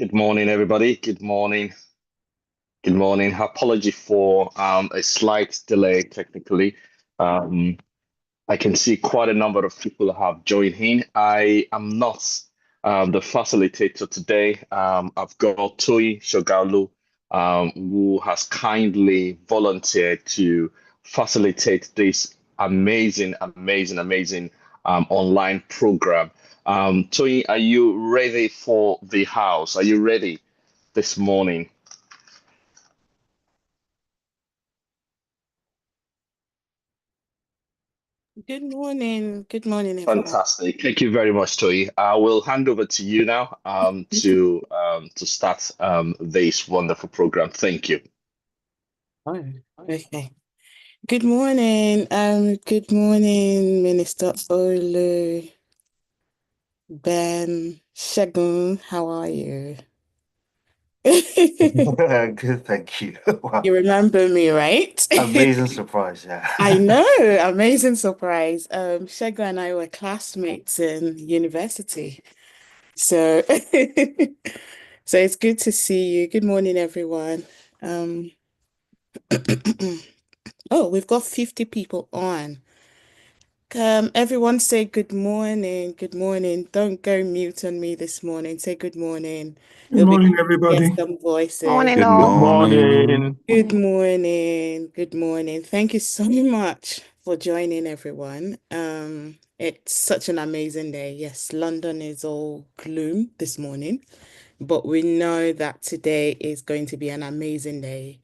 Good morning, everybody. Good morning. Good morning. Apology for a slight delay technically. Um, I can see quite a number of people have joined in. I am not the facilitator today. I've got Toyi Shogalu, who has kindly volunteered to facilitate this amazing online program. Toyi, are you ready for the house? Are you ready this morning? Good morning. Good morning, everyone. Fantastic. Thank you very much, Toyi. I will hand over to you now to start this wonderful program. Thank you. Oh, okay. Good morning. Good morning, Minister Olu, Ben, Shagun. How are you? Good, thank you. Wow. You remember me, right? Amazing surprise, yeah. I know, amazing surprise. Shagun and I were classmates in university. So so it's good to see you. Good morning, everyone. Um Oh, we've got 50 people on. Everyone say good morning. Good morning. Don't go mute on me this morning. Say good morning. Good It'll be morning, good to hear everybody. some voices. Morning, Good Good all. morning. morning. Good morning. Good morning. Thank you so much for joining, everyone. It's such an amazing day. Yes, London is all gloom this morning, but we know that today is going to be an amazing day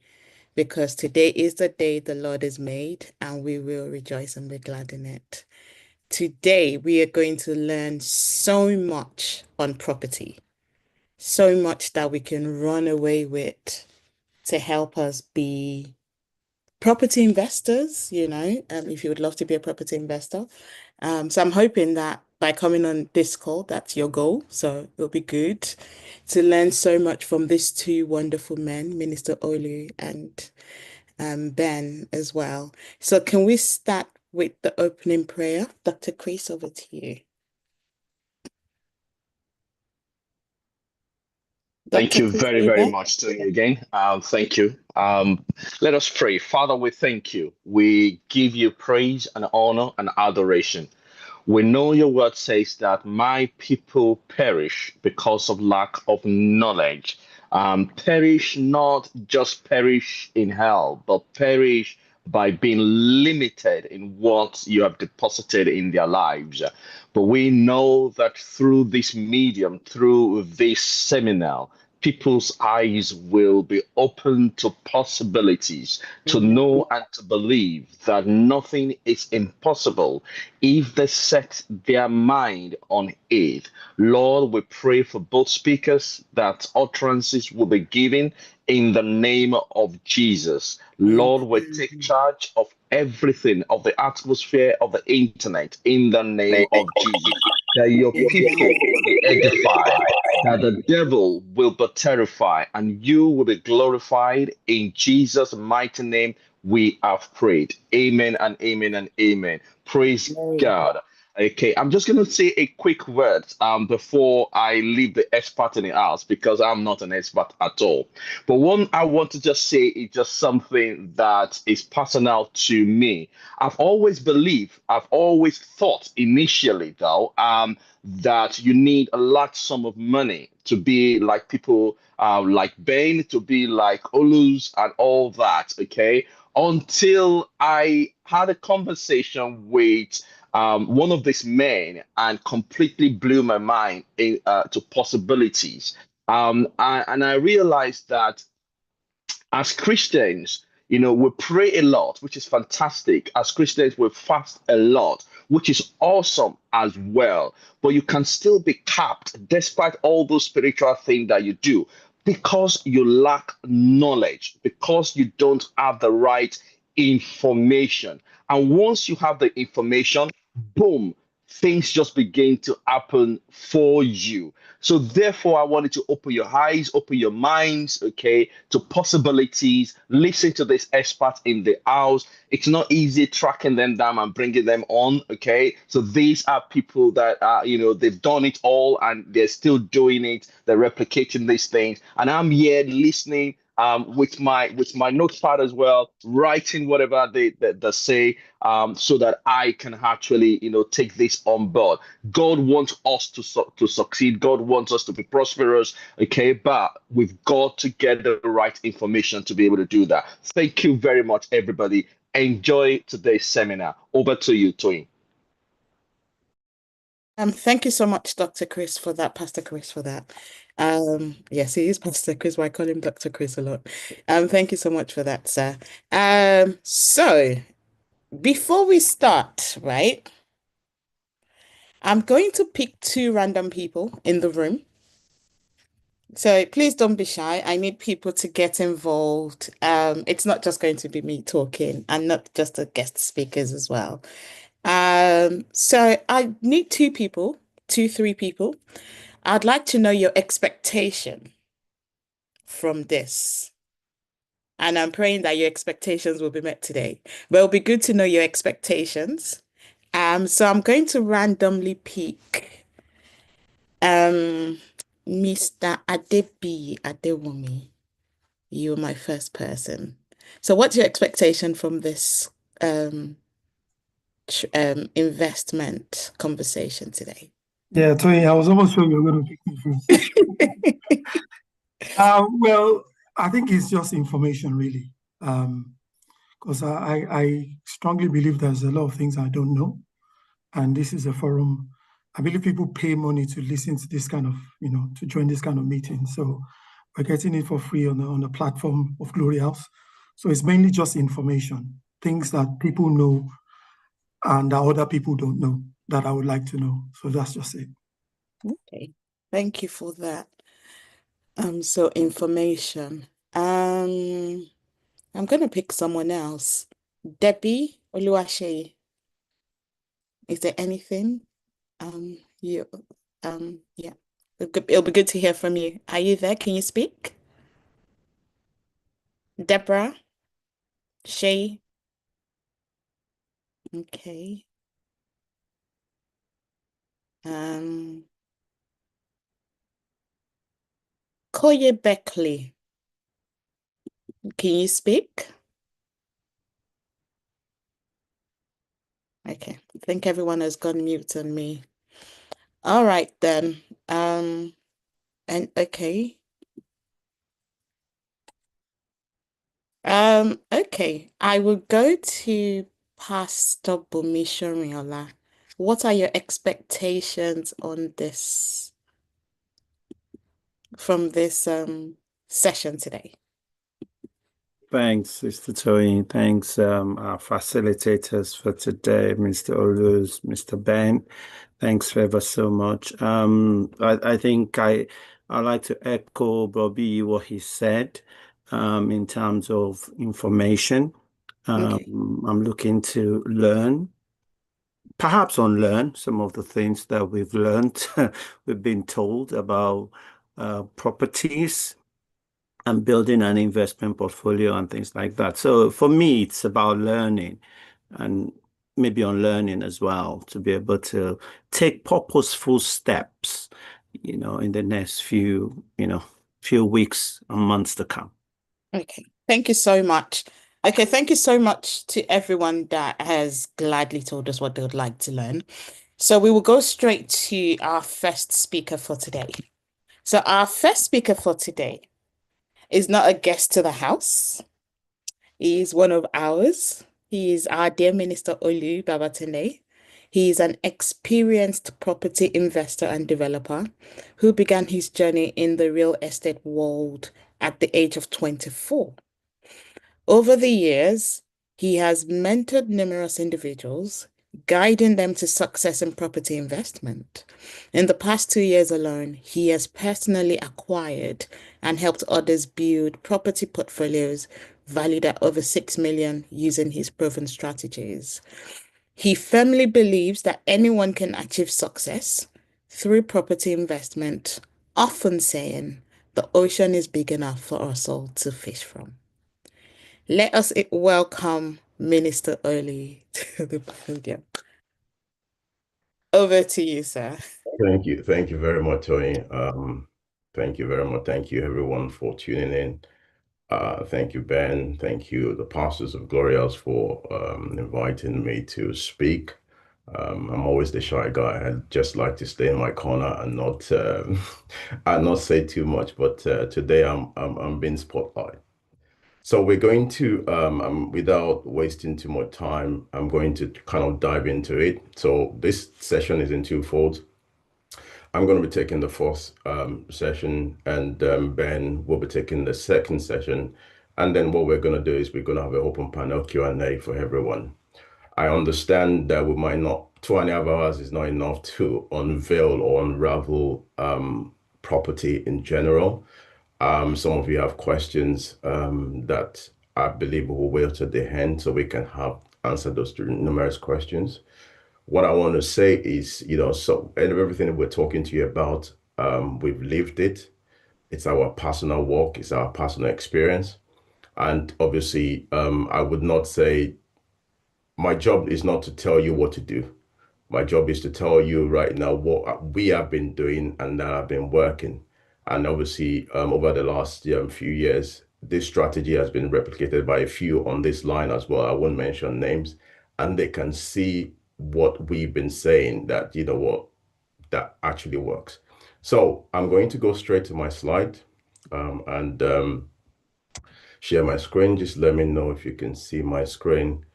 because today is the day the Lord has made, and we will rejoice and be glad in it. Today, we are going to learn so much on property, so much that we can run away with to help us be property investors, if you would love to be a property investor. So I'm hoping that by coming on this call, that's your goal. So it'll be good to learn so much from these two wonderful men, Minister Olu and Ben as well. So can we start with the opening prayer? Dr. Chris, over to you. Thank Dr. you Chris, very, are you very there? much, Toyi, again. Thank you. Let us pray. Father, we thank you. We give you praise and honor and adoration. We know your word says that my people perish because of lack of knowledge. Perish not just perish in hell, but perish by being limited in what you have deposited in their lives. But we know that through this medium, through this seminar, people's eyes will be open to possibilities, to know and to believe that nothing is impossible if they set their mind on it. Lord, we pray for both speakers that utterances will be given in the name of Jesus. Lord, we take Amen. charge of everything, of the atmosphere of the internet in the name of Jesus. That your people will be edified, that the devil will be terrified, and you will be glorified in Jesus' mighty name. We have prayed. Amen and amen and amen. Praise Amen. God. Okay, I'm just going to say a quick word before I leave the expert in the house because I'm not an expert at all. But one I want to just say is just something that is personal to me. I've always believed, I've always thought initially though, that you need a large sum of money to be like people like Ben, to be like Olus and all that. Okay, until I had a conversation with one of these men and completely blew my mind to possibilities. And I realized that as Christians, we pray a lot, which is fantastic. As Christians, we fast a lot, which is awesome as well. But you can still be capped despite all those spiritual things that you do because you lack knowledge, because you don't have the right information. And once you have the information, boom, things just begin to happen for you. So therefore, I wanted to open your eyes, open your minds, okay, to possibilities. Listen to this expert in the house. It's not easy tracking them down and bringing them on, okay. So these are people that are, they've done it all and they're still doing it. They're replicating these things, and I'm here listening with my notepad as well, writing whatever they say, so that I can actually, take this on board. God wants us to succeed. God wants us to be prosperous. Okay, but we've got to get the right information to be able to do that. Thank you very much, everybody. Enjoy today's seminar. Over to you, Toyin. Thank you so much, Dr. Chris, for that, Pastor Chris, for that. Yes, he is Pastor Chris, but I call him Dr. Chris a lot. Thank you so much for that, sir. So before we start, right, I'm going to pick two random people in the room. So please don't be shy. I need people to get involved. It's not just going to be me talking and not just the guest speakers as well. So I need two people, three people. I'd like to know your expectation from this. And I'm praying that your expectations will be met today. But it'll be good to know your expectations. So I'm going to randomly pick Mr. Adebi Adewumi. You're my first person. So what's your expectation from this investment conversation today? Yeah, Tony, I was almost sure you were going to pick me first. Well, I think it's just information, really, because I strongly believe there's a lot of things I don't know, and this is a forum. I believe people pay money to listen to this kind of, to join this kind of meeting. So we're getting it for free on the platform of Glory House. So it's mainly just information, things that people know and that other people don't know that I would like to know. So that's just it. Okay, thank you for that. So information. I'm gonna pick someone else. Debbie Oluwaseyi. Is there anything? Yeah. It'll be good to hear from you. Are you there? Can you speak? Deborah? Shay? Okay. Koye Beckley. Can you speak? Okay. I think everyone has gone mute on me. All right then. And okay. Okay. I will go to Pastor Bumi Shoriola. What are your expectations on this from this session today? Thanks, Sister Toyin. Thanks, our facilitators for today, Mr. Olus, Mr. Ben. Thanks ever so much. I think I'd like to echo Bobby what he said in terms of information. Okay. I'm looking to learn, perhaps unlearn some of the things that we've learned, we've been told about properties and building an investment portfolio and things like that. So for me, it's about learning and maybe unlearning as well to be able to take purposeful steps, in the next few weeks and months to come. Okay. Thank you so much. Okay, thank you so much to everyone that has gladly told us what they would like to learn. So we will go straight to our first speaker for today. So our first speaker for today is not a guest to the house. He is one of ours. He is our dear Minister Olu Babatunde. He is an experienced property investor and developer who began his journey in the real estate world at the age of 24. Over the years, he has mentored numerous individuals, guiding them to success in property investment. In the past 2 years alone, he has personally acquired and helped others build property portfolios valued at over 6 million using his proven strategies. He firmly believes that anyone can achieve success through property investment, often saying the ocean is big enough for us all to fish from. Let us welcome Minister Oli to the podium. Over to you, sir. Thank you. Thank you very much, Tony. Thank you very much. Thank you, everyone, for tuning in. Thank you, Ben. Thank you, the pastors of Glorious, for inviting me to speak. I'm always the shy guy. I just like to stay in my corner and not and not say too much. But today I'm being spotlight. So we're going to, without wasting too much time, I'm going to kind of dive into it. So this session is in two folds. I'm going to be taking the first session, and Ben will be taking the second session. And then what we're going to do is we're going to have an open panel Q&A for everyone. I understand that we might not, 2.5 hours is not enough to unveil or unravel property in general. Some of you have questions that I believe will wait to the end so we can have answer those numerous questions. What I want to say is, so everything that we're talking to you about, we've lived it. It's our personal walk, it's our personal experience. And obviously, I would not say my job is not to tell you what to do. My job is to tell you right now what we have been doing and that I've been working. And obviously, over the last few years, this strategy has been replicated by a few on this line as well. I won't mention names, and they can see what we've been saying that, that actually works. So I'm going to go straight to my slide and share my screen. Just let me know if you can see my screen,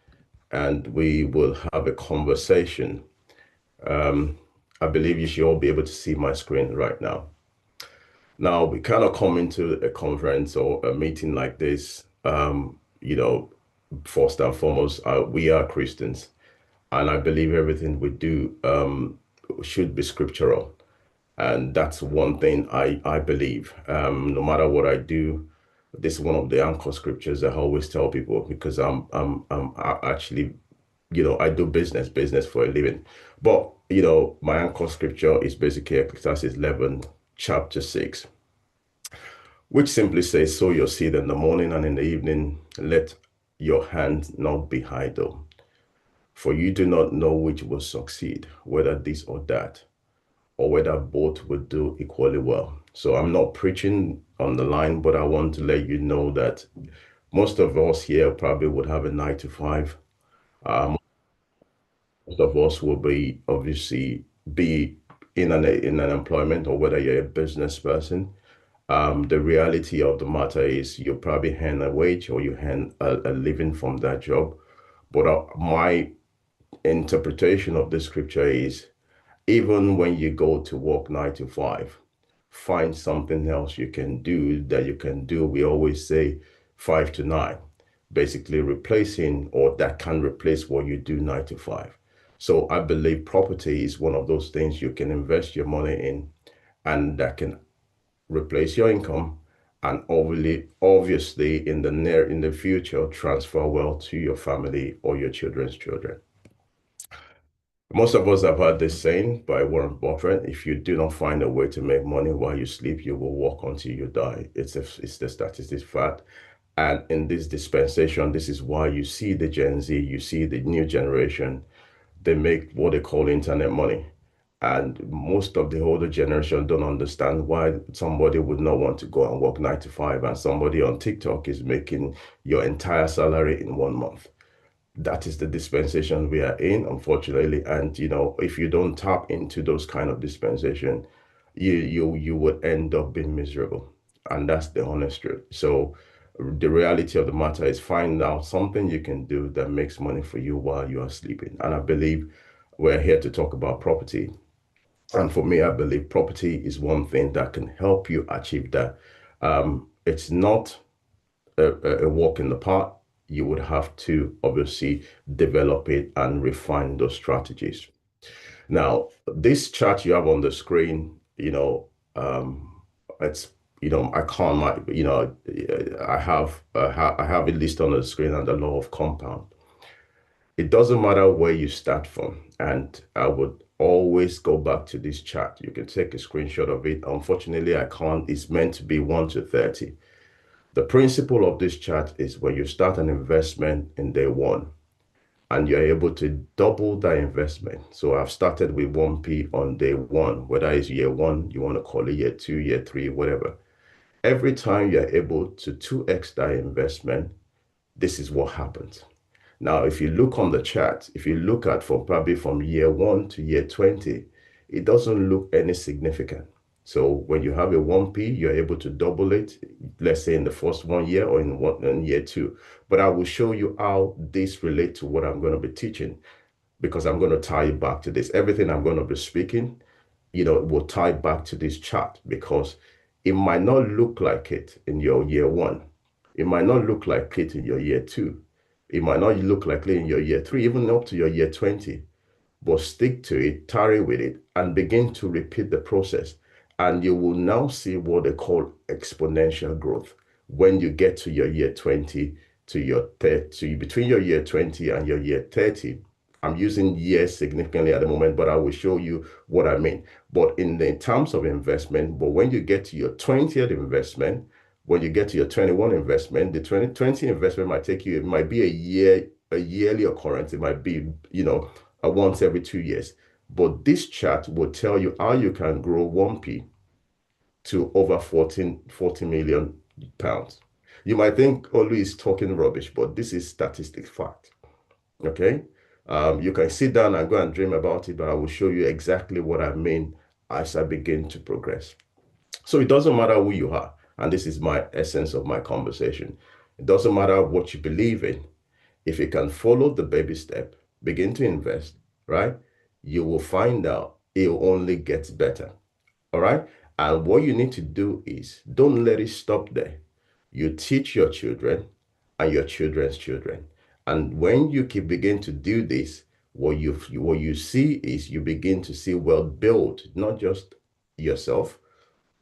and we will have a conversation. I believe you should all be able to see my screen right now. Now, we kind of come into a conference or a meeting like this, first and foremost, we are Christians, and I believe everything we do should be scriptural. And that's one thing I believe. No matter what I do, this is one of the anchor scriptures I always tell people, because I'm actually, I do business for a living. But, my anchor scripture is basically Ecclesiastes 11, chapter 6, which simply says, sow your seed in the morning and in the evening, let your hand not be idle. For you do not know which will succeed, whether this or that, or whether both will do equally well. So I'm not preaching on the line, but I want to let you know that most of us here probably would have a 9 to 5. Most of us will be obviously be in an employment, or whether you're a business person. The reality of the matter is you probably earn a wage or you earn a living from that job. But my interpretation of the scripture is, even when you go to work 9 to 5, find something else you can do that you can do. We always say 5 to 9, basically replacing, or that can replace what you do 9 to 5. So I believe property is one of those things you can invest your money in, and that can replace your income, and obviously in the future transfer wealth to your family or your children's children. Most of us have heard this saying by Warren Buffett: if you do not find a way to make money while you sleep, you will work until you die. It's the statistics fact. And in this dispensation, this is why you see the Gen Z, you see the new generation, they make what they call internet money. And most of the older generation don't understand why somebody would not want to go and work 9 to 5, and somebody on TikTok is making your entire salary in 1 month. That is the dispensation we are in, unfortunately. And if you don't tap into those kind of dispensation, you would end up being miserable. And that's the honest truth. So the reality of the matter is, find out something you can do that makes money for you while you are sleeping. And I believe we're here to talk about property. And for me, I believe property is one thing that can help you achieve that. It's not a walk in the park. You would have to obviously develop it and refine those strategies. Now, this chart you have on the screen, it's, I can't, I have it listed on the screen, and the law of compound. It doesn't matter where you start from. And I would always go back to this chart. You can take a screenshot of it. Unfortunately, I can't. It's meant to be 1 to 30. The principle of this chart is when you start an investment in day one and you're able to double that investment. So I've started with 1p on day one, whether it's year one, you want to call it year two, year three, whatever. Every time you're able to 2x that investment, this is what happens. Now, if you look on the chart, if you look at probably from year 1 to year 20, it doesn't look any significant. So when you have a 1p, you're able to double it, let's say in the first 1 year or in year 2. But I will show you how this relates to what I'm going to be teaching, because I'm going to tie it back to this. Everything I'm going to be speaking, will tie back to this chart, because it might not look like it in your year 1. It might not look like it in your year 2. It might not look like it in your year 3, even up to your year 20. But stick to it, tarry with it, and begin to repeat the process. And you will now see what they call exponential growth when you get to your year 20 to your 30, between your year 20 and your year 30. I'm using years significantly at the moment, but I will show you what I mean. But in terms of investment, but when you get to your 20th investment, when you get to your 21 investment, the 20 investment might take you, it might be a yearly occurrence. It might be, once every 2 years. But this chart will tell you how you can grow 1p to over 40 million pounds. You might think Olu is talking rubbish, but this is statistics fact. Okay? You can sit down and go and dream about it, but I will show you exactly what I mean as I begin to progress. So it doesn't matter who you are, and this is my essence of my conversation. It doesn't matter what you believe in. If you can follow the baby step, begin to invest, right? You will find out it only gets better, all right? And what you need to do is don't let it stop there. You teach your children and your children's children. And when you begin to do this, what you see is you begin to see wealth build, not just yourself,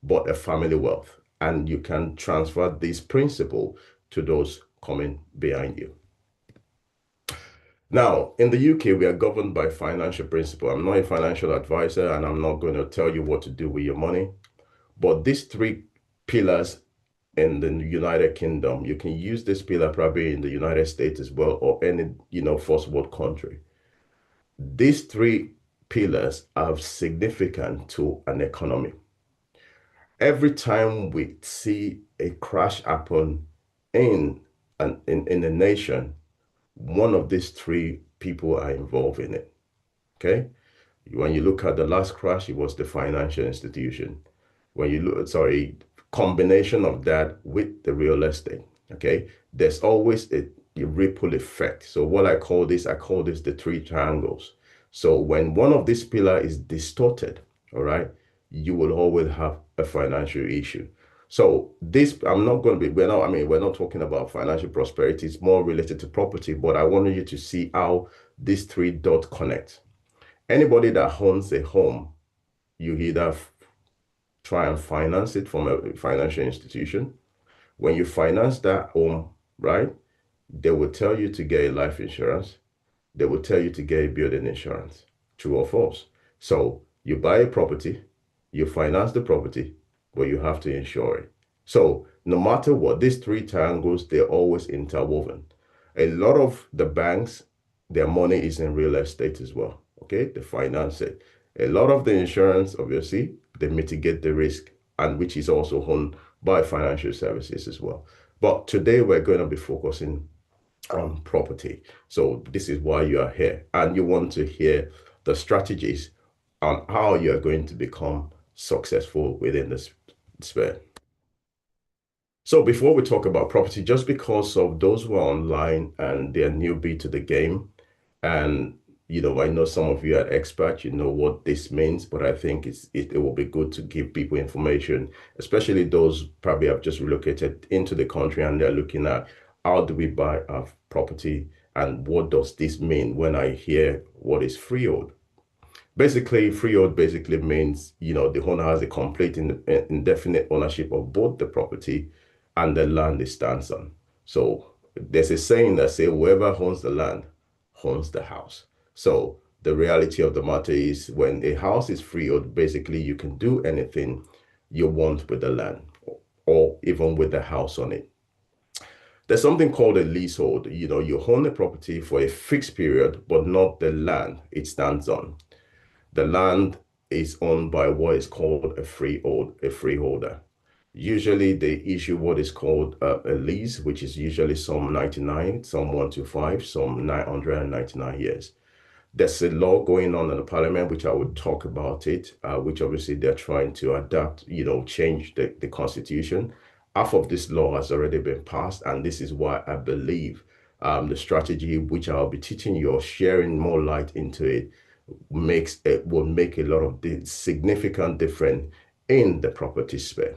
but a family wealth. And you can transfer this principle to those coming behind you. Now, in the UK, we are governed by financial principle. I'm not a financial advisor, and I'm not going to tell you what to do with your money. But these 3 pillars in the United Kingdom, you can use this pillar probably in the United States as well, or any, first world country. These 3 pillars are significant to an economy. Every time we see a crash happen in a nation, one of these 3 people are involved in it. Okay? When you look at the last crash, it was the financial institution. When you look, combination of that with the real estate. Okay? There's always a ripple effect. So what I call this the 3 triangles. So when one of these pillars is distorted, all right, you will always have a financial issue. So this, we're not talking about financial prosperity. It's more related to property, but I wanted you to see how these 3 dots connect. Anybody that owns a home, you either try and finance it from a financial institution. When you finance that home, right, they will tell you to get a life insurance. They will tell you to get a building insurance, true or false. So you buy a property, you finance the property, but you have to insure it. So no matter what, these 3 triangles, they're always interwoven. A lot of the banks, their money is in real estate as well. Okay, they finance it. A lot of the insurance, obviously, they mitigate the risk, and which is also owned by financial services as well. But today we're going to be focusing on property. So this is why you are here, and you want to hear the strategies on how you are going to become successful within this sphere. So before we talk about property, just because of those who are online and they're newbie to the game, and I know some of you are experts, you know what this means, but I think it will be good to give people information, especially those probably have just relocated into the country and they're looking at how do we buy a property and what does this mean when I hear what is freehold. Basically, freehold basically means, the owner has a complete indefinite ownership of both the property and the land it stands on. So there's a saying that says whoever owns the land owns the house. So the reality of the matter is when a house is freehold, basically you can do anything you want with the land or even with the house on it. There's something called a leasehold. You own the property for a fixed period, but not the land it stands on. The land is owned by what is called a freeholder. Usually they issue what is called a lease, which is usually some 99, some 125, some 999 years. There's a law going on in the parliament, which I would talk about it, which obviously they're trying to adapt, change the constitution. Half of this law has already been passed, and this is why I believe the strategy, which I'll be teaching you or sharing more light into it, will make a lot of significant difference in the property sphere.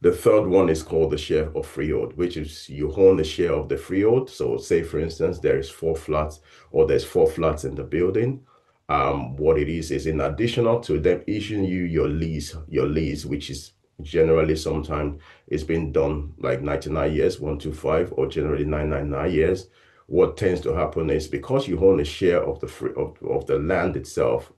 The third one is called the share of freehold, which is you own the share of the freehold. So say, for instance, there's 4 flats in the building. What it is in additional to them issuing you your lease, which is generally sometimes it's been done like 99 years, 125, or generally 999 years. What tends to happen is because you own a share of the land itself,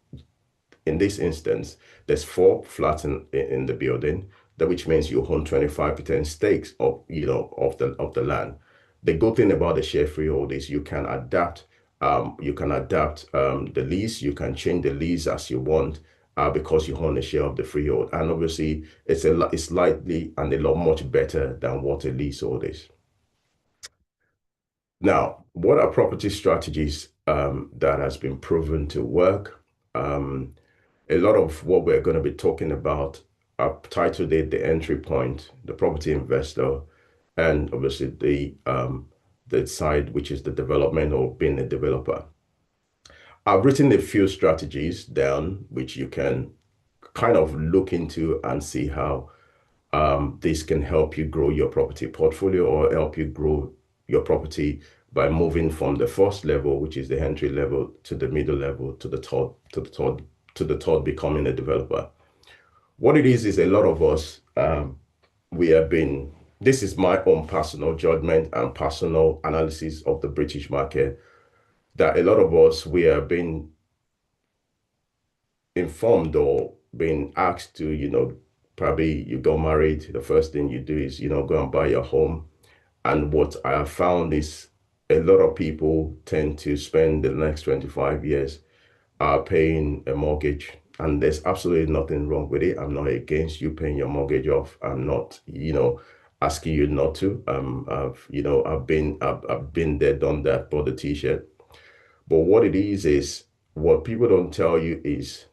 in this instance, there's 4 flats in the building, which means you own 25% stakes of the land. The good thing about the share freehold is you can adapt the lease. You can change the lease as you want because you own a share of the freehold, and obviously it's slightly and a lot much better than what a leasehold is. Now, what are property strategies that has been proven to work? A lot of what we're going to be talking about, I've titled it The Entry Point, the Property Investor, and obviously the side, which is the development or being a developer. I've written a few strategies down, which you can kind of look into and see how this can help you grow your property portfolio or help you grow your property by moving from the first level, which is the entry level, to the middle level, to the third, becoming a developer. What it is a lot of us, this is my own personal judgment and personal analysis of the British market, that a lot of us, we are being informed or being asked to, probably you got married, the first thing you do is, go and buy your home. And what I have found is a lot of people tend to spend the next 25 years paying a mortgage, and there's absolutely nothing wrong with it. I'm not against you paying your mortgage off. I'm not, asking you not to. I've been there, done that, bought the t-shirt. But what it is what people don't tell you is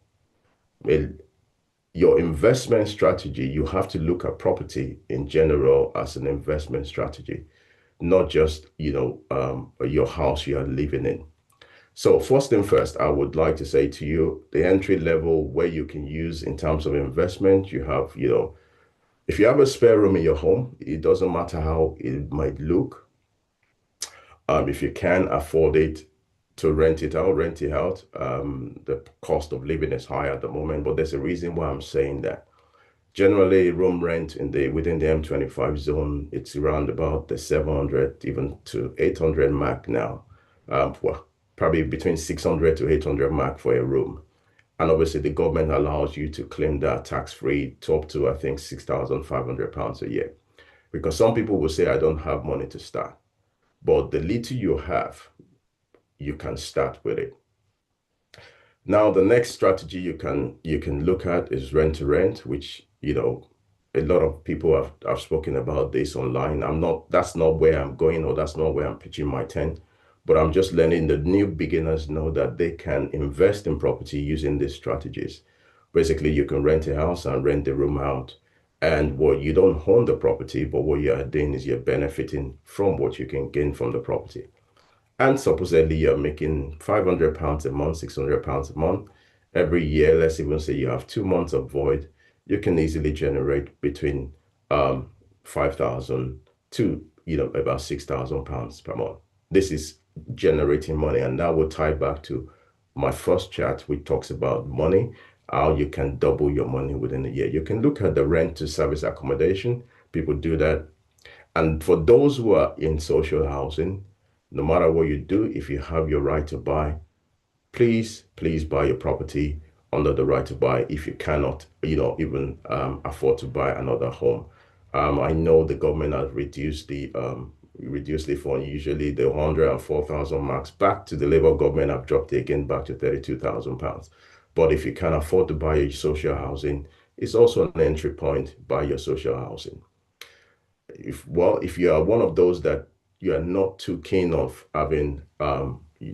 your investment strategy. You have to look at property in general as an investment strategy, not just, your house you are living in. So first thing first, I would like to say to you, the entry level where you can use in terms of investment, you have, if you have a spare room in your home, it doesn't matter how it might look. If you can afford it to rent it out. The cost of living is high at the moment, but there's a reason why I'm saying that. Generally, room rent within the M25 zone, it's around about the 700 even to 800 mark now. Well, probably between 600 to 800 mark for a room. And obviously the government allows you to claim that tax-free to up to, I think, £6,500 a year. Because some people will say, I don't have money to start. But the little you have, you can start with it. Now, the next strategy you can look at is rent to rent, which, a lot of people have spoken about this online. That's not where I'm going, or that's not where I'm pitching my tent. But I'm just letting the new beginners know that they can invest in property using these strategies. Basically, you can rent a house and rent the room out. And you don't own the property, but what you are doing is you're benefiting from what you can gain from the property. And supposedly you're making £500 a month, £600 a month. Every year, let's even say you have 2 months of void, you can easily generate between 5,000 to about £6,000 per month. This is generating money, and that will tie back to my first chat, which talks about money, how you can double your money within a year. You can look at the rent to service accommodation. People do that. And for those who are in social housing, no matter what you do, if you have your right to buy, please buy your property under the right to buy. If you cannot, even afford to buy another home. I know the government has reduced the fund. Usually the 104,000 marks back to the Labour government have dropped it again back to £32,000. But if you can afford to buy your social housing, it's also an entry point. Buy your social housing. If you are one of those that you are not too keen of having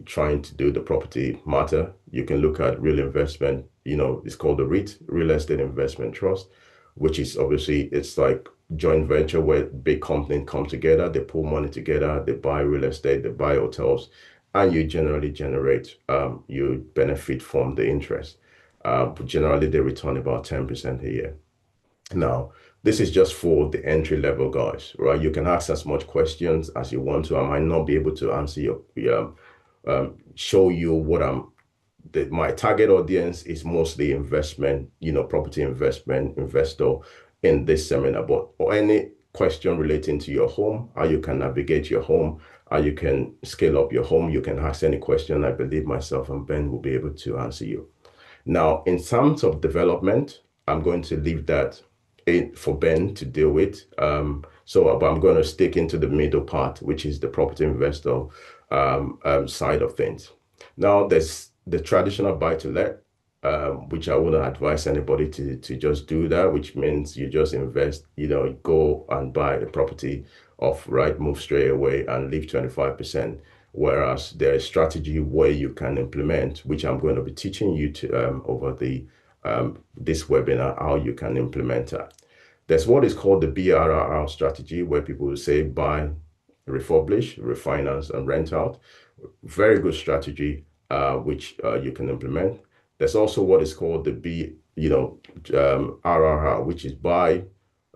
trying to do the property matter, you can look at real investment. It's called the REIT, Real Estate Investment Trust, which is obviously, it's like joint venture where big companies come together, they pull money together, they buy real estate, they buy hotels, and you generally you benefit from the interest. But generally they return about 10% a year. Now, this is just for the entry level guys, right? You can ask as much questions as you want to. I might not be able to answer show you what my target audience is mostly investment, property investment investor in this seminar, but or any question relating to your home, how you can navigate your home, how you can scale up your home, you can ask any question. I believe myself and Ben will be able to answer you. Now, in terms of development, I'm going to leave that for Ben to deal with. But I'm going to stick into the middle part, which is the property investor side of things. Now, there's the traditional buy-to-let, which I wouldn't advise anybody to just do that, which means you just invest, go and buy the property off, right, move straight away and leave 25%. Whereas there is strategy where you can implement, which I'm going to be teaching you to over this webinar, how you can implement that. There's what is called the BRRR strategy, where people will say buy, refurbish, refinance, and rent out. Very good strategy, which you can implement. There's also what is called the RRR, which is buy,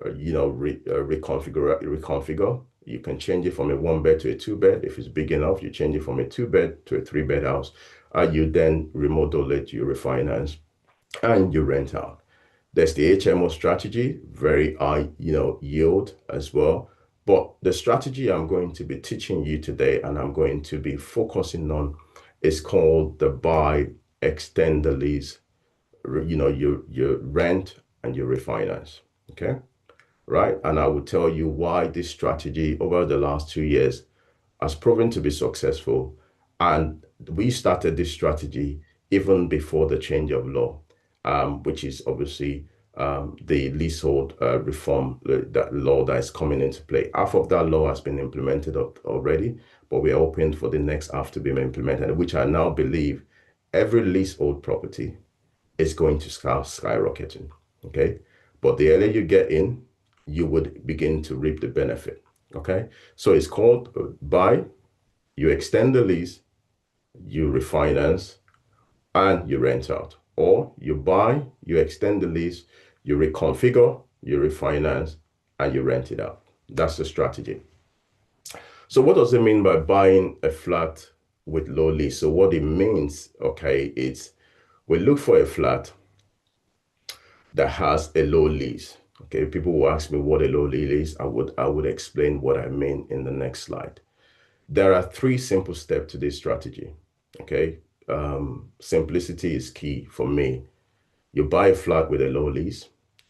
reconfigure. You can change it from a 1-bed to a 2-bed. If it's big enough, you change it from a 2-bed to a 3-bed house. You then remodel it, you refinance, and you rent out. There's the HMO strategy, very high, yield as well. But the strategy I'm going to be teaching you today, and I'm going to be focusing on, is called the buy, extend the lease. You rent and you refinance. Okay. Right? And I will tell you why this strategy over the last 2 years has proven to be successful. And we started this strategy even before the change of law, which is obviously the leasehold reform, that law that is coming into play. Half of that law has been implemented already, but we are hoping for the next half to be implemented, which I now believe every leasehold property is going to start skyrocketing. Okay. But the earlier you get in, you would begin to reap the benefit. Okay. So it's called buy, you extend the lease, you refinance, and you rent out. Or you buy, you extend the lease, you reconfigure, you refinance, and you rent it out. That's the strategy. So what does it mean by buying a flat with low lease? So what it means, okay, it's we look for a flat that has a low lease. Okay, people will ask me what a low lease is. I would explain what I mean in the next slide. There are 3 simple steps to this strategy. Okay, simplicity is key for me. You buy a flat with a low lease.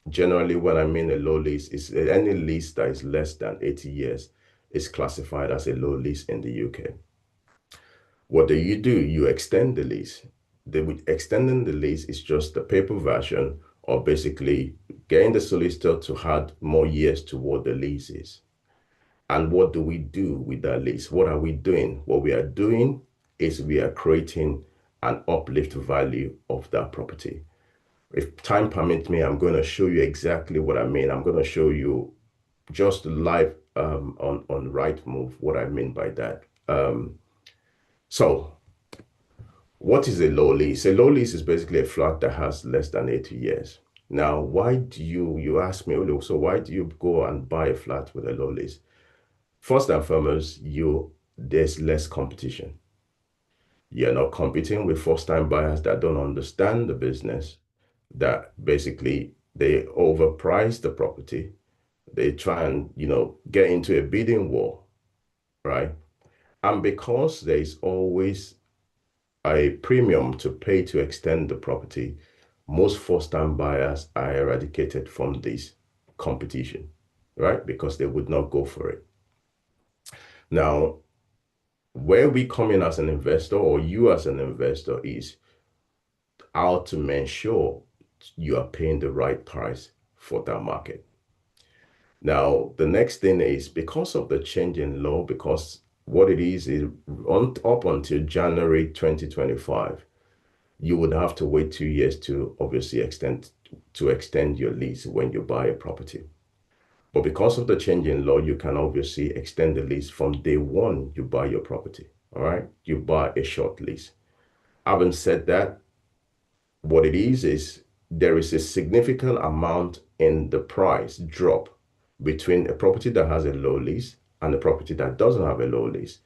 Generally, when I mean a low lease, is any lease that is less than 80 years is classified as a low lease in the UK. What do? You extend the lease. Extending the lease is just the paper version of basically getting the solicitor to add more years toward the leases. And what do we do with that lease? What are we doing? What we are doing is we are creating an uplift value of that property. If time permits me, I'm going to show you exactly what I mean. I'm going to show you just live on Rightmove what I mean by that. So what is a low lease? A low lease is basically a flat that has less than 80 years. Now, why do you ask me, so why do you go and buy a flat with a low lease? First and foremost, there's less competition. You're not competing with first-time buyers that don't understand the business, that basically they overprice the property. They try and, get into a bidding war, right? And because there is always a premium to pay to extend the property, most first-time buyers are eradicated from this competition, right? Because they would not go for it. Now, where we come in as an investor, or you as an investor, is how to make sure you are paying the right price for that market. Now, the next thing is, because of the change in law, because what it is up until January 2025, you would have to wait 2 years to obviously extend your lease when you buy a property. But because of the change in law, you can obviously extend the lease from day one you buy your property. All right, you buy a short lease. Having said that, what it is there is a significant amount in the price drop between a property that has a low lease and a property that doesn't have a low lease,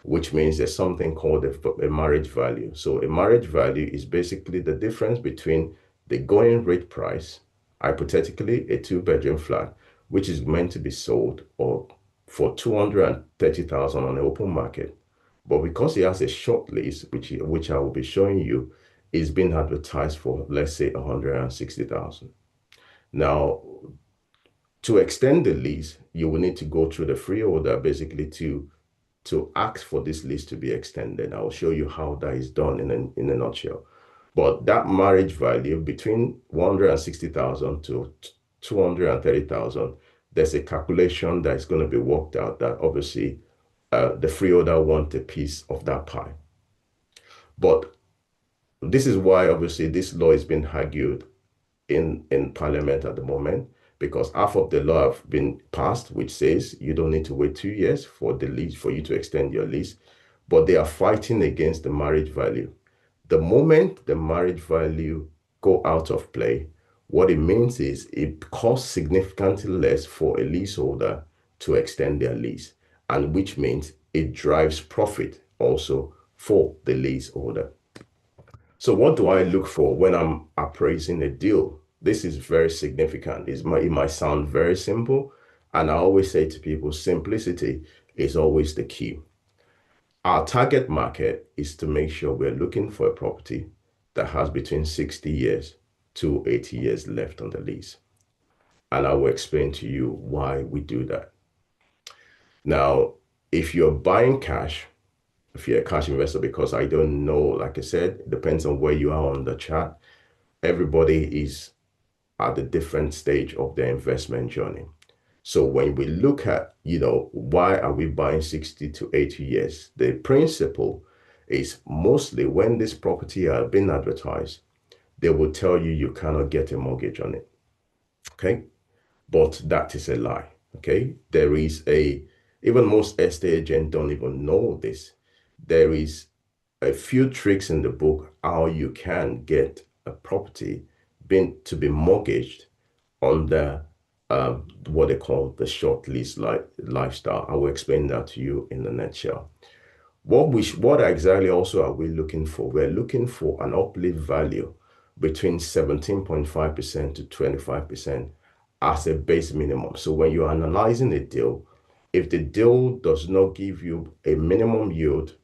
which means there's something called a marriage value. So a marriage value is basically the difference between the going rate price, hypothetically a 2-bedroom flat, which is meant to be sold or for 230,000 on the open market. But because it has a short lease, which I will be showing you, is being advertised for, let's say, 160,000. Now, to extend the lease, you will need to go through the freeholder basically to ask for this lease to be extended. I will show you how that is done in a nutshell. But that marriage value between 160,000 to 230,000, there's a calculation that is going to be worked out that obviously the freeholder wants a piece of that pie. But this is why obviously this law is being argued in Parliament at the moment, because half of the law have been passed, which says you don't need to wait 2 years for the lease for you to extend your lease, but they are fighting against the marriage value. The moment the marriage value go out of play, what it means is it costs significantly less for a leaseholder to extend their lease, and which means it drives profit also for the leaseholder. So what do I look for when I'm appraising a deal? This is very significant. It might sound very simple, and I always say to people, simplicity is always the key. Our target market is to make sure we're looking for a property that has between 60 years to 80 years left on the lease. And I will explain to you why we do that. Now, if you're buying cash, if you're a cash investor, because I don't know, like I said, it depends on where you are on the chart. Everybody is at a different stage of their investment journey. So when we look at, why are we buying 60 to 80 years? The principle is mostly when this property are being advertised, they will tell you you cannot get a mortgage on it. Okay. But that is a lie. Okay. There is even most estate agents don't even know this. There is a few tricks in the book how you can get a property to be mortgaged under what they call the short lease lifestyle. I will explain that to you in a nutshell. What exactly also are we looking for? We're looking for an uplift value between 17.5% to 25% as a base minimum. So when you're analyzing a deal, if the deal does not give you a minimum yield,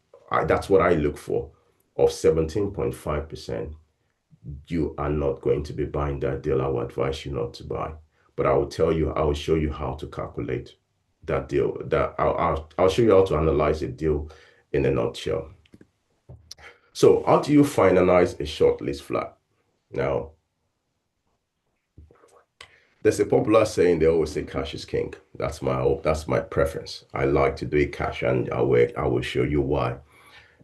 that's what I look for, of 17.5%, you are not going to be buying that deal. I will advise you not to buy. But I will show you how to calculate that deal. I'll show you how to analyze a deal in a nutshell. So how do you finalize a short lease flat? Now, there's a popular saying, they always say cash is king. That's my preference. I like to do it cash, and I will show you why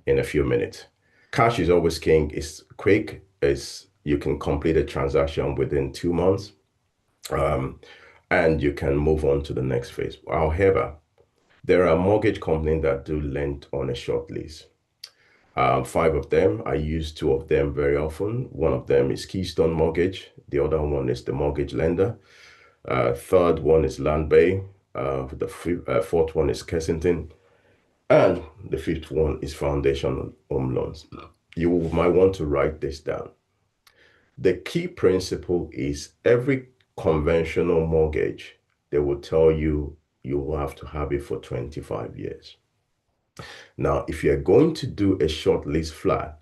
in a few minutes. Cash is always king. It's quick. You can complete a transaction within 2 months, and you can move on to the next phase. However, there are mortgage companies that do lend on a short lease. 5 of them. I use 2 of them very often. One of them is Keystone Mortgage. The other one is the mortgage lender. Third one is Land Bay. The fourth one is Kensington. And the 5th one is Foundation Home Loans. You might want to write this down. The key principle is every conventional mortgage, they will tell you you will have to have it for 25 years. Now, if you're going to do a short lease flat,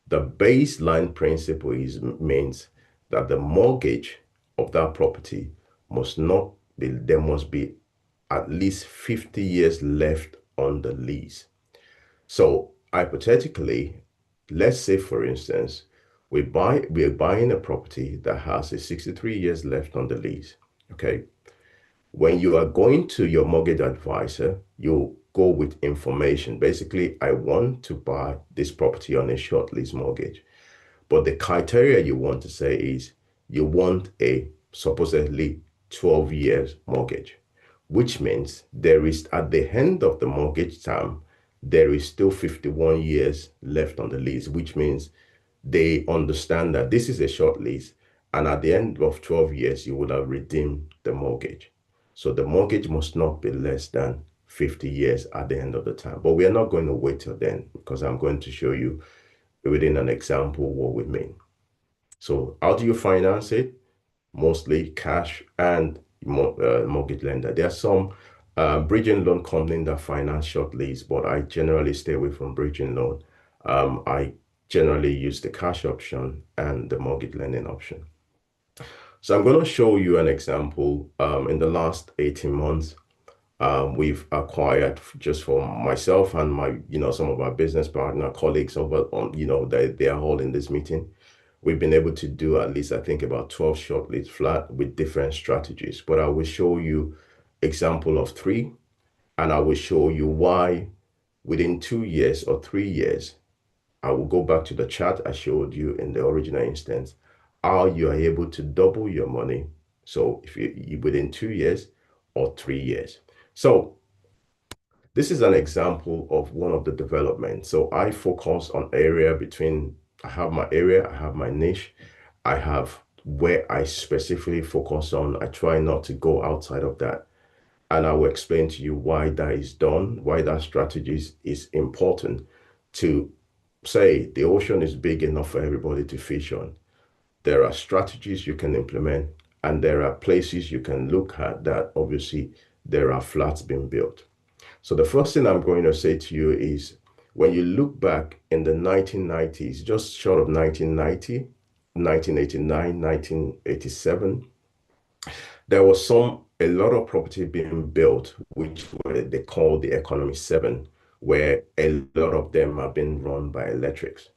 the baseline principle means that the mortgage of that property must not be, there must be at least 50 years left on the lease. So hypothetically, let's say for instance, we're buying a property that has a 63 years left on the lease. Okay. When you are going to your mortgage advisor, you go with information. Basically, I want to buy this property on a short lease mortgage. But the criteria you want to say is you want a supposedly 12 years mortgage, which means there is at the end of the mortgage term, there is still 51 years left on the lease, which means they understand that this is a short lease. And at the end of 12 years, you would have redeemed the mortgage. So the mortgage must not be less than 50 years at the end of the time. But we are not going to wait till then because I'm going to show you within an example what we mean. So how do you finance it? Mostly cash and mortgage lender. There are some bridging loan companies that finance short lease, but I generally stay away from bridging loan. I generally use the cash option and the mortgage lending option. So I'm going to show you an example. In the last 18 months, we've acquired, just for myself and my, some of our business partner colleagues over on, they are all in this meeting. We've been able to do at least, I think, about 12 short lease flat with different strategies. But I will show you example of 3, and I will show you why within 2 years or 3 years, I will go back to the chart I showed you in the original instance, how you are able to double your money. So if you within 2 years or 3 years. So this is an example of one of the developments. So I focus on area between, I have my area, I have my niche, I have where I specifically focus on. I try not to go outside of that. And I will explain to you why that is done, why that strategy is important to say the ocean is big enough for everybody to fish on. There are strategies you can implement, and there are places you can look at that obviously there are flats being built. So the first thing I'm going to say to you is when you look back in the 1990s, just short of 1990, 1989, 1987, there was a lot of property being built, which they call the economy 7, where a lot of them are being run by electrics.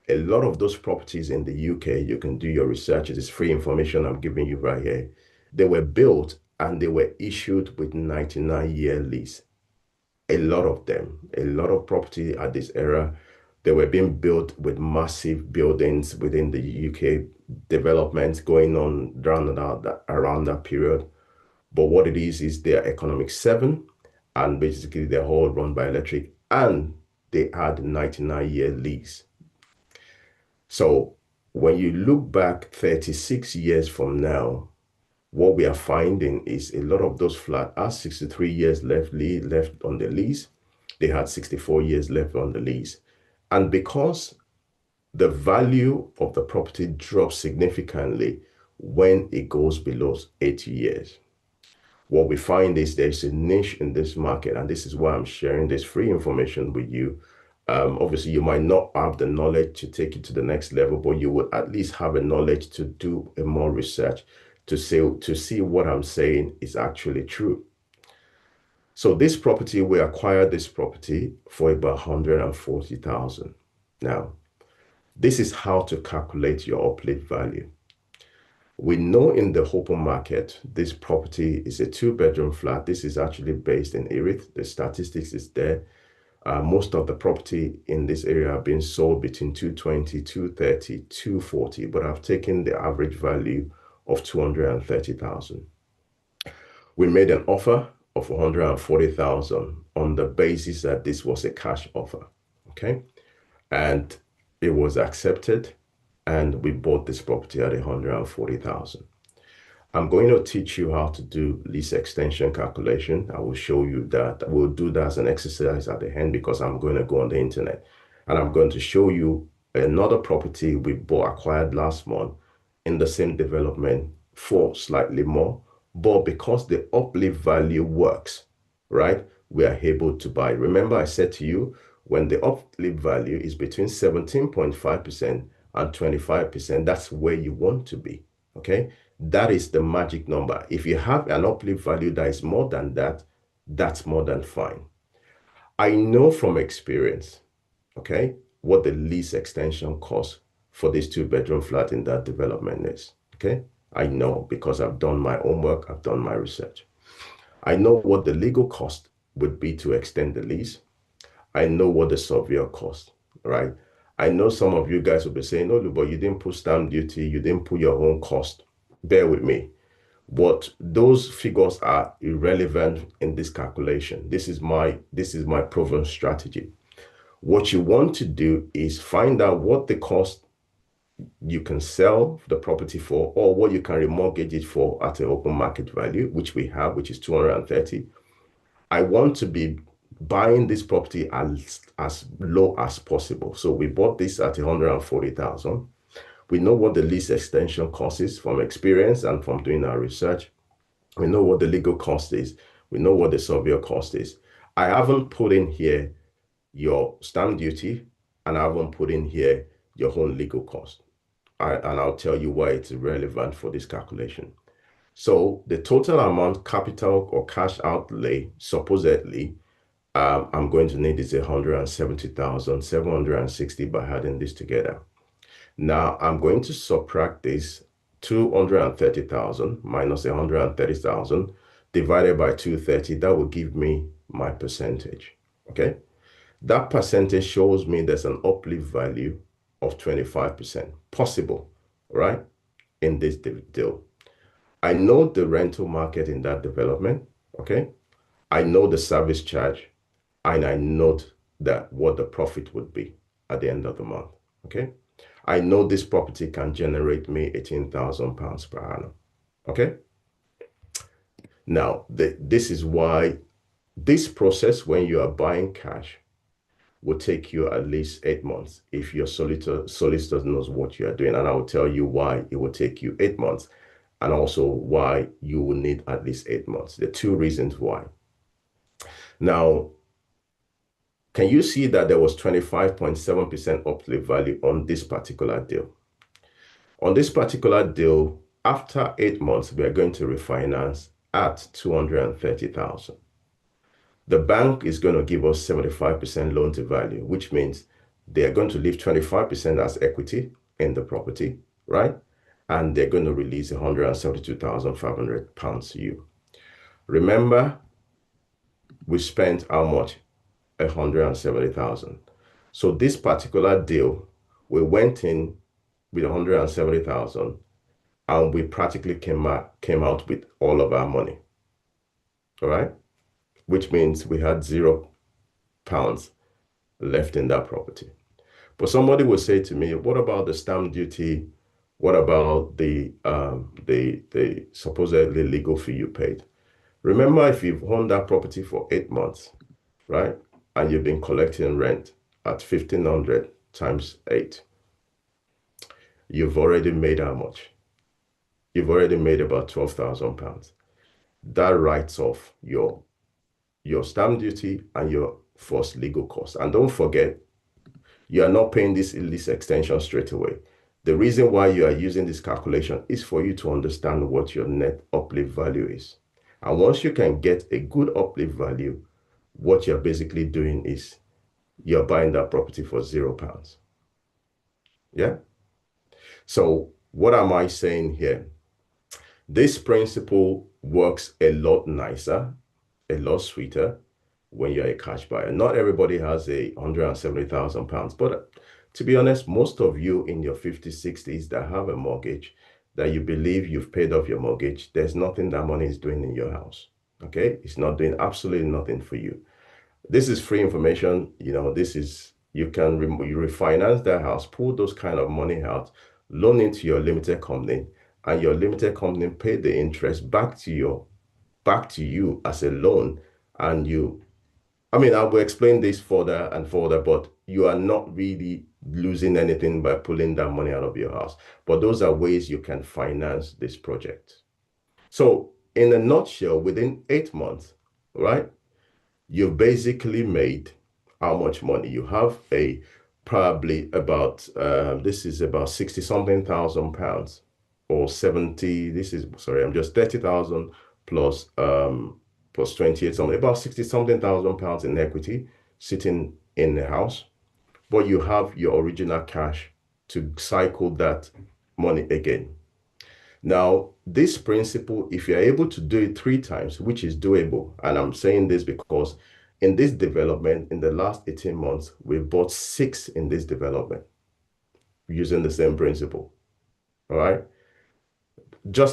A lot of those properties in the UK, you can do your research. It is free information I'm giving you right here. They were built and they were issued with 99-year lease. A lot of them, a lot of property at this era, they were being built with massive buildings within the UK developments going on around that period. But what it is they are economic 7, and basically they're all run by electric, and they had 99-year lease. So when you look back 36 years from now, what we are finding is a lot of those flats are 63 years left on the lease. They had 64 years left on the lease. And because the value of the property drops significantly when it goes below 80 years, what we find is there's a niche in this market, and this is why I'm sharing this free information with you. Obviously, you might not have the knowledge to take it to the next level, but you will at least have a knowledge to do a more research to see what I'm saying is actually true. So this property, we acquired this property for about 140,000. Now, this is how to calculate your uplift value. We know in the open market, this property is a 2-bedroom flat. This is actually based in Erith. The statistics is there. Most of the property in this area are being sold between 220, 230, 240, but I've taken the average value of 230,000. We made an offer of 140,000 on the basis that this was a cash offer, okay? And it was accepted, and we bought this property at 140,000. I'm going to teach you how to do lease extension calculation. I will show you that. We'll do that as an exercise at the end because I'm going to go on the internet. And I'm going to show you another property we acquired last month in the same development for slightly more. But because the uplift value works, right? we are able to buy. Remember, I said to you, when the uplift value is between 17.5% and 25%, that's where you want to be, okay? That is the magic number. If you have an uplift value that is more than that, that's more than fine. I know from experience, okay, what the lease extension cost for this 2-bedroom flat in that development is, okay? I know because I've done my homework, I've done my research. I know what the legal cost would be to extend the lease. I know what the surveyor cost, right? I know some of you guys will be saying, oh, but you didn't put stamp duty, you didn't put your own cost. Bear with me. But those figures are irrelevant in this calculation. This is my proven strategy. What you want to do is find out what the cost you can sell the property for, or what you can remortgage it for at an open market value, which we have, which is 230. I want to be buying this property as low as possible. So we bought this at 140,000. We know what the lease extension cost is from experience and from doing our research. We know what the legal cost is. We know what the surveyor cost is. I haven't put in here your stamp duty, and I haven't put in here your own legal cost. And I'll tell you why it's relevant for this calculation. So the total amount, capital or cash outlay, supposedly, I'm going to need is 170,760 by adding this together. Now I'm going to subtract this 230,000 minus 130,000 divided by 230. That will give me my percentage. Okay. That percentage shows me there's an uplift value of 25% possible, right, in this deal. I know the rental market in that development, okay? I know the service charge, and I note that what the profit would be at the end of the month, okay? I know this property can generate me £18,000 per annum, okay? Now, this is why this process, when you are buying cash, will take you at least 8 months if your solicitor knows what you are doing. And I will tell you why it will take you 8 months and also why you will need at least 8 months. There are 2 reasons why. Now, can you see that there was 25.7% uplift value on this particular deal? On this particular deal, after 8 months, we are going to refinance at 230,000. The bank is going to give us 75% loan to value, which means they are going to leave 25% as equity in the property, right? And they're going to release £172,500 to you. Remember, we spent how much? 170,000. So this particular deal, we went in with 170,000 and we practically came out with all of our money. All right? Which means we had £0 left in that property. But somebody will say to me, what about the stamp duty? What about the supposedly legal fee you paid? Remember, if you've owned that property for 8 months, right, and you've been collecting rent at 1,500 times 8, you've already made how much? You've already made about £12,000. That writes off your stamp duty and your first legal costs. And don't forget, you are not paying this lease extension straight away. The reason why you are using this calculation is for you to understand what your net uplift value is. And once you can get a good uplift value, what you're basically doing is you're buying that property for £0. Yeah? So what am I saying here? This principle works a lot nicer, a lot sweeter when you're a cash buyer. Not everybody has £170,000, but to be honest, most of you in your 50s, 60s that have a mortgage, that you believe you've paid off your mortgage, there's nothing that money is doing in your house, okay? It's not doing absolutely nothing for you. This is free information. You know, this is, you can you refinance that house, pull those kind of money out, loan into your limited company, and your limited company pay the interest back to you as a loan. And you, I mean, I will explain this further and further, but you are not really losing anything by pulling that money out of your house. But those are ways you can finance this project. So in a nutshell, within 8 months, right, you've basically made how much money? You have probably about, this is about 60 something thousand pounds or 70, I'm just 30,000 plus, plus 28 something, about 60 something thousand pounds in equity sitting in the house. But you have your original cash to cycle that money again. Now, this principle, if you're able to do it 3 times, which is doable, and I'm saying this because in this development, in the last 18 months, we've bought 6 in this development using the same principle. All right.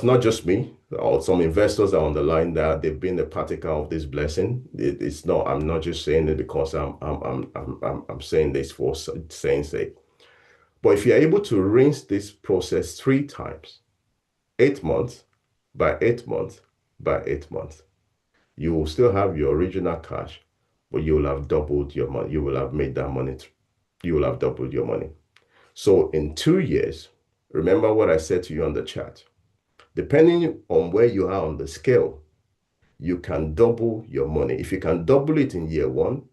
Not just me, or some investors are on the line that they've been a partaker of this blessing. It's not, I'm not just saying it because I'm saying this for saying sake. But if you're able to rinse this process 3 times, 8 months by 8 months by 8 months, you will still have your original cash, but you will have doubled your money. You will have made that money. You will have doubled your money. So in 2 years, remember what I said to you on the chat. Depending on where you are on the scale, you can double your money. If you can double it in year 1,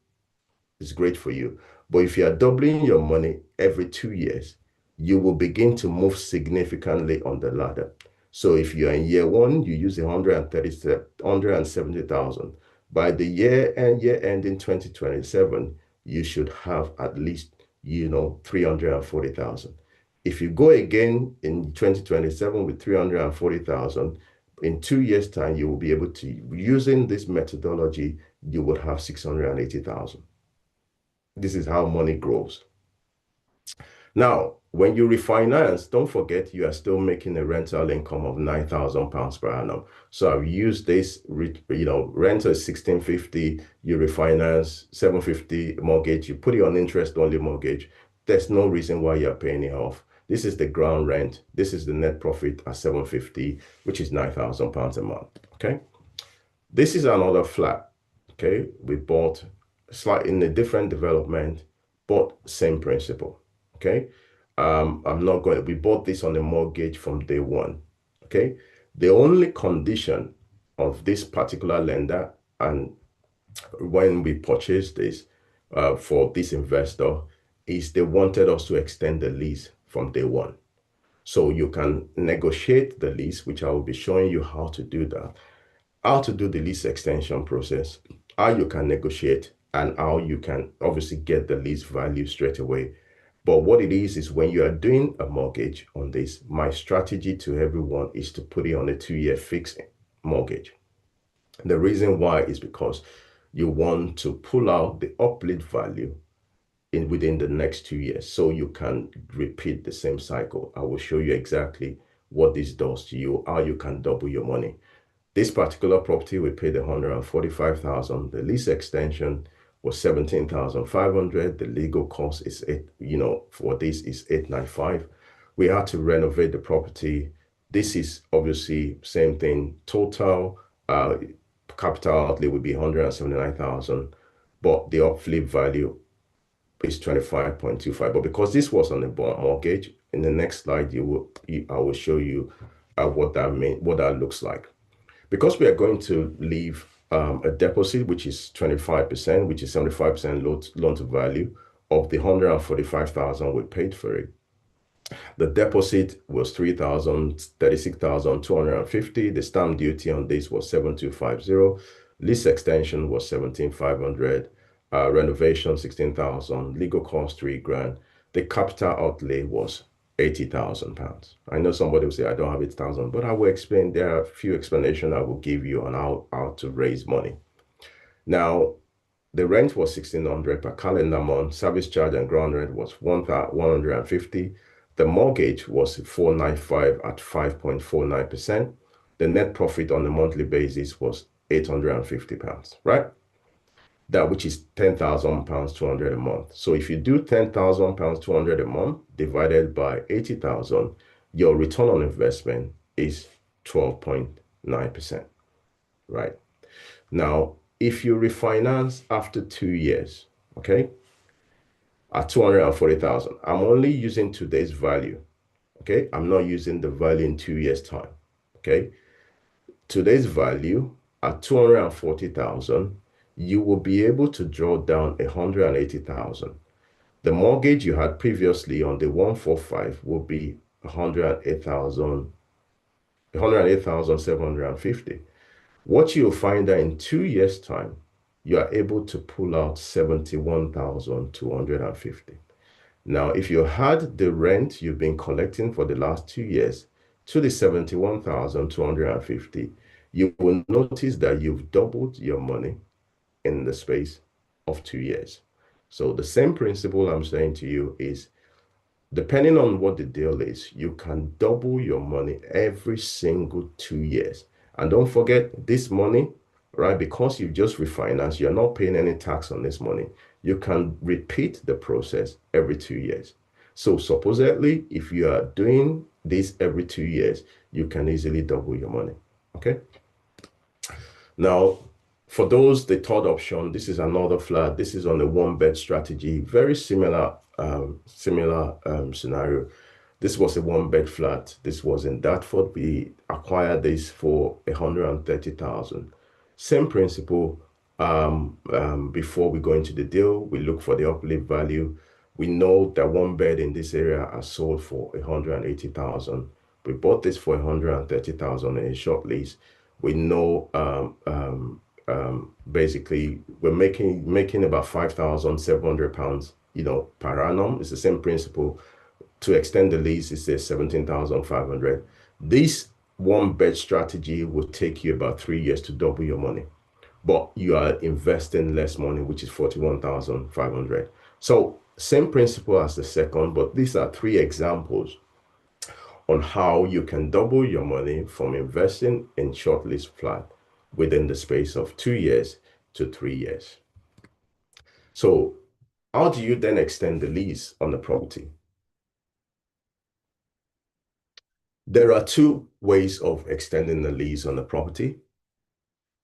it's great for you. But if you are doubling your money every 2 years, you will begin to move significantly on the ladder. So if you're in year 1, you use 170,000. By the year end in 2027, you should have at least, 340,000. If you go again in 2027 with 340,000, in 2 years' time, you will be able to, using this methodology, you would have 680,000. This is how money grows. Now, when you refinance, don't forget you are still making a rental income of £9,000 per annum. So I've used this, rental is 1650, you refinance 750 mortgage, you put it on interest-only mortgage. There's no reason why you're paying it off. This is the ground rent. This is the net profit at 750, which is £9,000 a month. Okay. This is another flat. Okay. We bought slightly in a different development, but same principle. Okay. We bought this on a mortgage from day 1. Okay. The only condition of this particular lender, and when we purchased this for this investor, is they wanted us to extend the lease from day 1. So you can negotiate the lease, which I will be showing you how to do that, how to do the lease extension process, how you can negotiate, and how you can obviously get the lease value straight away. But what it is when you are doing a mortgage on this, my strategy to everyone is to put it on a 2-year fixed mortgage. The reason why is because you want to pull out the uplift value within the next 2 years, so you can repeat the same cycle. I will show you exactly what this does to you, how you can double your money. This particular property, we paid 145,000. The lease extension was 17,500. The legal cost is for this is 895. We had to renovate the property. This is obviously same thing. Total capital outlay would be 179,000, but the uplift value is 25.25. But because this was on a bond mortgage, in the next slide I will show you what that looks like. Because we are going to leave a deposit, which is 25%, which is 75% loan to value of the 145,000 we paid for it. The deposit was 36,250. The stamp duty on this was 7,250. Lease extension was 17,500. Renovation 16,000. Legal cost 3 grand. The capital outlay was 80,000 pounds. I know somebody will say I don't have 8,000, but I will explain. There are a few explanations I will give you on how to raise money. Now, the rent was 1,600 per calendar month. Service charge and ground rent was 1,150. The mortgage was 495 at 5.49%. The net profit on a monthly basis was 850 pounds, right? That which is 10,000 pounds 200 a month. So if you do 10,000 pounds 200 a month divided by 80,000, your return on investment is 12.9%, right? Now, if you refinance after 2 years, okay, at 240,000, I'm only using today's value, okay? I'm not using the value in 2 years' time, okay? Today's value at 240,000, you will be able to draw down 180,000. The mortgage you had previously on the 145 will be 108,750. What you'll find that in 2 years' time, you are able to pull out 71,250. Now, if you had the rent you've been collecting for the last 2 years to the 71,250, you will notice that you've doubled your money in the space of 2 years. So the same principle I'm saying to you is, depending on what the deal is, you can double your money every single 2 years. And don't forget, this money, right, because you just refinanced, you're not paying any tax on this money. You can repeat the process every 2 years. So supposedly, if you are doing this every 2 years, you can easily double your money, okay? Now, for those, the third option, this is another flat. This is on a one-bed strategy, very similar scenario. This was a one-bed flat. This was in Dartford. We acquired this for 130,000. Same principle. Before we go into the deal, we look for the uplift value. We know that one bed in this area are sold for 180,000. We bought this for 130,000 in a short lease. We know basically we're making about £5,700, per annum. It's the same principle. To extend the lease, it says 17,500. This one bed strategy will take you about 3 years to double your money, but you are investing less money, which is 41,500. So same principle as the second, but these are 3 examples on how you can double your money from investing in short lease flat within the space of 2 years to 3 years. So how do you then extend the lease on the property? There are 2 ways of extending the lease on the property.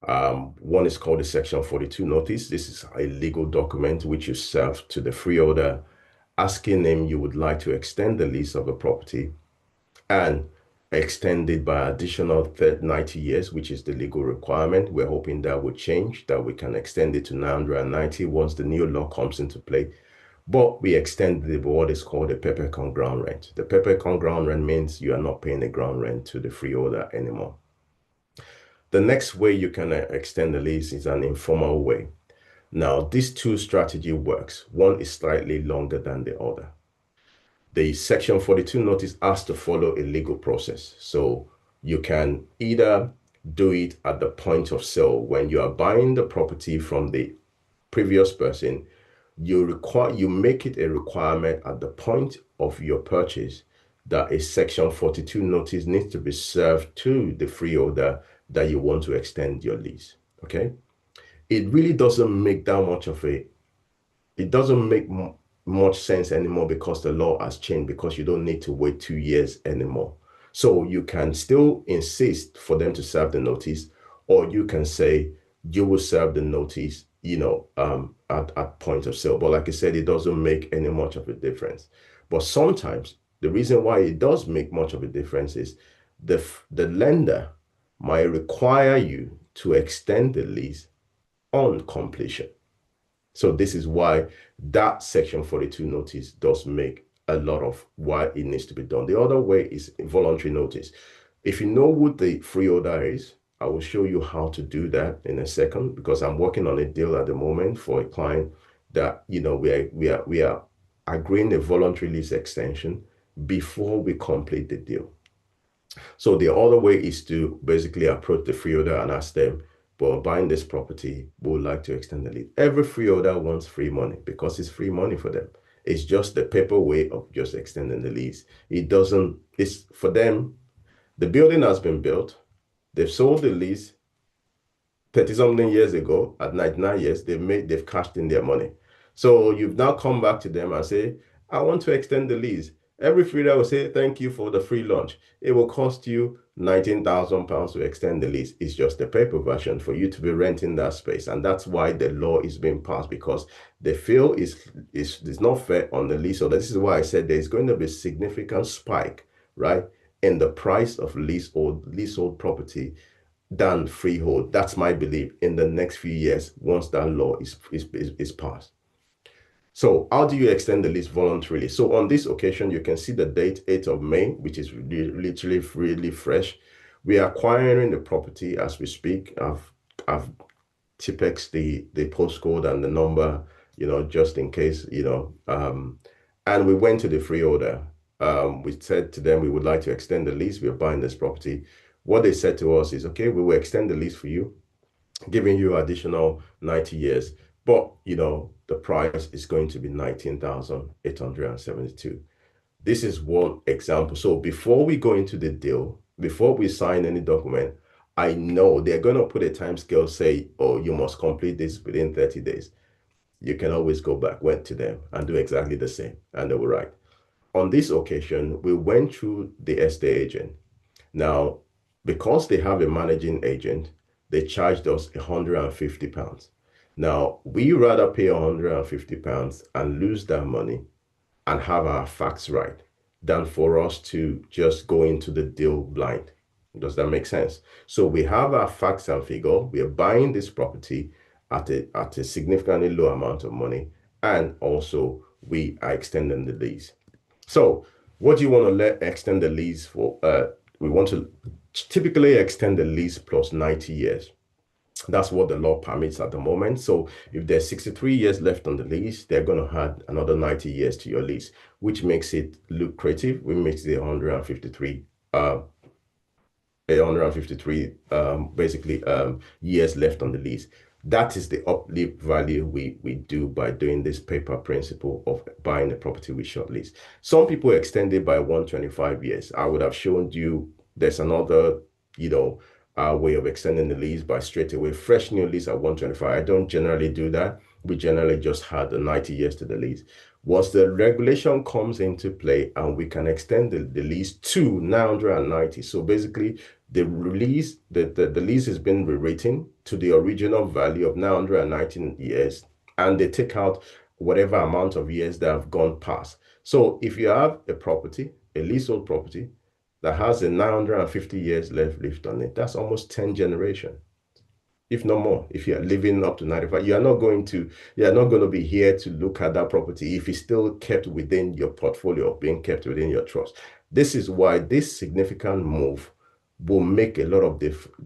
One is called the Section 42 notice. This is a legal document which you serve to the freeholder, asking him you would like to extend the lease of a property and extend it by additional 90 years, which is the legal requirement. We're hoping that will change, that we can extend it to 990 once the new law comes into play. But we extended what is called a peppercorn ground rent. The peppercorn ground rent means you are not paying the ground rent to the freeholder anymore. The next way you can extend the lease is an informal way. Now, these 2 strategy works. One is slightly longer than the other. The Section 42 notice has to follow a legal process. So you can either do it at the point of sale. When you are buying the property from the previous person, you make it a requirement at the point of your purchase that a Section 42 notice needs to be served to the freeholder that you want to extend your lease, okay? It really doesn't make that much of it doesn't make much sense anymore because the law has changed, because you don't need to wait 2 years anymore. So you can still insist for them to serve the notice, or you can say you will serve the notice, at point of sale. But like I said, it doesn't make any much of a difference. But sometimes the reason why it does make much of a difference is the lender might require you to extend the lease on completion. So this is why that Section 42 notice does make a lot of why it needs to be done. The other way is voluntary notice. If you know who the freeholder is, I will show you how to do that in a second, because I'm working on a deal at the moment for a client that, we are agreeing a voluntary lease extension before we complete the deal. So the other way is to basically approach the freeholder and ask them, but buying this property, we would like to extend the lease. Every freeholder wants free money because it's free money for them. It's just the paper way of just extending the lease. It's for them, the building has been built. They've sold the lease 30-something years ago. At 99 years, they've cashed in their money. So you've now come back to them and say, I want to extend the lease. Every freeholder will say, thank you for the free lunch. It will cost you £19,000 to extend the lease. It's just the paper version for you to be renting that space. And that's why the law is being passed, because they feel it's not fair on the leaseholder. So this is why I said there's going to be a significant spike, right, in the price of leasehold property than freehold. That's my belief in the next few years once that law is passed. So how do you extend the lease voluntarily? So on this occasion, you can see the date, 8th of May, which is literally really fresh. We are acquiring the property as we speak. I've Tipex the postcode and the number, just in case, and we went to the freeholder. We said to them, we would like to extend the lease. We're buying this property. What they said to us is, okay, we will extend the lease for you, giving you additional 90 years. But, the price is going to be 19,872. This is one example. So before we go into the deal, before we sign any document, I know they're going to put a time scale, say, oh, you must complete this within 30 days. You can always go back, went to them and do exactly the same. And they were right. On this occasion, we went through the estate agent. Now, because they have a managing agent, they charged us £150. Now, we rather pay £150 and lose that money and have our facts right than for us to just go into the deal blind. Does that make sense? So we have our facts and figure. We are buying this property at a significantly low amount of money, and also we are extending the lease. So what do you want to extend the lease for? We want to typically extend the lease plus 90 years. That's what the law permits at the moment. So if there's 63 years left on the lease, they're going to add another 90 years to your lease, which makes it lucrative. We makes it 153 basically years left on the lease. That is the uplift value we do by doing this paper principle of buying a property with short lease. Some people extend it by 125 years. I would have shown you there's another, way of extending the lease by straight away fresh new lease at 125. I don't generally do that. We generally just had the 90 years to the lease. Once the regulation comes into play and we can extend the lease to 990. So basically the lease has been rewritten to the original value of 919 years, and they take out whatever amount of years that have gone past. So if you have a property, a leasehold property, that has a 950 years left on it, that's almost 10 generations, if not more. If you're living up to 95, you're not going to be here to look at that property if it's still kept within your portfolio, being kept within your trust. This is why this significant move will make a lot of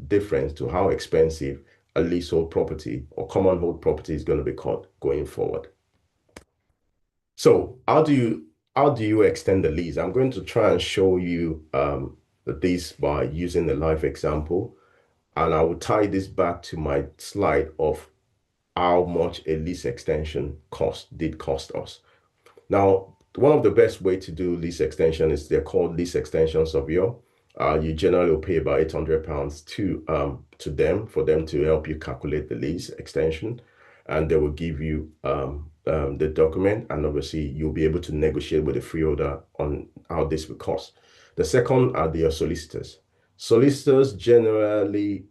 difference to how expensive a leasehold property or common hold property is going to become going forward. So how do you extend the lease? I'm going to try and show you this by using a live example, and I will tie this back to my slide of how much a lease extension did cost us. Now, one of the best way to do lease extension is they're called lease extension surveyor. You generally will pay about £800 to them for them to help you calculate the lease extension, and they will give you the document, and obviously you'll be able to negotiate with the freeholder on how this will cost. The second are your solicitors. Solicitors generally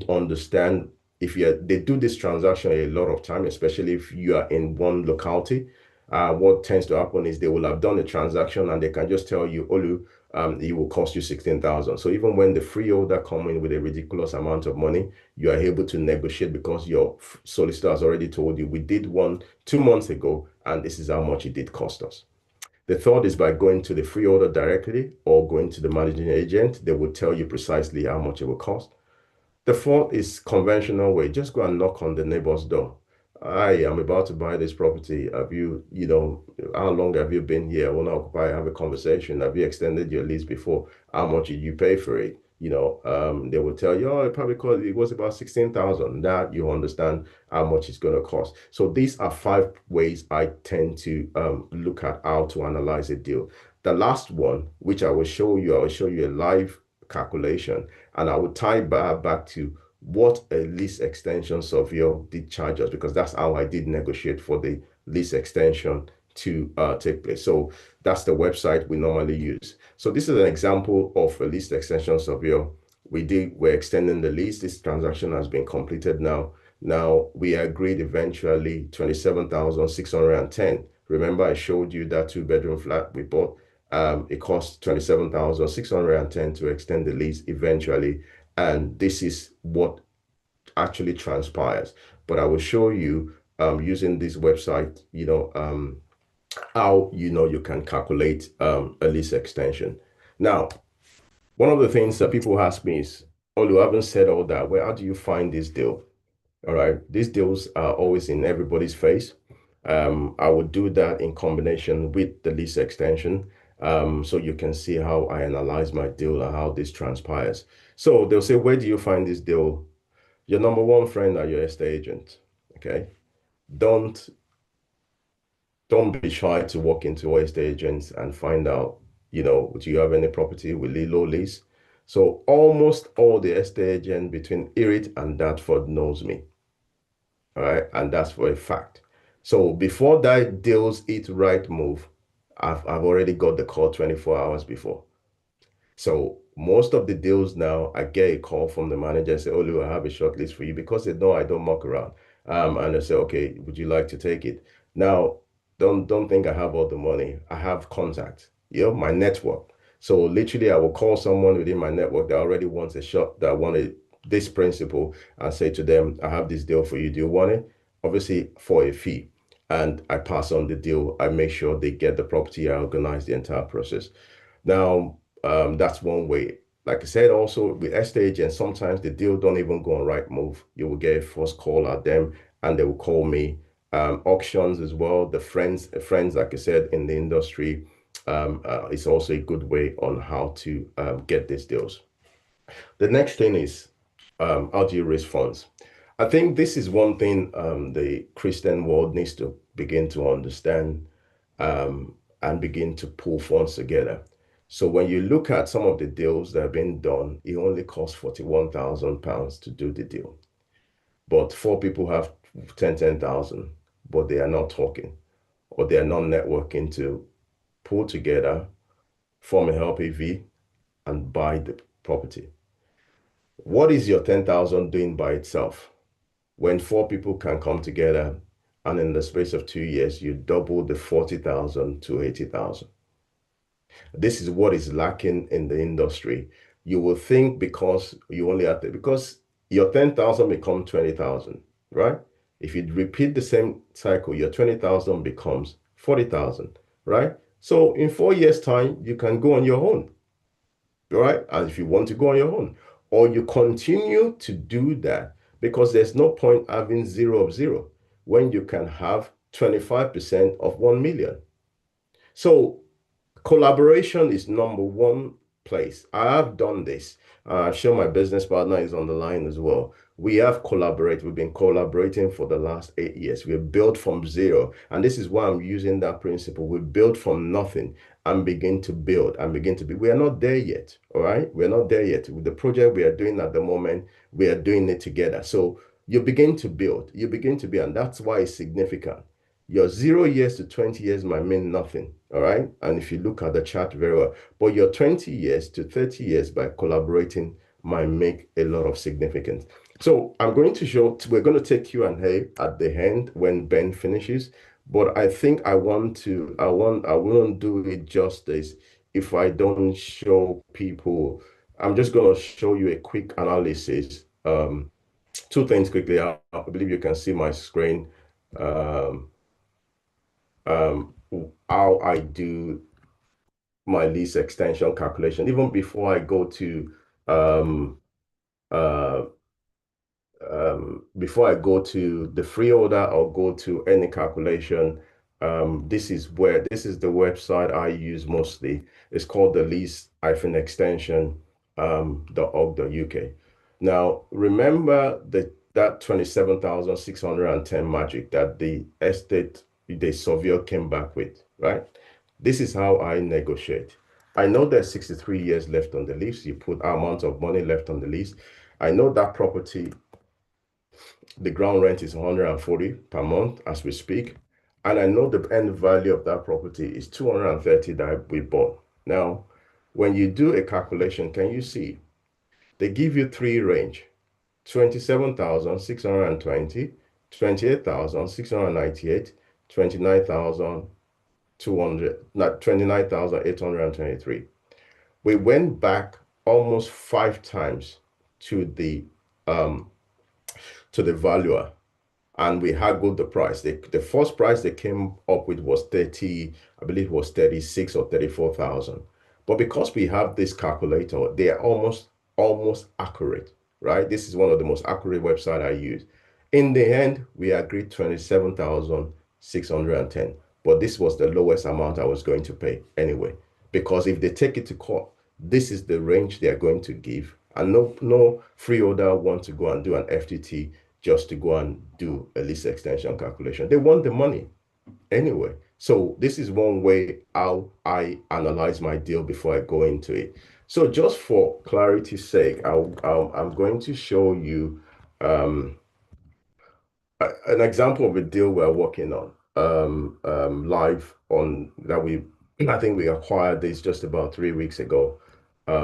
understand they do this transaction a lot of time, especially if you are in one locality. What tends to happen is they will have done the transaction and they can just tell you, Olu, it will cost you 16,000. So even when the freeholder come in with a ridiculous amount of money, you are able to negotiate because your solicitor has already told you, we did one 2 months ago, and this is how much it did cost us. The third is by going to the freeholder directly or going to the managing agent. They will tell you precisely how much it will cost. The fourth is conventional way. Just go and knock on the neighbor's door. I am about to buy this property. Have you, how long have you been here? I want to occupy, have a conversation. Have you extended your lease before? How much did you pay for it? They will tell you, oh, it probably cost, it was about 16,000. That you understand how much it's going to cost. So these are 5 ways I tend to look at how to analyze a deal. The last one, which I will show you a live calculation, and I will tie back to what a lease extension surveyor did charge us, because that's how I did negotiate for the lease extension to take place. So that's the website we normally use. So this is an example of a lease extension surveyor. We're extending the lease. This transaction has been completed now. Now we agreed eventually 27,610. Remember I showed you that 2-bedroom flat we bought. It cost 27,610 to extend the lease eventually. And this is what actually transpires. But I will show you using this website, how you can calculate a lease extension. Now, one of the things that people ask me is, Olu, I haven't said all that. Where how do you find this deal? All right, these deals are always in everybody's face. I would do that in combination with the lease extension, so you can see how I analyze my deal and how this transpires. So they'll say, where do you find this deal? Your number one friend are your estate agent. Okay, don't be shy to walk into estate agents and find out, do you have any property with low lease? So almost all the estate agent between Erith and Dartford knows me. All right, and that's for a fact. So before that deals it right move, I've already got the call 24 hours before. So most of the deals now, I get a call from the manager and say, oh, Lou, I have a short list for you, because they know I don't muck around. And I say, okay, would you like to take it? Now, don't think I have all the money. I have contacts, my network. So literally I will call someone within my network that already wants a shop, that wanted this principle, and say to them, I have this deal for you. Do you want it? Obviously for a fee. And I pass on the deal. I make sure they get the property. I organize the entire process. Now, that's one way. Like I said, also with estate agents, sometimes the deal don't even go on right move. You will get a first call at them and they will call me. Auctions as well. The friends, like I said, in the industry, is also a good way on how to get these deals. The next thing is, how do you raise funds? I think this is one thing the Christian world needs to begin to understand and begin to pull funds together. So when you look at some of the deals that have been done, it only costs £41,000 to do the deal. But 4 people have 10,000, but they are not talking, or they are not networking to pull together, form a LPV, and buy the property. What is your 10,000 doing by itself? When 4 people can come together and in the space of 2 years, you double the 40,000 to 80,000. This is what is lacking in the industry. You will think because you only have to, because your 10,000 become 20,000, right? If you repeat the same cycle, your 20,000 becomes 40,000, right? So in 4 years' time, you can go on your own, right? And if you want to go on your own, or you continue to do that, because there's no point having 0 of 0 when you can have 25% of 1 million. So collaboration is number one place. I have done this. I'm sure my business partner is on the line as well. We have collaborated. We've been collaborating for the last 8 years. We've built from zero. And this is why I'm using that principle. We build from nothing and begin to build and begin to be. We are not there yet. All right. We're not there yet. With the project we are doing at the moment, we are doing it together. So you begin to build, you begin to build, and that's why it's significant. Your 0 years to 20 years might mean nothing, all right? And if you look at the chart very well, but your 20 years to 30 years by collaborating might make a lot of significance. So I'm going to show, we're going to take Q&A at the end when Ben finishes, but I think I won't do it justice if I don't show people. I'm just going to show you a quick analysis. 2 things quickly. I believe you can see my screen. How I do my lease extension calculation, even before I go to before I go to the freeholder or go to any calculation. This is the website I use mostly. It's called the lease-extension.org.uk. Now remember that 27,610 magic that the surveyor came back with, right? This is how I negotiate. I know there's 63 years left on the lease. You put amount of money left on the lease. I know that property, the ground rent is 140 per month as we speak. And I know the end value of that property is 230 that we bought. Now, when you do a calculation, can you see? They give you 3 range: 27,620, 28,698, 29,823. We went back almost 5 times to the valuer, and we haggled the price. The first price they came up with was 30, I believe it was 36 or 34,000. But because we have this calculator, they are almost accurate, right? This is one of the most accurate websites I use. In the end, we agreed 27,610. But this was the lowest amount I was going to pay anyway. Because if they take it to court, this is the range they are going to give. And no freeholder wants to go and do an FTT just to go and do a lease extension calculation. They want the money anyway. So this is one way how I analyze my deal before I go into it. So just for clarity's sake, I'm going to show you an example of a deal we're working on live on that I think we acquired this just about 3 weeks ago. Why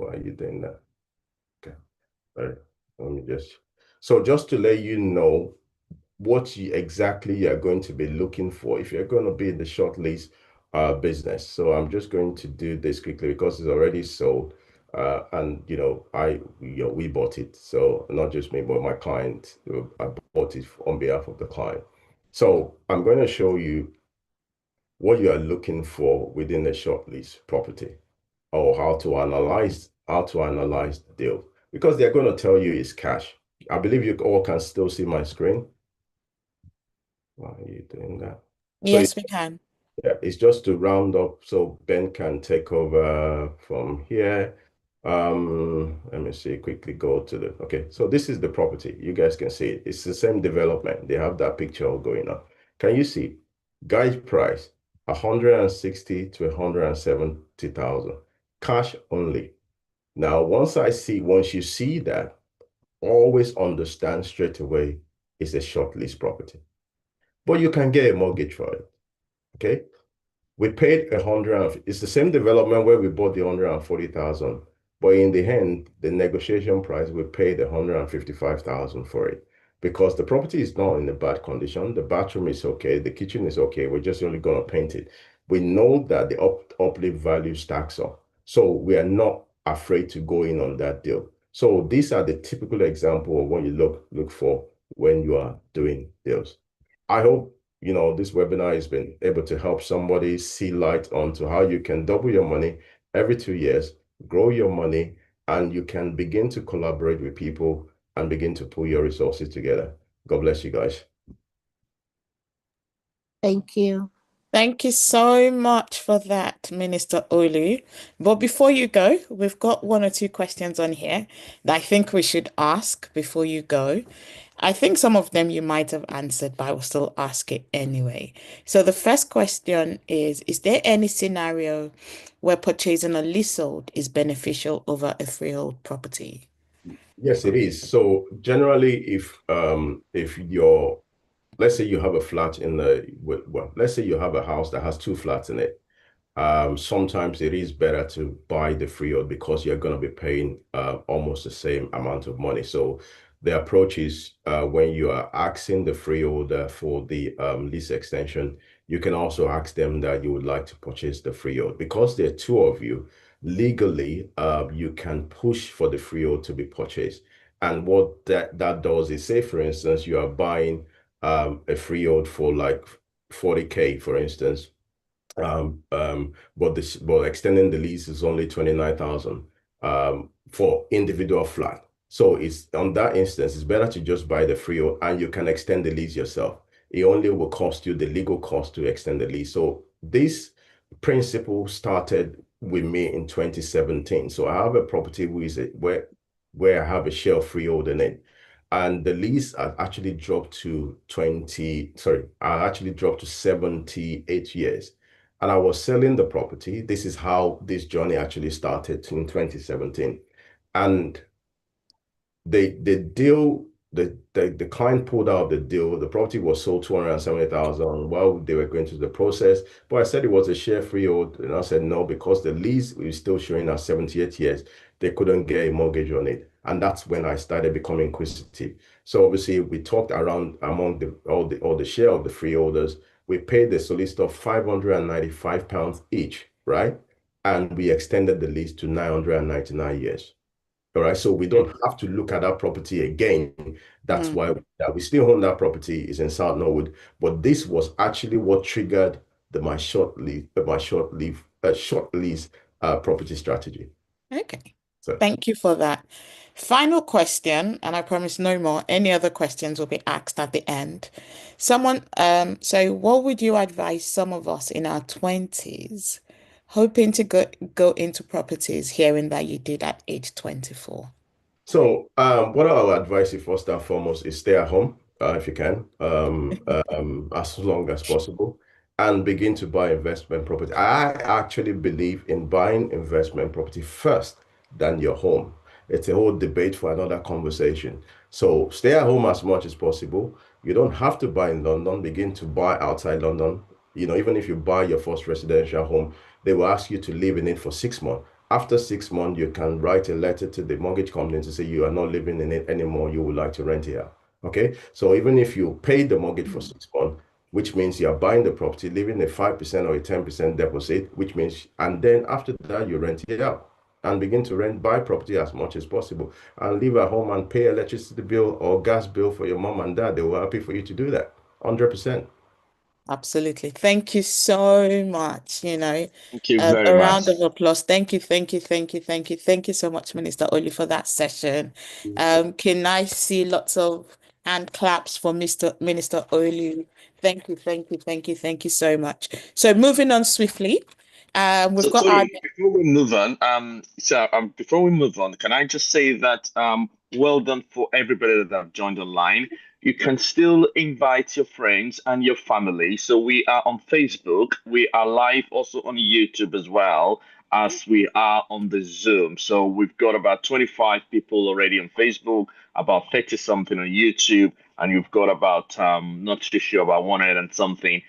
are you doing that? Okay. All right. Let me just to let you know what exactly you're going to be looking for if you're going to be in the short lease business. So I'm just going to do this quickly because it's already sold. And we bought it. So not just me, but my client, I bought it on behalf of the client. So I'm going to show you what you are looking for within a short lease property, or how to analyze the deal, because they're going to tell you it's cash. I believe you all can still see my screen. Why are you doing that? Yes, we can. Yeah, it's just to round up so Ben can take over from here. Let me see, quickly go to okay, so this is the property. You guys can see it. It's the same development. They have that picture all going on. Can you see? Guide price, 160 to 170,000. Cash only. Now, once you see that, always understand straight away it's a short lease property. But you can get a mortgage for it. Okay. We paid it's the same development where we bought the 140,000, but in the end, the negotiation price, we paid 155,000 for it because the property is not in a bad condition. The bathroom is okay. The kitchen is okay. We're just only going to paint it. We know that the uplift value stacks up. So we are not afraid to go in on that deal. So these are the typical example of what you look for when you are doing deals. I hope this webinar has been able to help somebody see light onto how you can double your money every 2 years, grow your money, and you can begin to collaborate with people and begin to pull your resources together. God bless you guys. Thank you. Thank you so much for that, Minister Olu. But before you go, we've got 1 or 2 questions on here that I think we should ask before you go. I think some of them you might have answered, but I will still ask it anyway. So the first question is there any scenario where purchasing a leasehold is beneficial over a freehold property? Yes, it is. So generally, if let's say you have a flat let's say you have a house that has 2 flats in it. Sometimes it is better to buy the freehold because you're going to be paying almost the same amount of money. So the approach is when you are asking the freeholder for the lease extension, you can also ask them that you would like to purchase the freehold. Because there are 2 of you, legally, you can push for the freehold to be purchased. And what that does is, say, for instance, you are buying a freehold for like 40K, for instance. But extending the lease is only 29,000 for individual flat. So it's on that instance, it's better to just buy the freehold and you can extend the lease yourself. It only will cost you the legal cost to extend the lease. So this principle started with me in 2017. So I have a property where I have a share of freehold in it. And the lease actually dropped to 78 years. And I was selling the property. This is how this journey actually started in 2017. And the client pulled out the deal. The property was sold 270,000 while they were going through the process. But I said it was a share freehold. And I said no, because the lease was still showing us 78 years. They couldn't get a mortgage on it. And that's when I started becoming inquisitive. So obviously we talked around among all the share of the freeholders. We paid the solicitor £595 each, right? and we extended the lease to 999 years. All right, so we don't have to look at that property again. That's why we still own that property. Is in South Norwood, but this was actually what triggered my short lease property strategy. Okay. So, Thank you for that. Final question, and I promise no more. Any other questions will be asked at the end. So what would you advise some of us in our 20s hoping to go into properties, hearing that you did at age 24? So, what I would advise you first and foremost is stay at home if you can, as long as possible, and begin to buy investment property. I actually believe in buying investment property first than your home. It's a whole debate for another conversation. So, stay at home as much as possible. You don't have to buy in London. Begin to buy outside London. You know, even if you buy your first residential home, they will ask you to live in it for 6 months. After 6 months, you can write a letter to the mortgage company to say you are not living in it anymore. You would like to rent it out. Okay. So even if you pay the mortgage for 6 months, which means you're buying the property, leaving a 5% or a 10% deposit, which means, and then after that, you rent it out and begin to buy property as much as possible and live at home and pay electricity bill or gas bill for your mom and dad. They were happy for you to do that. 100%. Absolutely. Thank you so much. Thank you very A much. round of applause. Thank you, thank you, thank you, thank you. Thank you so much, Minister Oli, for that session. Can I see lots of hand claps for Minister Oli? Thank you, thank you, thank you, thank you so much. So moving on swiftly, we've So got our Tony, before we move on, can I just say that well done for everybody that have joined online. You can still invite your friends and your family. So we are on Facebook. We are live also on YouTube as well as we are on the Zoom. So we've got about 25 people already on Facebook, about 30 something on YouTube, and you've got about not too sure about 100 and something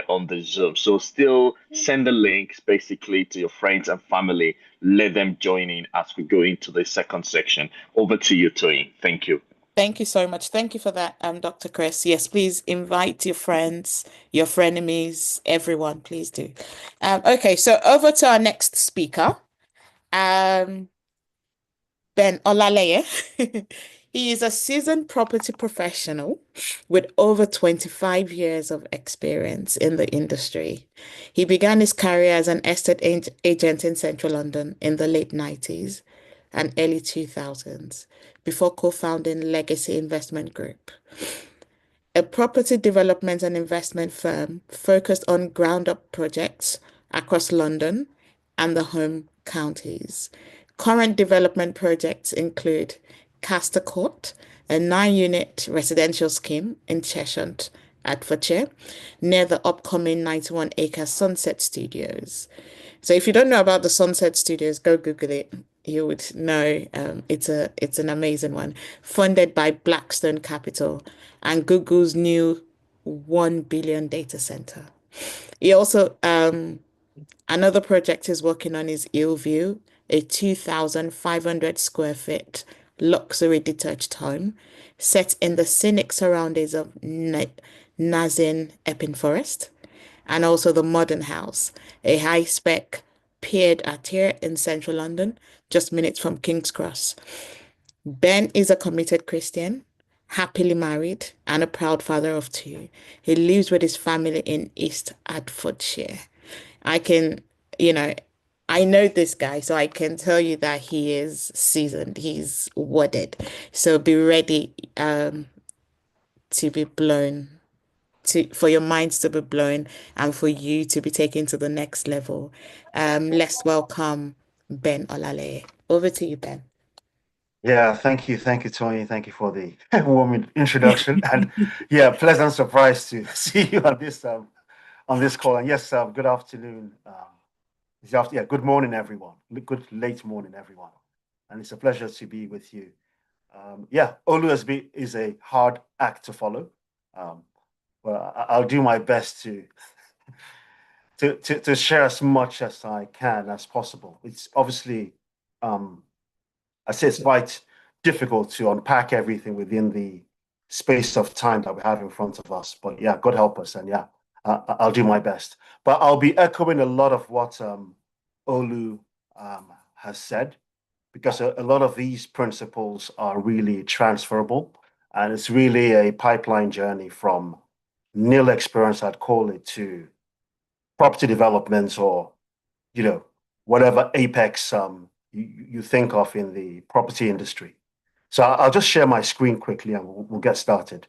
on the Zoom. So still send the links basically to your friends and family. Let them join in as we go into the second section. Over to you, Toyin. Thank you. Thank you so much. Thank you for that, Dr. Chris. Yes, please invite your friends, your frenemies, everyone, please do. Okay, so over to our next speaker, Ben Olaleye. He is a seasoned property professional with over 25 years of experience in the industry. He began his career as an estate agent in central London in the late 90s and early 2000s before co-founding Legacy Investment Group, a property development and investment firm focused on ground-up projects across London and the home counties. Current development projects include Castor Court, a 9-unit residential scheme in Cheshunt, Hertfordshire, near the upcoming 91-acre Sunset Studios. So if you don't know about the Sunset Studios, go Google it. You would know it's an amazing one, funded by Blackstone Capital and Google's new 1 billion data center. He also another project he's working on is Hillview, a 2,500 square foot luxury detached home set in the scenic surroundings of Nazin Epping Forest, and also the Modern House, a high-spec pied à terre in central London, just minutes from King's Cross. Ben is a committed Christian, happily married, and a proud father of 2. He lives with his family in East Hertfordshire. I know this guy, so I can tell you that he is seasoned. He's worded. So be ready to be blown, for your minds to be blown and for you to be taken to the next level. Let's welcome Ben Olaleye. Over to you, Ben. Yeah, thank you, Tony. Thank you for the warm introduction, and yeah, pleasant surprise to see you on this call. And yes, good afternoon. Good morning, everyone. Good late morning, everyone. And it's a pleasure to be with you. Olus is a hard act to follow. Well, I'll do my best to share as much as I can as possible. It's obviously, I say it's quite difficult to unpack everything within the space of time that we have in front of us. But yeah, God help us, and I'll do my best. But I'll be echoing a lot of what Olu has said, because a lot of these principles are really transferable, and it's really a pipeline journey from nil experience, I'd call it, to property development, or whatever apex you think of in the property industry. So I'll just share my screen quickly and we'll get started.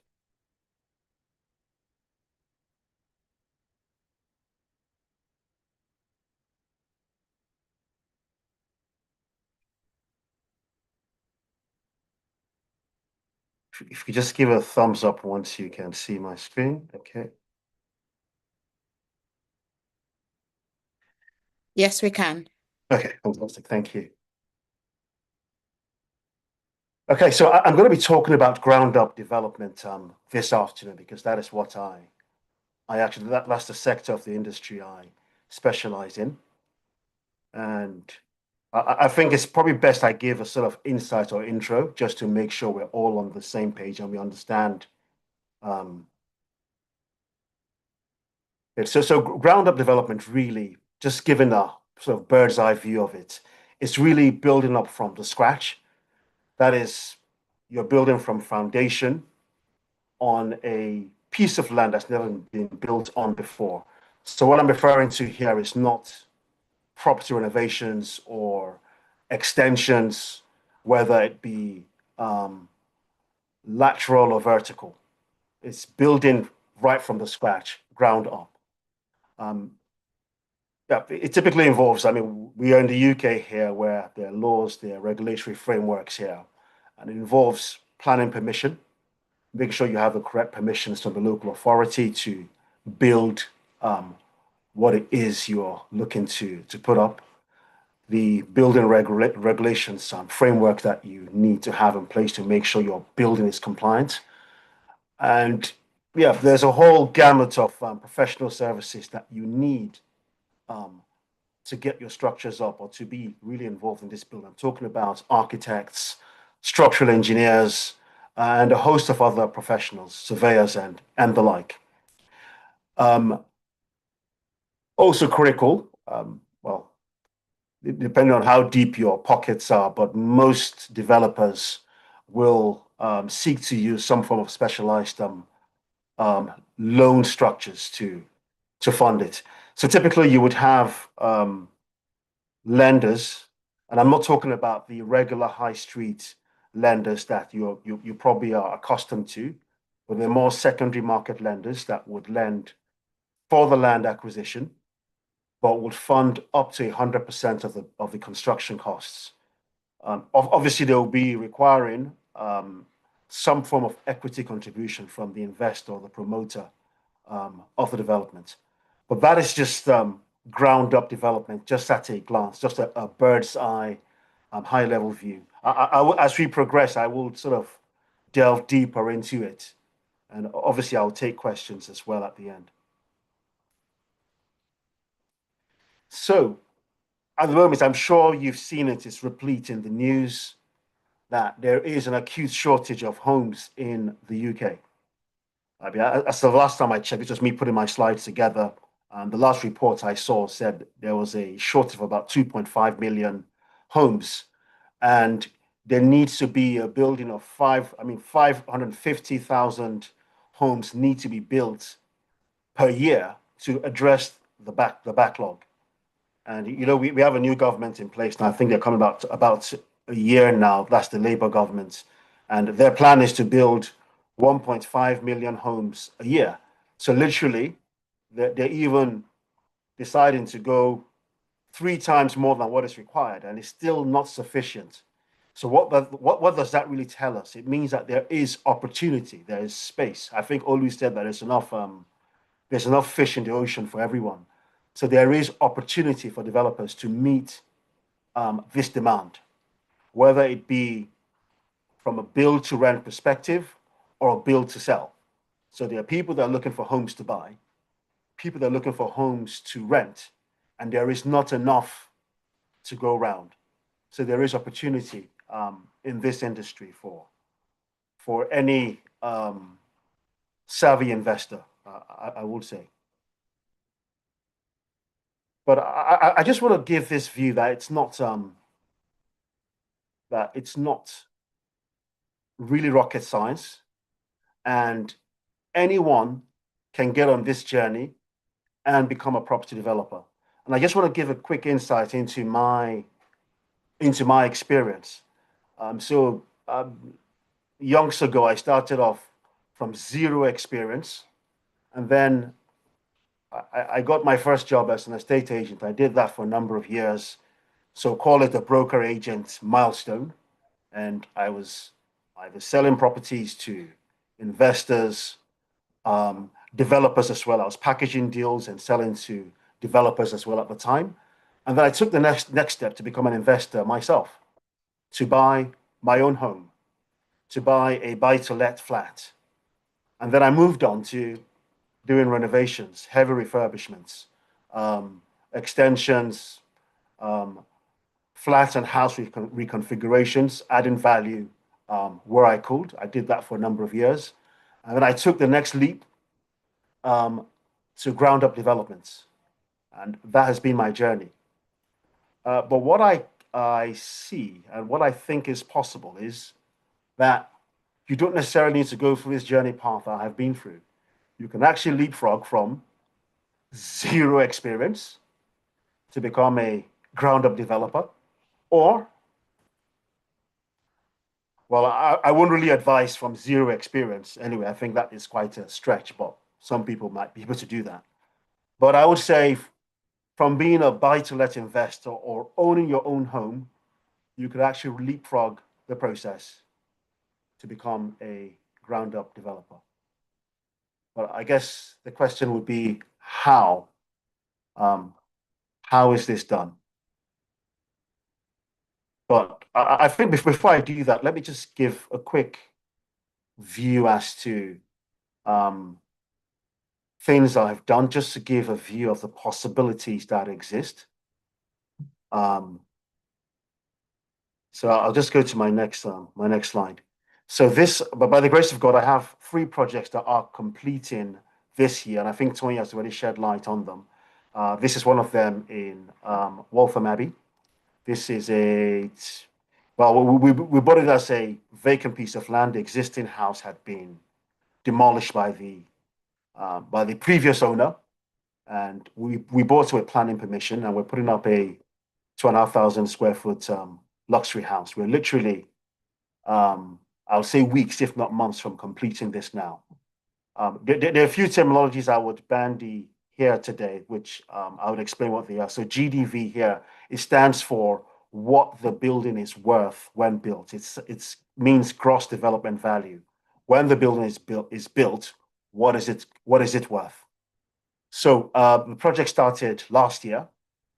If you just give a thumbs up once you can see my screen, okay. Yes, we can. Okay, fantastic, thank you. Okay, so I'm going to be talking about ground up development this afternoon, because that is what I actually, that's the sector of the industry I specialize in. And I think it's probably best I give a sort of insight or intro just to make sure we're all on the same page and we understand. So ground up development, really, just giving a sort of bird's eye view of it, it's really building up from the scratch. That is, you're building from foundation on a piece of land that's never been built on before. So what I'm referring to here is not property renovations or extensions, whether it be lateral or vertical. It's building right from the scratch, ground up. Yeah, it typically involves, I mean, we are in the UK here where there are laws, there are regulatory frameworks here, and it involves planning permission, making sure you have the correct permissions from the local authority to build what it is you're looking to put up, the building regulations framework that you need to have in place to make sure your building is compliant. And yeah, there's a whole gamut of professional services that you need to get your structures up or to be really involved in this build. I'm talking about architects, structural engineers, and a host of other professionals, surveyors and the like. Also critical, well, depending on how deep your pockets are, but most developers will seek to use some form of specialized loan structures to fund it. So typically you would have lenders, and I'm not talking about the regular high street lenders that you probably are accustomed to, but they're more secondary market lenders that would lend for the land acquisition, but would fund up to 100% of the construction costs. Obviously, they will be requiring some form of equity contribution from the investor or the promoter of the development. But that is just ground up development, just at a glance, just a bird's eye, high level view. As we progress, I will sort of delve deeper into it. And obviously, I'll take questions as well at the end. So at the moment, I'm sure you've seen it, it's replete in the news that there is an acute shortage of homes in the UK. I mean, as the last time I checked, it was me putting my slides together. The last report I saw said there was a shortage of about 2.5 million homes, and there needs to be a building of 550,000 homes need to be built per year to address the backlog. And we have a new government in place now. I think they're coming about a year now. That's the Labour government, and their plan is to build 1.5 million homes a year. So literally, they're even deciding to go 3 times more than what is required, and it's still not sufficient. So what does that really tell us? It means that there is opportunity, there is space. I think Olus said that there's enough fish in the ocean for everyone. So there is opportunity for developers to meet this demand, whether it be from a build to rent perspective or a build to sell. So there are people that are looking for homes to buy, people that are looking for homes to rent, and there is not enough to go around. So there is opportunity in this industry for any savvy investor, I would say. But I just want to give this view that it's not really rocket science, and anyone can get on this journey and become a property developer. And I just want to give a quick insight into my experience. Yonks ago, I started off from zero experience, and then I got my first job as an estate agent. I did that for a number of years. So call it a broker agent milestone. And I was selling properties to investors, developers as well. I was packaging deals and selling to developers as well at the time. And then I took the next step to become an investor myself, to buy my own home, to buy a buy-to-let flat. And then I moved on to doing renovations, heavy refurbishments, extensions, flat and house reconfigurations, adding value where I could. I did that for a number of years. And then I took the next leap to ground up developments. And that has been my journey. But what I see and what I think is possible is that you don't necessarily need to go through this journey path that I've been through. You can actually leapfrog from zero experience to become a ground up developer, or, well, I wouldn't really advise from zero experience. Anyway, I think that is quite a stretch, but some people might be able to do that. But I would say from being a buy-to-let investor or owning your own home, you could actually leapfrog the process to become a ground-up developer. But I guess the question would be how? How is this done? But I think before I do that, let me just give a quick view as to things I've done, just to give a view of the possibilities that exist. So I'll just go to my next slide. So this, but by the grace of God, I have 3 projects that are completing this year, and I think Tony has already shed light on them. This is one of them in Waltham Abbey. This is we bought it as a vacant piece of land. The existing house had been demolished by the previous owner, and we bought it with planning permission, and we're putting up a 2,500 square foot luxury house. We're literally, I'll say weeks, if not months, from completing this now. There are a few terminologies I would bandy here today, which I would explain what they are. So GDV here, it stands for what the building is worth when built. It means gross development value. When the building is built, what is it worth? So the project started last year,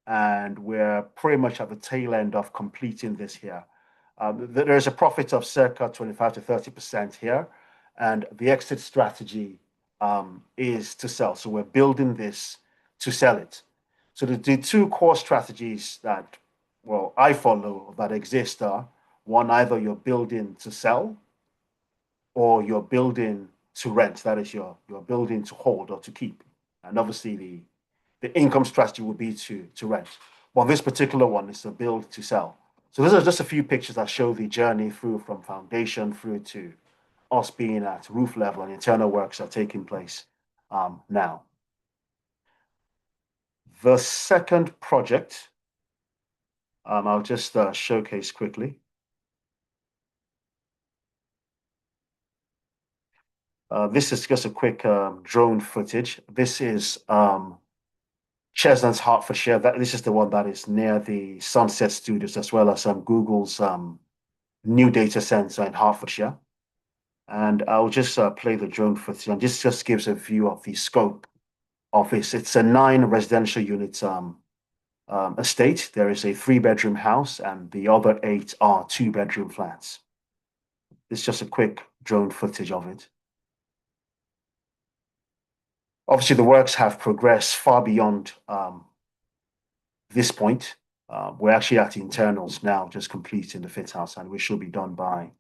and we're pretty much at the tail end of completing this here. There's a profit of circa 25 to 30% here, and the exit strategy is to sell. So we're building this to sell it. So the 2 core strategies that, well, I follow that exist are: one, either you're building to sell, or you're building to rent. That is, you're building to hold or to keep. And obviously the income strategy would be to rent. Well, this particular one is a build to sell. So these are just a few pictures that show the journey through from foundation through to us being at roof level, and internal works are taking place now. The second project, I'll just showcase quickly. This is just a quick drone footage. This is Cheshunt's, Hertfordshire. This is the one that is near the Sunset Studios, as well as Google's new data center in Hertfordshire. And I'll just play the drone footage, and this just gives a view of the scope of this. It's a 9 residential units estate. There is a 3-bedroom house, and the other 8 are 2-bedroom flats. It's just a quick drone footage of it. Obviously, the works have progressed far beyond this point. We're actually at the internals now, just completing the fit house, and we should be done by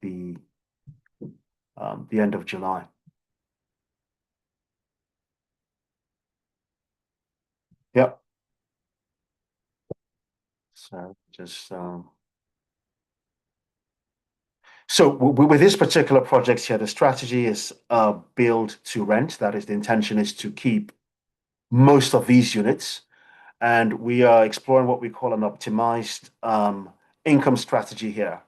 the end of July. Yep. So just with this particular project here, the strategy is build to rent. That is, the intention is to keep most of these units, and we are exploring what we call an optimized income strategy here.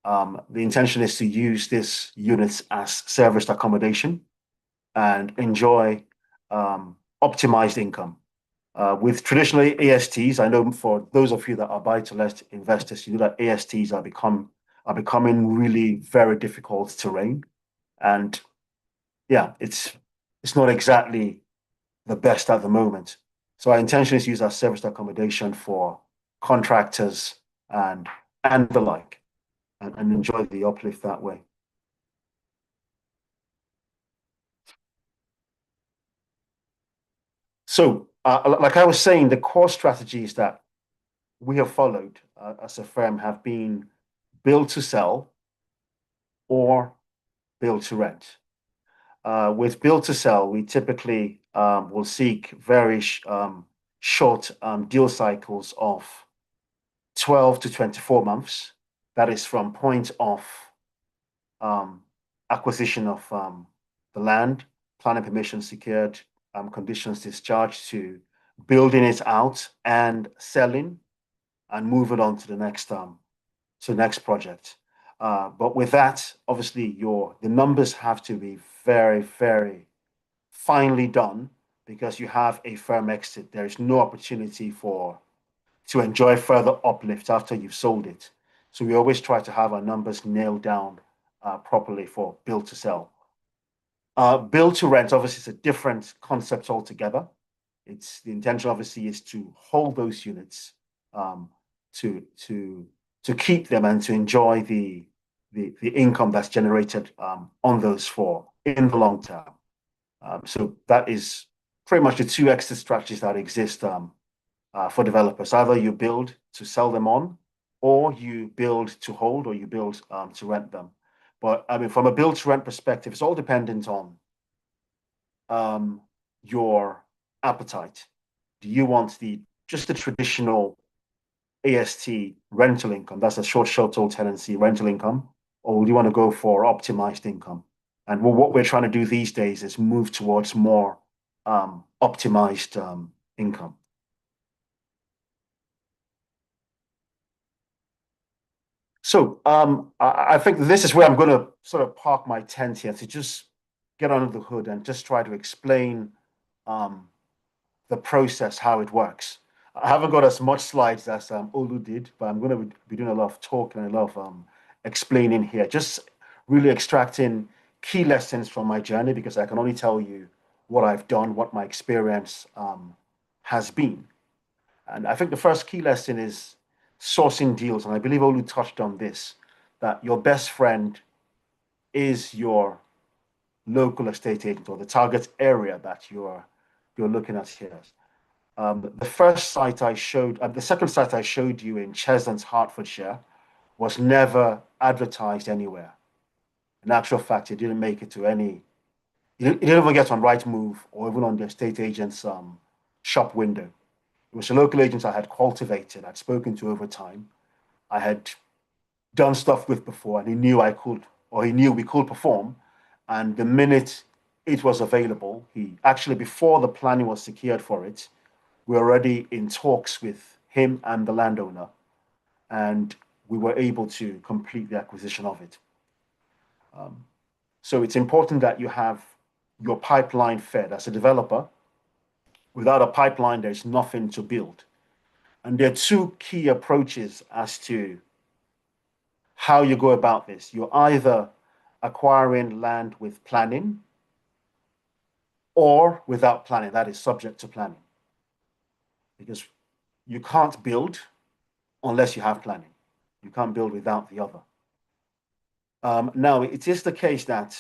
The intention is to use these units as serviced accommodation and enjoy optimized income. With traditionally ASTs, I know for those of you that are buy-to-let investors, you know that ASTs are becoming really very difficult terrain, and yeah, it's not exactly the best at the moment. So our intention is to use our serviced accommodation for contractors and the like, and enjoy the uplift that way. So, like I was saying, the core strategies that we have followed as a firm have been build to sell or build to rent. With build to sell, we typically will seek very short deal cycles of 12 to 24 months. That is from point of acquisition of the land, planning permission secured, conditions discharged, to building it out and selling and moving on to the next project. But with that, obviously, the numbers have to be very, very finely done, because you have a firm exit. There is no opportunity to enjoy further uplift after you've sold it. So we always try to have our numbers nailed down properly for build to sell. Build to rent, obviously, is a different concept altogether. The intention, obviously, is to hold those units, to keep them and to enjoy the income that's generated on those in the long term. So that is pretty much the two exit strategies that exist for developers. Either you build to sell them on, or you build to hold, or you build to rent them. But I mean, from a build to rent perspective, it's all dependent on your appetite. Do you want just the traditional AST rental income? That's a short-term tenancy rental income, or do you want to go for optimized income? And what we're trying to do these days is move towards more optimized income. So I think this is where I'm going to sort of park my tent here, to just get under the hood and just try to explain the process, how it works. I haven't got as much slides as Olu did, but I'm going to be doing a lot of talking and a lot of explaining here, just really extracting key lessons from my journey, because I can only tell you what I've done, what my experience has been. And I think the first key lesson is sourcing deals. And I believe Olu touched on this, that your best friend is your local estate agent, or the target area that you're looking at here. The first site I showed, the second site I showed you in Cheshunt, Hertfordshire, was never advertised anywhere. In actual fact, it didn't make it to any. It didn't even get on Rightmove or even on the estate agent's shop window. It was a local agent I had cultivated, I'd spoken to over time, I had done stuff with before, and he knew we could perform. And the minute it was available, before the planning was secured for it, we were already in talks with him and the landowner, and we were able to complete the acquisition of it. So it's important that you have your pipeline fed. As a developer, without a pipeline, there's nothing to build. And there are two key approaches as to how you go about this. You're either acquiring land with planning, or without planning, that is subject to planning. Because you can't build unless you have planning. You can't build without the other. Now, it is the case that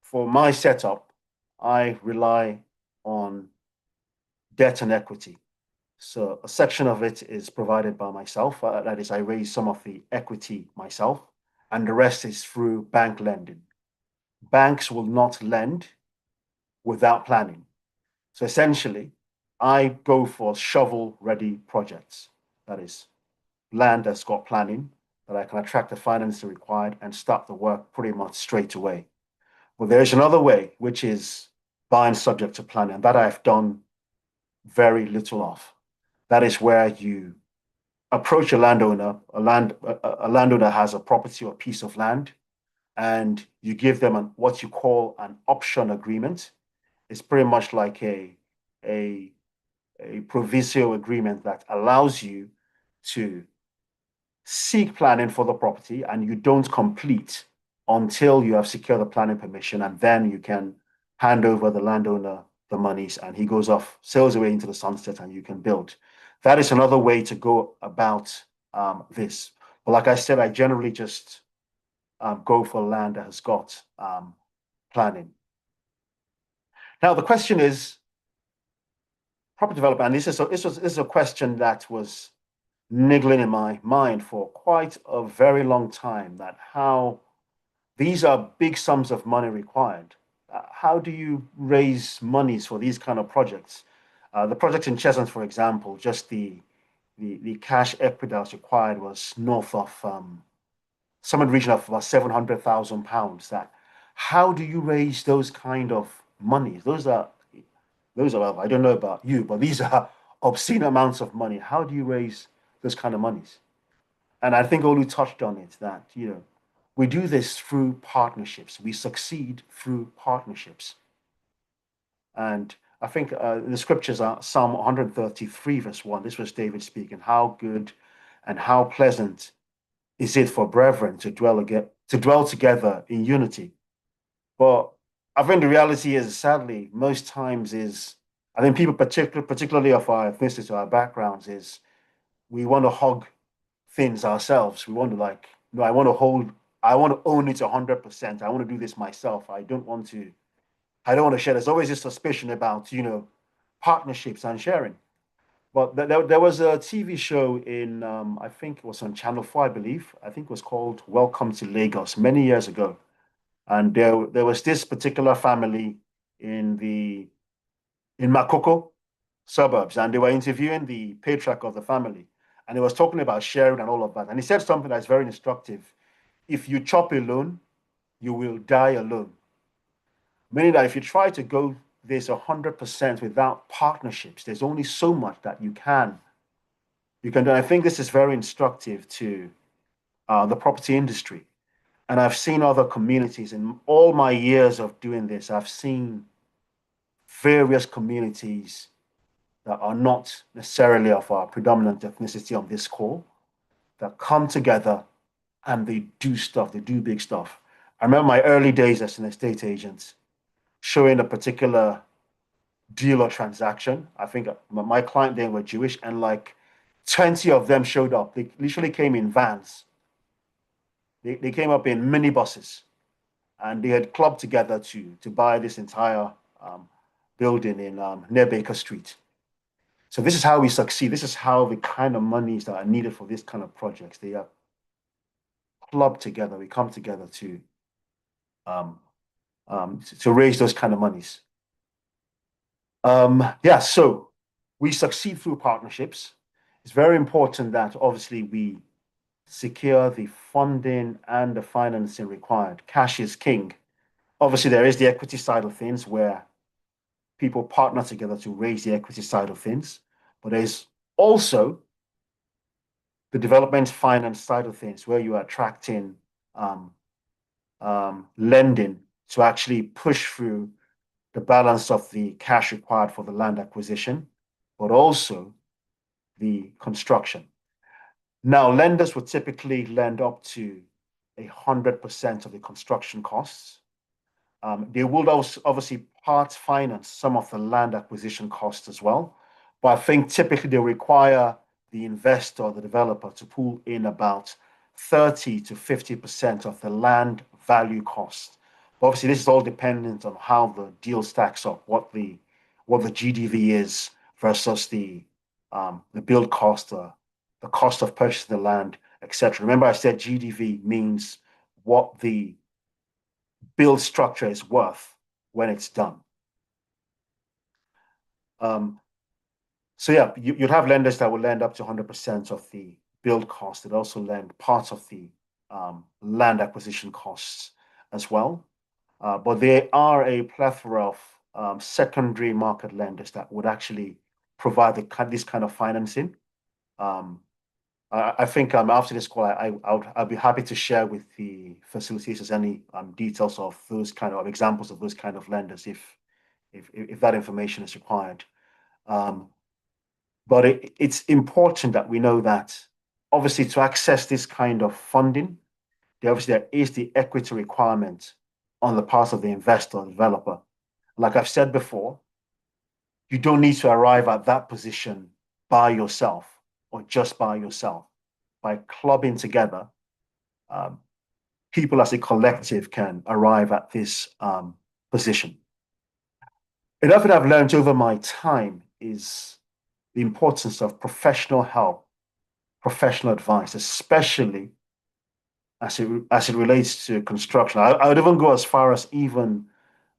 for my setup, I rely on debt and equity. So a section of it is provided by myself. That is, I raise some of the equity myself, and the rest is through bank lending. Banks will not lend without planning. So essentially, I go for shovel-ready projects. that is land that's got planning, that I can attract the financing required and start the work pretty much straight away. But there is another way, which is buying subject to planning, and that I've done very little of. That is where you approach a landowner, a landowner has a property or piece of land, and you give them what you call an option agreement. It's pretty much like a provisional agreement that allows you to seek planning for the property, and you don't complete until you have secured the planning permission, and then you can hand over the landowner the monies, and he goes off, sails away into the sunset, and you can build. That is another way to go about this. But like I said, I generally just go for land that has got planning. Now, the question is, property development, and this is a question that was niggling in my mind for quite a very long time, that how these are big sums of money required. How do you raise monies for these kind of projects? The project in Chelmsford, for example, just the cash equity that was required was north of some in the region of about £700,000. That how do you raise those kind of monies? Those are I don't know about you, but these are obscene amounts of money. How do you raise those kind of monies? And I think Olu touched on it, that we do this through partnerships. We succeed through partnerships. And I think the scriptures are Psalm 133, verse 1. This was David speaking. How good and how pleasant is it for brethren to dwell together in unity. But I think the reality is, sadly, most times is, I think people, particularly of our ethnicity, our backgrounds, is we want to hog things ourselves. We want to I want to own it 100%. I want to do this myself. I don't want to share. There's always this suspicion about, partnerships and sharing. But there was a TV show in, I think it was on Channel 4, I believe. I think it was called Welcome to Lagos many years ago. And there was this particular family in Makoko suburbs, and they were interviewing the patriarch of the family. And he was talking about sharing and all of that. And he said something that's very instructive. If you chop alone, you will die alone. Meaning that if you try to go this 100% without partnerships, there's only so much that you can do. And I think this is very instructive to the property industry. And I've seen other communities in all my years of doing this. I've seen various communities that are not necessarily of our predominant ethnicity on this call, that come together and they do stuff, they do big stuff. I remember my early days as an estate agent showing a particular deal or transaction. I think my client, they were Jewish, and like 20 of them showed up. They literally came in vans. They came up in minibuses, and they had clubbed together to buy this entire building in near Baker Street. So this is how we succeed. This is how the kind of monies that are needed for this kind of projects, they are clubbed together. We come together to raise those kind of monies. So we succeed through partnerships. It's very important that obviously we secure the funding and the financing required. Cash is king. Obviously, there is the equity side of things where people partner together to raise the equity side of things, but there's also the development finance side of things where you are attracting lending to actually push through the balance of the cash required for the land acquisition, but also the construction. Now, lenders would typically lend up to 100% of the construction costs. They will also obviously part finance some of the land acquisition costs as well. But I think typically they require the investor, the developer, to pull in about 30 to 50% of the land value cost. But obviously, this is all dependent on how the deal stacks up, what the GDV is versus the build cost, the cost of purchasing the land, etc. Remember, I said GDV means what the build structure is worth when it's done. So yeah, you'd have lenders that will lend up to 100% of the build cost. They'd also lend part of the land acquisition costs as well. But there are a plethora of secondary market lenders that would actually provide this kind of financing. I think after this call, I'll be happy to share with the facilitators any details of those kind of examples of those kind of lenders if that information is required. But it's important that we know that obviously to access this kind of funding, there is the equity requirement on the part of the investor or developer. Like I've said before, you don't need to arrive at that position by yourself or just by yourself. By clubbing together, people as a collective can arrive at this position. Another thing I've learned over my time is the importance of professional help, professional advice, especially as it relates to construction. I would even go as far as even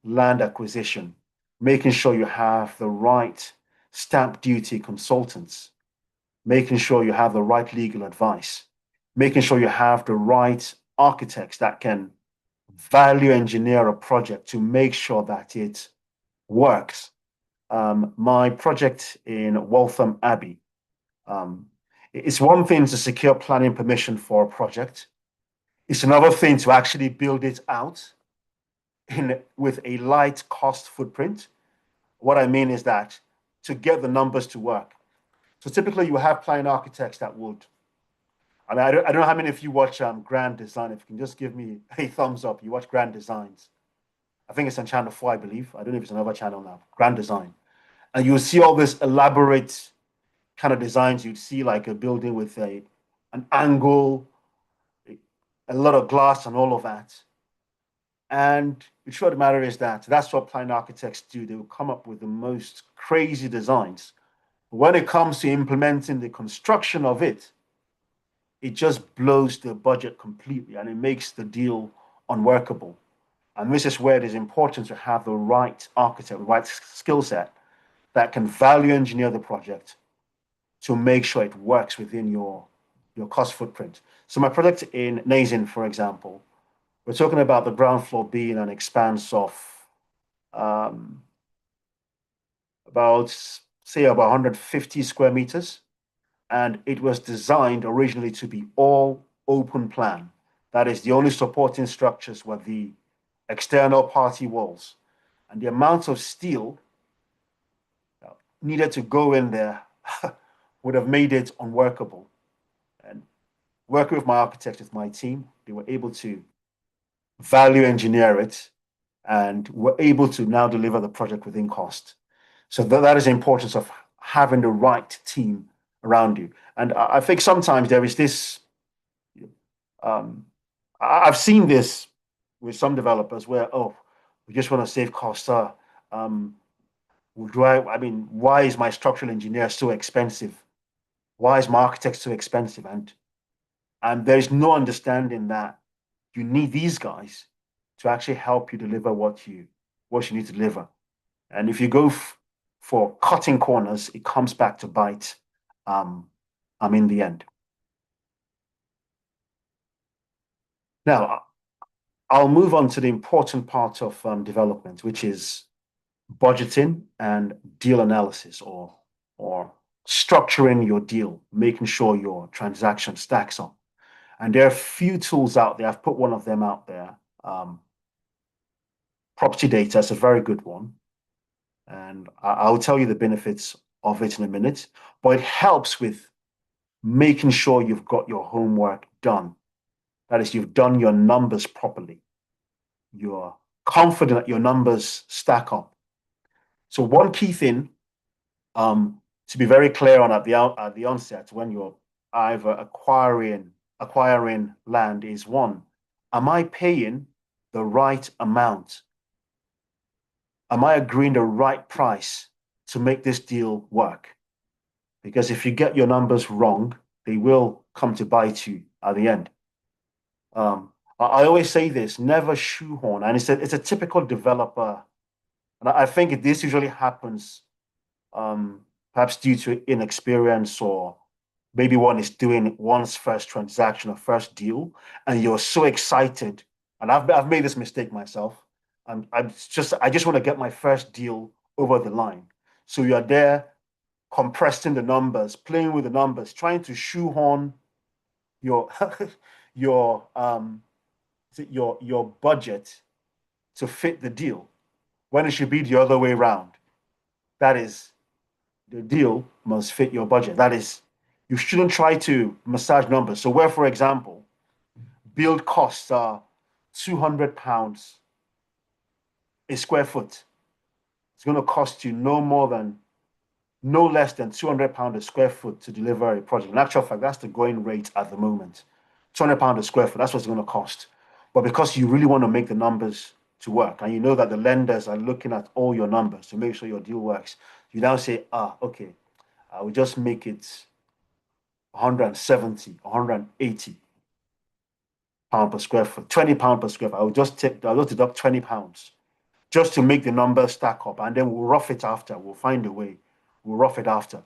land acquisition, making sure you have the right stamp duty consultants, making sure you have the right legal advice, making sure you have the right architects that can value engineer a project to make sure that it works. My project in Waltham Abbey, it's one thing to secure planning permission for a project. It's another thing to actually build it out with a light cost footprint. What I mean is that to get the numbers to work. So typically you have planning architects that would, I mean, I don't know how many of you watch Grand Design. If you can just give me a thumbs up, you watch Grand Designs. I think it's on channel 4, I believe. I don't know if it's another channel now, Grand Design. And you'll see all this elaborate kind of designs. You'd see like a building with an angle, a lot of glass and all of that. And the truth of the matter is that that's what planning architects do. They will come up with the most crazy designs. But when it comes to implementing the construction of it, it just blows the budget completely and it makes the deal unworkable. And this is where it is important to have the right architect, the right skill set that can value engineer the project to make sure it works within your cost footprint. So my project in Nazin, for example, we're talking about the ground floor being an expanse of about 150 square meters. And it was designed originally to be all open plan. That is, the only supporting structures were the external party walls. And the amount of steel needed to go in there would have made it unworkable. And working with my architects, with my team, they were able to value engineer it and were able to now deliver the project within cost. So that is the importance of having the right team around you. And I think sometimes there is this, I've seen this with some developers where, oh, we just want to save costs. I mean, why is my structural engineer so expensive? Why is my architect so expensive? And there's no understanding that you need these guys to actually help you deliver what you need to deliver. And if you go for cutting corners, it comes back to bite in the end. Now, I'll move on to the important part of development, which is budgeting and deal analysis or structuring your deal, making sure your transaction stacks up. And there are a few tools out there. I've put one of them out there. Property data is a very good one. And I'll tell you the benefits of it in a minute, but it helps with making sure you've got your homework done. That is, you've done your numbers properly. You're confident that your numbers stack up. So one key thing to be very clear on at the onset when you're either acquiring land is one, am I paying the right amount? Am I agreeing the right price to make this deal work? Because if you get your numbers wrong, they will come to bite you at the end. I always say this, never shoehorn. And it's a typical developer. And I think this usually happens perhaps due to inexperience, or maybe one is doing one's first transaction or first deal, and you're so excited. And I've made this mistake myself. I just want to get my first deal over the line. So you're there compressing the numbers, playing with the numbers, trying to shoehorn your your your budget to fit the deal, when it should be the other way around. That is, the deal must fit your budget. That is, you shouldn't try to massage numbers. So where, for example, build costs are £200 a square foot, it's going to cost you no less than £200 a square foot to deliver a project. In actual fact, that's the going rate at the moment. £200 a square foot, that's what it's going to cost. But because you really want to make the numbers to work, and you know that the lenders are looking at all your numbers to make sure your deal works, you now say, okay, I will just make it 170, 180 pound per square foot, 20 pound per square foot. I'll just deduct 20 pounds just to make the numbers stack up, and then we'll rough it after. We'll find a way. We'll rough it after.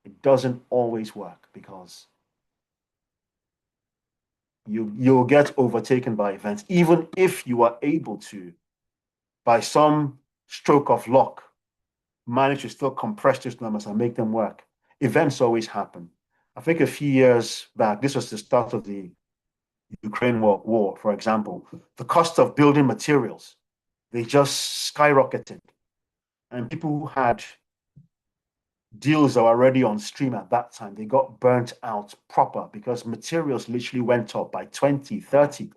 It doesn't always work, because you'll get overtaken by events, even if you are able to, by some stroke of luck, manage to still compress those numbers and make them work. Events always happen. I think a few years back, this was the start of the Ukraine war, for example, the cost of building materials, they just skyrocketed. And people who had deals that were already on stream at that time, they got burnt out proper, because materials literally went up by 20, 30,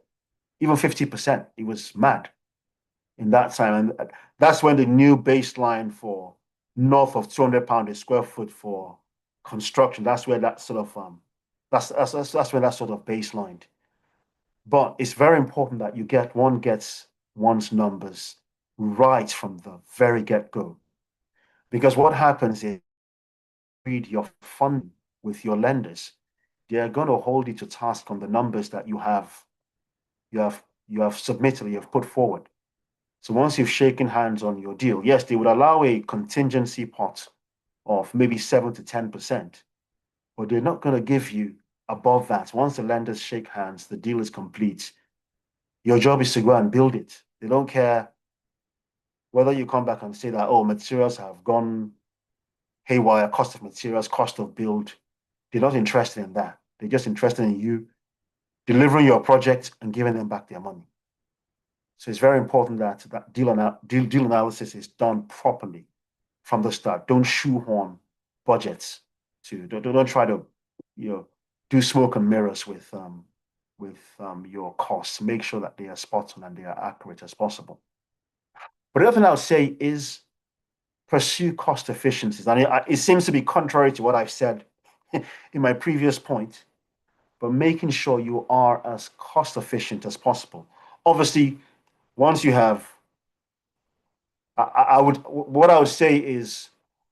even 50%. It was mad in that time. And that's when the new baseline for north of £200 a square foot for construction, that's where that sort of, that's where that sort of baselined. But it's very important that one gets one's numbers right from the very get-go. Because what happens is, read your funding with your lenders, they're going to hold you to task on the numbers that you have submitted, you have put forward. So once you've shaken hands on your deal, yes, they would allow a contingency pot of maybe 7 to 10%, but they're not going to give you above that. Once the lenders shake hands, the deal is complete. Your job is to go and build it. They don't care whether you come back and say that, oh, materials have gone haywire, cost of materials, cost of build. They're not interested in that. They're just interested in you delivering your project and giving them back their money. So it's very important that deal analysis is done properly from the start. Don't shoehorn budgets don't try to do smoke and mirrors with your costs. Make sure that they are spot on and they are accurate as possible. But the other thing I would say is pursue cost efficiencies. And it seems to be contrary to what I've said in my previous point, but making sure you are as cost efficient as possible. Obviously, once you have, what I would say is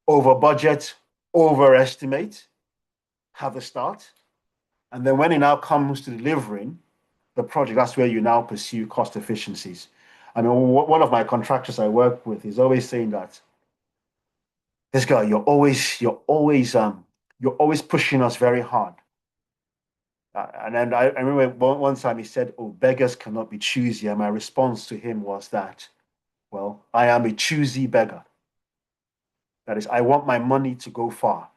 over budget, overestimate, have a start. And then when it now comes to delivering the project, that's where you now pursue cost efficiencies. I mean, one of my contractors I work with is always saying that, this guy, you're always pushing us very hard. And then I remember one time he said, oh, beggars cannot be choosy. And my response to him was that, well, I am a choosy beggar. That is, I want my money to go far.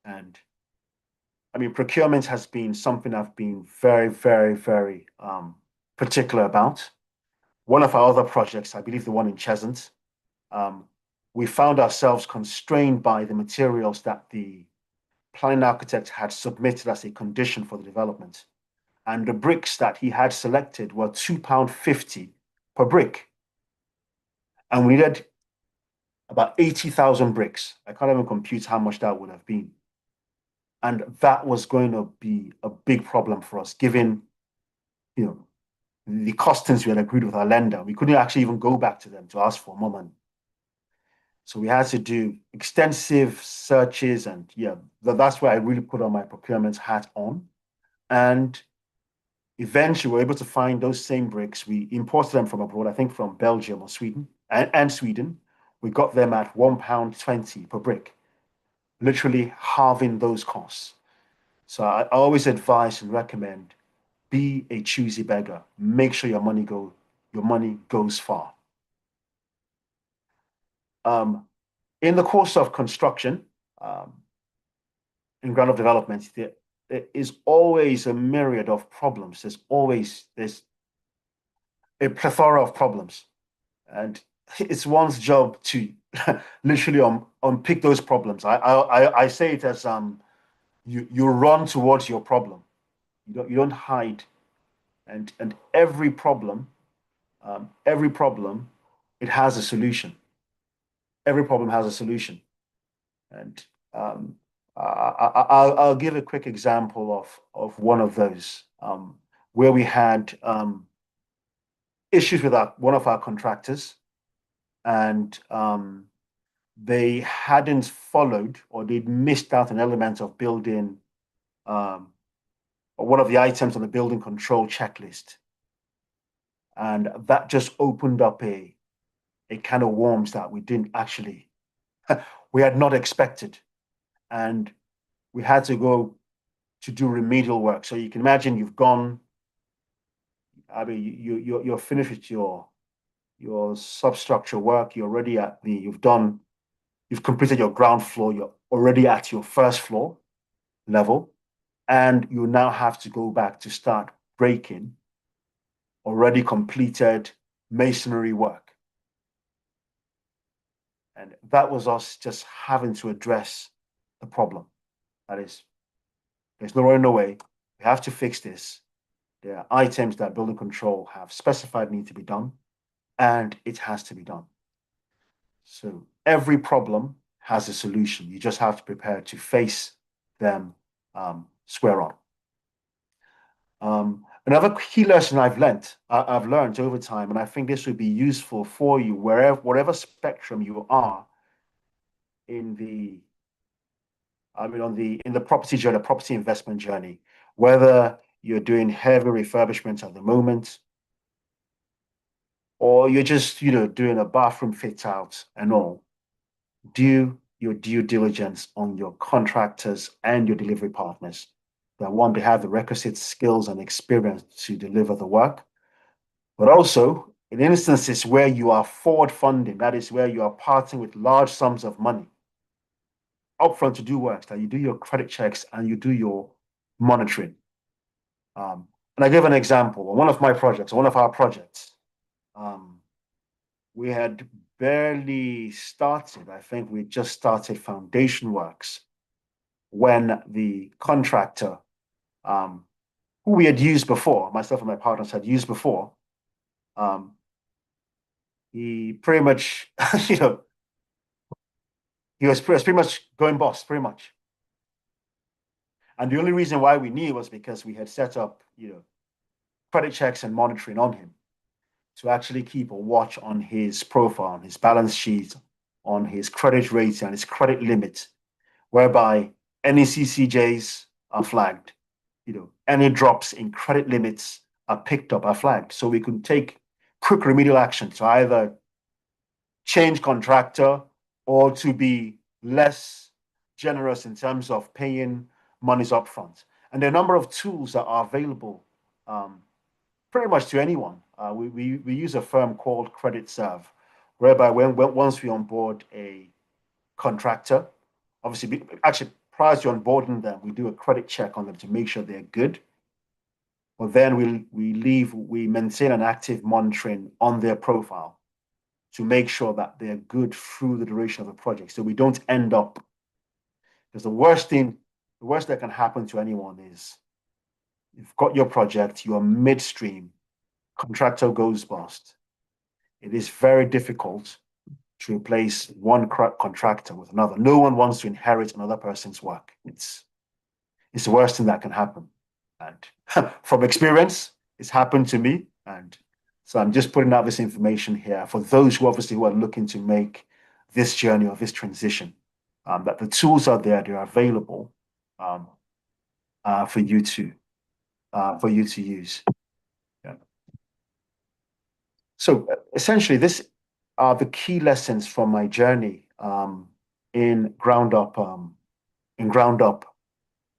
And I mean, procurement has been something I've been very, very, very particular about. One of our other projects, I believe the one in Cheshunt, we found ourselves constrained by the materials that the planning architect had submitted as a condition for the development. And the bricks that he had selected were £2.50 per brick. And we needed about 80,000 bricks. I can't even compute how much that would have been. And that was going to be a big problem for us, given the costings we had agreed with our lender. We couldn't actually even go back to them to ask for more money. So we had to do extensive searches, and that's where I really put on my procurement hat on. And eventually we were able to find those same bricks. We imported them from abroad, I think from Belgium or Sweden, and Sweden. we got them at £1.20 per brick, literally halving those costs. So I always advise and recommend, be a choosy beggar. Make sure your money goes far. In the course of construction, in ground up development, there is always a myriad of problems. There's a plethora of problems, and it's one's job to literally unpick those problems. I say it as you run towards your problem. You don't hide, and every problem, it has a solution. Every problem has a solution, and I'll give a quick example of one of those, where we had issues with one of our contractors, and they hadn't followed, or they'd missed out an element of building, or one of the items on the building control checklist. And that just opened up a kind of worms that we didn't actually, we had not expected. And we had to go to do remedial work. So you can imagine you're finished with your substructure work. You've completed your ground floor. You're already at your first floor level, and you now have to go back to start breaking already completed masonry work. And that was us just having to address the problem. That is, there's no running away. We have to fix this. There are items that building control have specified need to be done, and it has to be done. So every problem has a solution. You just have to prepare to face them square on. Another key lesson I've learned over time, and I think this would be useful for you whatever spectrum you are in the property journey, property investment journey, whether you're doing heavy refurbishment at the moment, or you're just doing a bathroom fit out and all. Do your due diligence on your contractors and your delivery partners. That one, they have the requisite skills and experience to deliver the work, but also in instances where you are forward funding, that is where you are parting with large sums of money upfront to do works, that you do your credit checks and you do your monitoring. And I give an example. On one of our projects, we had barely started. I think we just started foundation works when the contractor, who we had used before, myself and my partners had used before, he pretty much, he was pretty much going boss, pretty much. And the only reason why we knew was because we had set up, credit checks and monitoring on him to actually keep a watch on his profile, on his balance sheet, on his credit rating, and his credit limit, whereby any CCJs are flagged, any drops in credit limits are picked up, are flagged. So we can take quick remedial action to either change contractor or to be less generous in terms of paying monies upfront. And there are a number of tools that are available pretty much to anyone. We use a firm called Credit Serve, whereby once we onboard a contractor, obviously, actually prior to onboarding them, we do a credit check on them to make sure they're good. But then we maintain an active monitoring on their profile to make sure that they're good through the duration of the project. So we don't end up, because the worst that can happen to anyone is you've got your project, you're midstream, contractor goes bust. It is very difficult to replace one contractor with another. No one wants to inherit another person's work. It's the worst thing that can happen. And from experience, it's happened to me. And so I'm just putting out this information here for those who are looking to make this journey or this transition, that the tools are there, they're available for you to use. Yeah. So essentially, this are the key lessons from my journey in ground up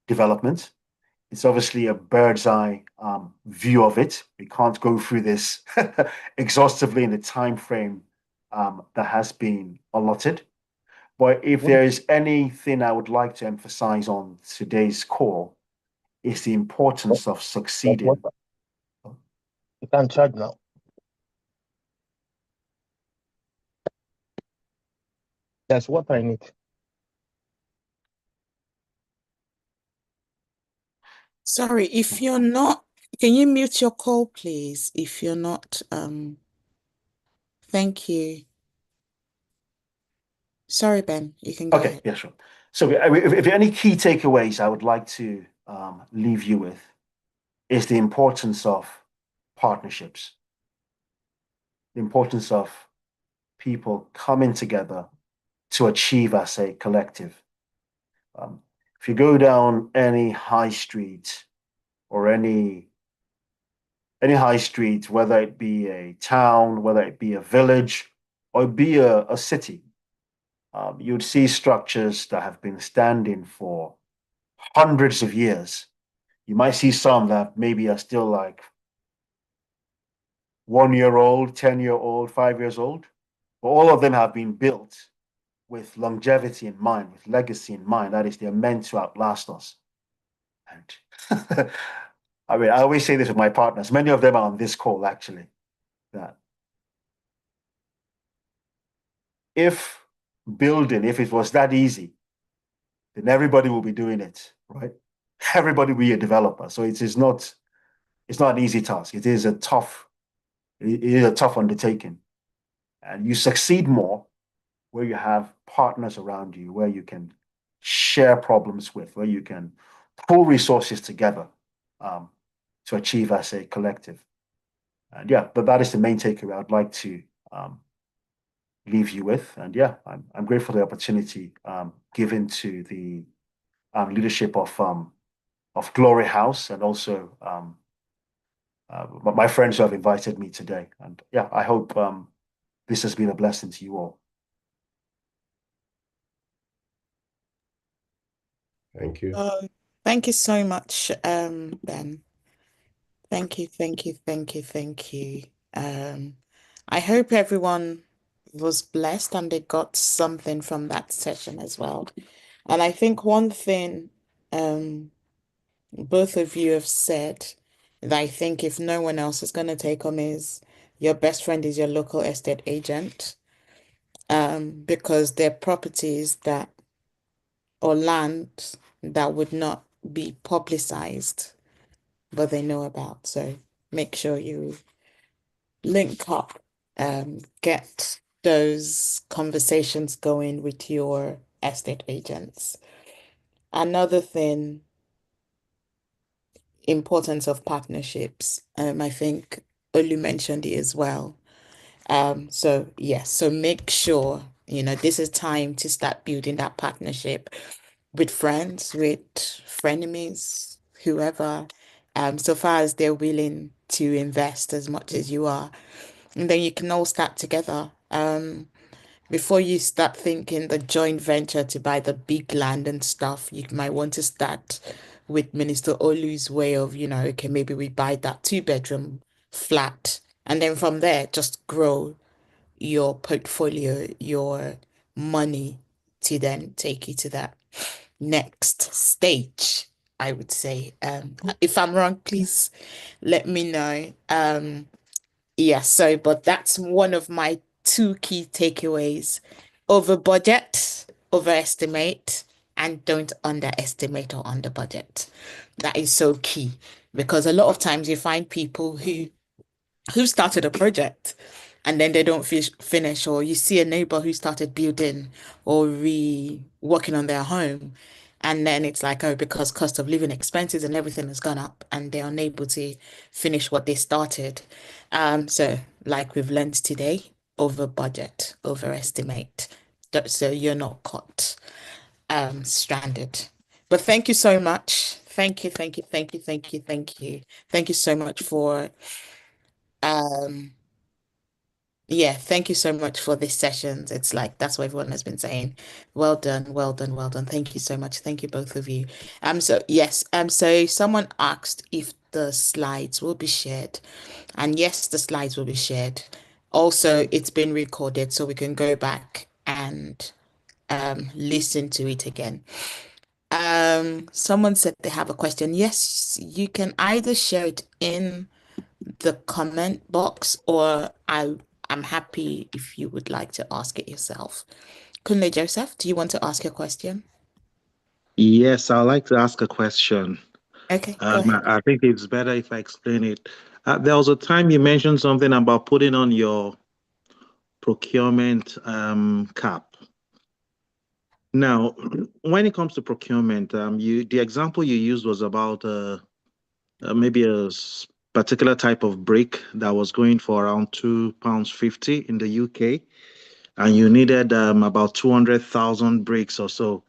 development. It's obviously a bird's eye view of it. We can't go through this exhaustively in the time frame that has been allotted. But if there is anything I would like to emphasize on today's call, it's the importance of succeeding. You can charge now. That's what I need. Sorry, if you're not, can you mute your call, please? If you're not, thank you. Sorry, Ben, you can go Okay, ahead. yeah, sure. So if there are any key takeaways I would like to leave you with, is the importance of partnerships, the importance of people coming together to achieve as a collective. If you go down any high street or any high street, whether it be a town, whether it be a village, or it be a city, you'd see structures that have been standing for hundreds of years. You might see some that maybe are still like 1 year old, 10-year old, 5 years old. But all of them have been built with longevity in mind, with legacy in mind. That is, they're meant to outlast us. And I mean, I always say this with my partners. Many of them are on this call, actually, that if it was that easy, then everybody will be doing it, right? Everybody will be a developer. So it's not an easy task. It is a tough undertaking. And you succeed more where you have partners around you, where you can share problems with, where you can pull resources together to achieve as a collective. And yeah, but that is the main takeaway I'd like to leave you with. And yeah, I'm grateful for the opportunity given to the leadership of Glory House and also my friends who have invited me today. And yeah, I hope this has been a blessing to you all. Thank you. Thank you so much, Ben. Thank you, thank you, thank you, thank you. I hope everyone was blessed and they got something from that session as well. And I think one thing both of you have said that I think if no one else is going to take on is your best friend is your local estate agent, because they're properties that or land that would not be publicized, but they know about. So make sure you link up, get those conversations going with your estate agents. Another thing, importance of partnerships. I think Olu mentioned it as well. So yes, so make sure, this is time to start building that partnership with friends, with frenemies, whoever, so far as they're willing to invest as much as you are. And then you can all start together. Before you start thinking the joint venture to buy the big land and stuff, you might want to start with Minister Olu's way of, okay, maybe we buy that 2-bedroom flat. And then from there, just grow your portfolio, your money to then take you to that next stage, I would say. If I'm wrong, please let me know. Yeah, so, but that's one of my 2 key takeaways. Over budget, overestimate, and don't underestimate or under budget. That is so key because a lot of times you find people who started a project and then they don't finish, or you see a neighbor who started building or working on their home, and then it's like, oh, because cost of living expenses and everything has gone up and they're unable to finish what they started. So like we've learned today, over budget, overestimate, so you're not caught stranded. But thank you so much. Thank you, thank you, thank you, thank you, thank you. Thank you so much for Yeah, thank you so much for this session. It's like that's what everyone has been saying. Well done, well done, well done. Thank you so much. Thank you both of you. So yes, so someone asked if the slides will be shared. And yes, the slides will be shared. Also, it's been recorded, so we can go back and listen to it again. Someone said they have a question. Yes, you can either share it in the comment box, or I'm happy if you would like to ask it yourself. Kunle Joseph, do you want to ask your question? Yes, I'd like to ask a question. Okay, go ahead. I think it's better if I explain it. There was a time you mentioned something about putting on your procurement cap. Now, when it comes to procurement, the example you used was about maybe particular type of brick that was going for around £2.50 in the UK, and you needed about 200,000 bricks or so,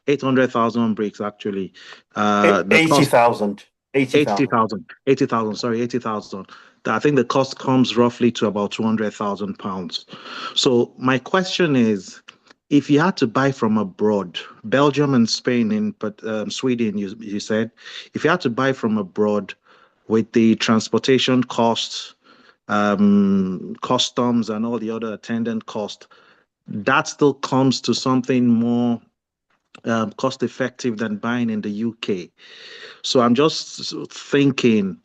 800,000 bricks actually. The cost 80,000. 80,000. Sorry, 80,000. I think the cost comes roughly to about £200,000. So my question is, if you had to buy from abroad, Belgium and Spain, but Sweden, you said, if you had to buy from abroad with the transportation costs, customs, and all the other attendant costs, that still comes to something more cost effective than buying in the UK. So I'm just thinking,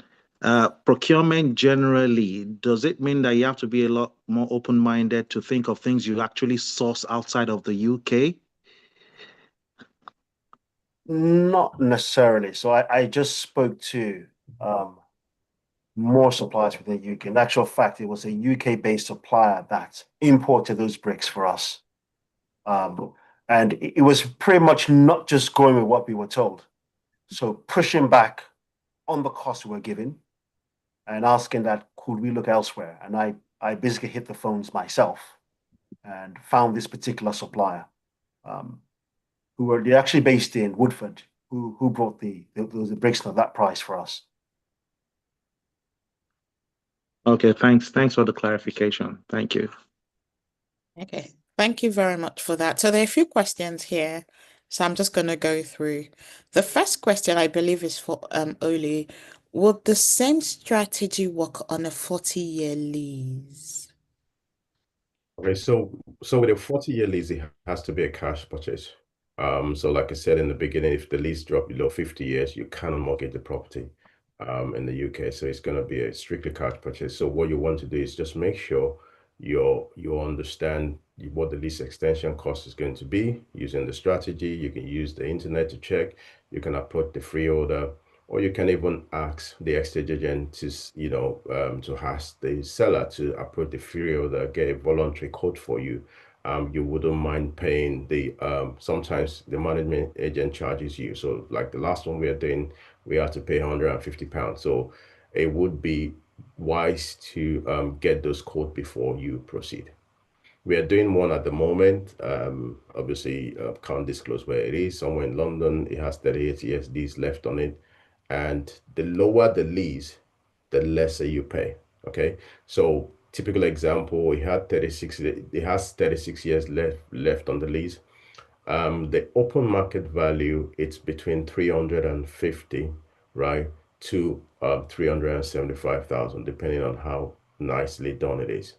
procurement generally, does it mean that you have to be a lot more open-minded to think of things you actually source outside of the UK? Not necessarily. So I just spoke to more suppliers within the UK. In actual fact, it was a UK-based supplier that imported those bricks for us. And it was pretty much not just going with what we were told. So pushing back on the cost we were given and asking that, could we look elsewhere? And I basically hit the phones myself and found this particular supplier, they're actually based in Woodford, who brought the bricks at that price for us. Okay, thanks. Thanks for the clarification. Thank you. Okay, thank you very much for that. So there are a few questions here. So I'm just going to go through. The first question, I believe, is for Oli. Would the same strategy work on a 40-year lease? Okay, so with a 40-year lease, it has to be a cash purchase. So like I said in the beginning, if the lease drop below 50 years, you cannot mortgage the property in the UK. So it's going to be a strictly cash purchase. So what you want to do is just make sure you understand what the lease extension cost is going to be using the strategy. You can use the internet to check. You can approach the freeholder, or you can even ask the exchange agent to, to ask the seller to approach the freeholder, get a voluntary quote for you. You wouldn't mind paying the, sometimes the management agent charges you. So like the last one we are doing, we had to pay £150. So it would be wise to get those quotes before you proceed. We are doing one at the moment. Obviously, can't disclose where it is. Somewhere in London, it has 38 ESDs left on it. And the lower the lease, the lesser you pay. Okay. So typical example, it has 36 years left on the lease. The open market value, it's between 350, right, to 375,000, depending on how nicely done it is.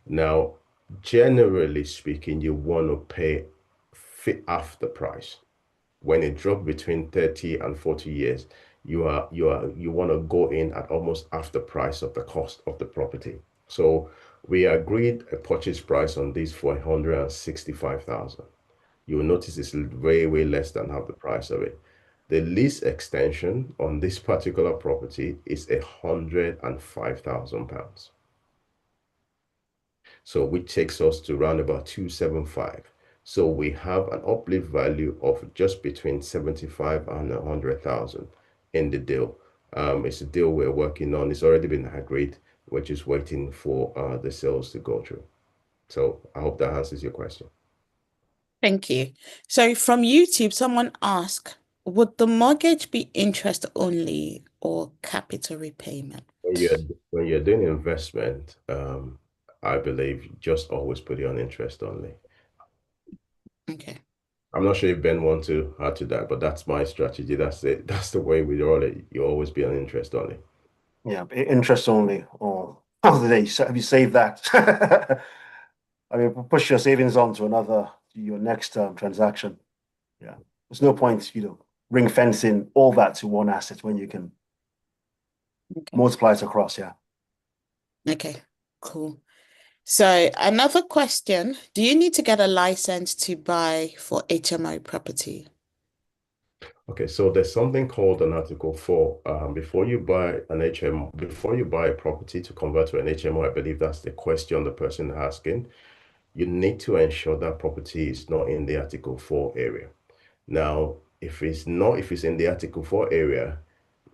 Now, generally speaking, you want to pay half the price. When it drops between 30 and 40 years, you want to go in at almost half the price of the cost of the property. So we agreed a purchase price on this for 165,000. You will notice it's way, way less than half the price of it. The lease extension on this particular property is £105,000. So which takes us to around about 275. So we have an uplift value of just between 75 and 100,000 in the deal. It's a deal we're working on. It's already been agreed. We're just waiting for the sales to go through. So I hope that answers your question. Thank you. So from YouTube, someone asked, would the mortgage be interest only or capital repayment? When you're doing investment, I believe just always put it on interest only. Okay. I'm not sure if Ben wants to add to that, but that's my strategy. That's it. That's the way we roll it. You always be on interest only. Yeah, interest only, or have you saved that? I mean, push your savings on to your next transaction. Yeah, there's no point, ring fencing all that to one asset when you can Okay. multiply it across. Yeah. Okay, cool. So another question, do you need to get a license to buy for HMO property? Okay, so there's something called an Article 4. Before you buy a property to convert to an HMO, I believe that's the question the person asking. You need to ensure that property is not in the Article 4 area. Now, if it's in the Article 4 area,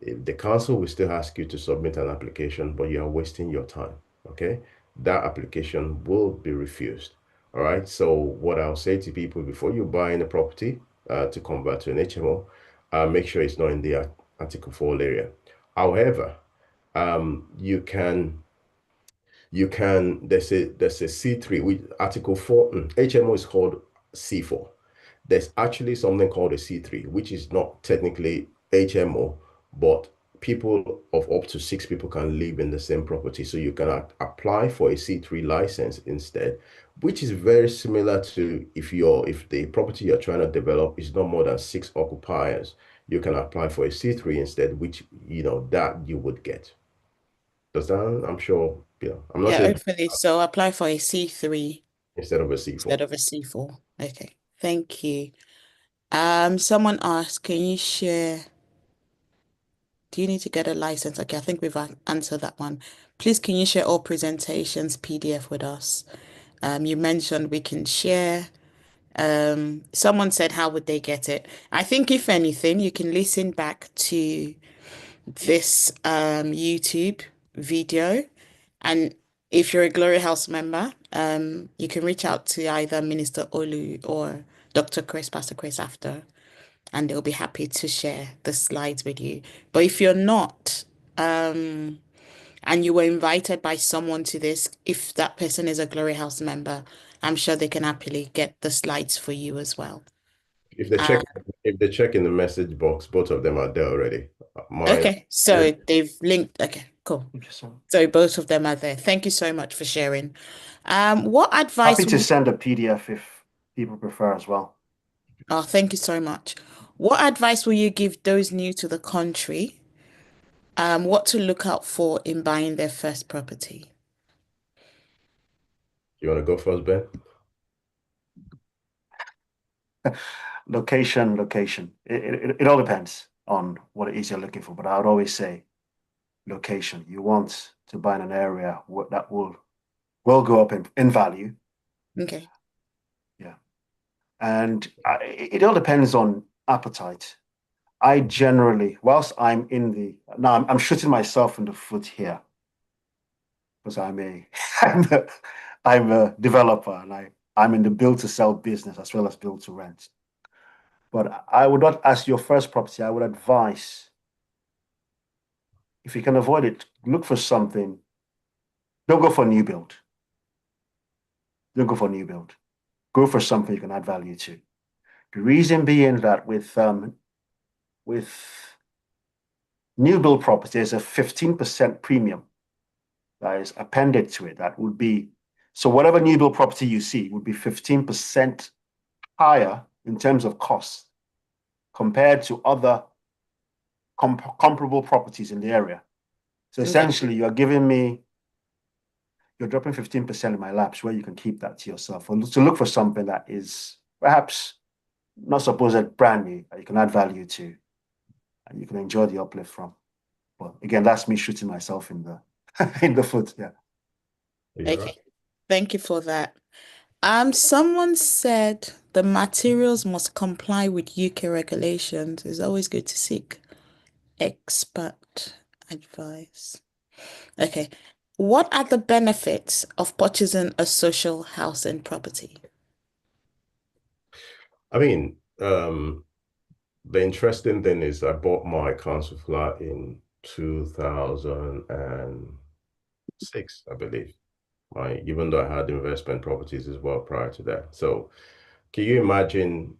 the council will still ask you to submit an application, but you are wasting your time. Okay, that application will be refused. All right. So what I'll say to people before you buy in a property to convert to an HMO, make sure it's not in the Article 4 area. However, you can there's a C3 with Article 4. HMO is called C4. There's actually something called a C3, which is not technically HMO, but people of up to 6 people can live in the same property. So you can apply for a C3 license instead, which is very similar to if the property you're trying to develop is not more than 6 occupiers, you can apply for a C3 instead, which that you would get. Does that? I'm sure, I'm not Yeah, sure hopefully. So apply for a C3 instead of a C4. instead of a C4. Okay, thank you. Someone asked, can you share, do you need to get a license? Okay, I think we've answered that one. Please, can you share all presentations PDF with us? You mentioned we can share. Someone said, how would they get it? I think if anything, you can listen back to this YouTube video, and if you're a Glory House member, you can reach out to either Minister Olu or Dr. Chris, Pastor Chris after, and they'll be happy to share the slides with you. But if you're not, and you were invited by someone to this, if that person is a Glory House member, I'm sure they can happily get the slides for you as well. If they check, if they check in the message box, both of them are there already. Okay, so they've linked. Okay, cool. So both of them are there. Thank you so much for sharing. What advice Happy to send a PDF if people prefer as well. Oh, thank you so much. What advice will you give those new to the country? What to look out for in buying their first property? You want to go first, Ben? Location. It all depends on what it is you're looking for, but I would always say location. You want to buy in an area that will go up in value. Okay. Yeah. And it all depends on appetite. I generally, whilst I'm I'm shooting myself in the foot here because I'm a developer and I'm in the build to sell business as well as build to rent. But I would not, as your first property, I would advise, if you can avoid it, look for something. Don't go for a new build. Don't go for a new build. Go for something you can add value to. The reason being that with new build property, there's a 15% premium that is appended to it. That would be, so whatever new build property you see would be 15% higher in terms of cost compared to other comparable properties in the area. So essentially, you're dropping 15% in my laps where you can keep that to yourself. Or to look for something that is perhaps not supposed brand new, that you can add value to, and you can enjoy the uplift from. But again, that's me shooting myself in the in the foot. Yeah. Okay. Thank you for that. Someone said the materials must comply with UK regulations. It's always good to seek expert advice. Okay. What are the benefits of purchasing a social housing property? I mean, the interesting thing is I bought my council flat in 2006, I believe. right? Even though I had investment properties as well prior to that. So can you imagine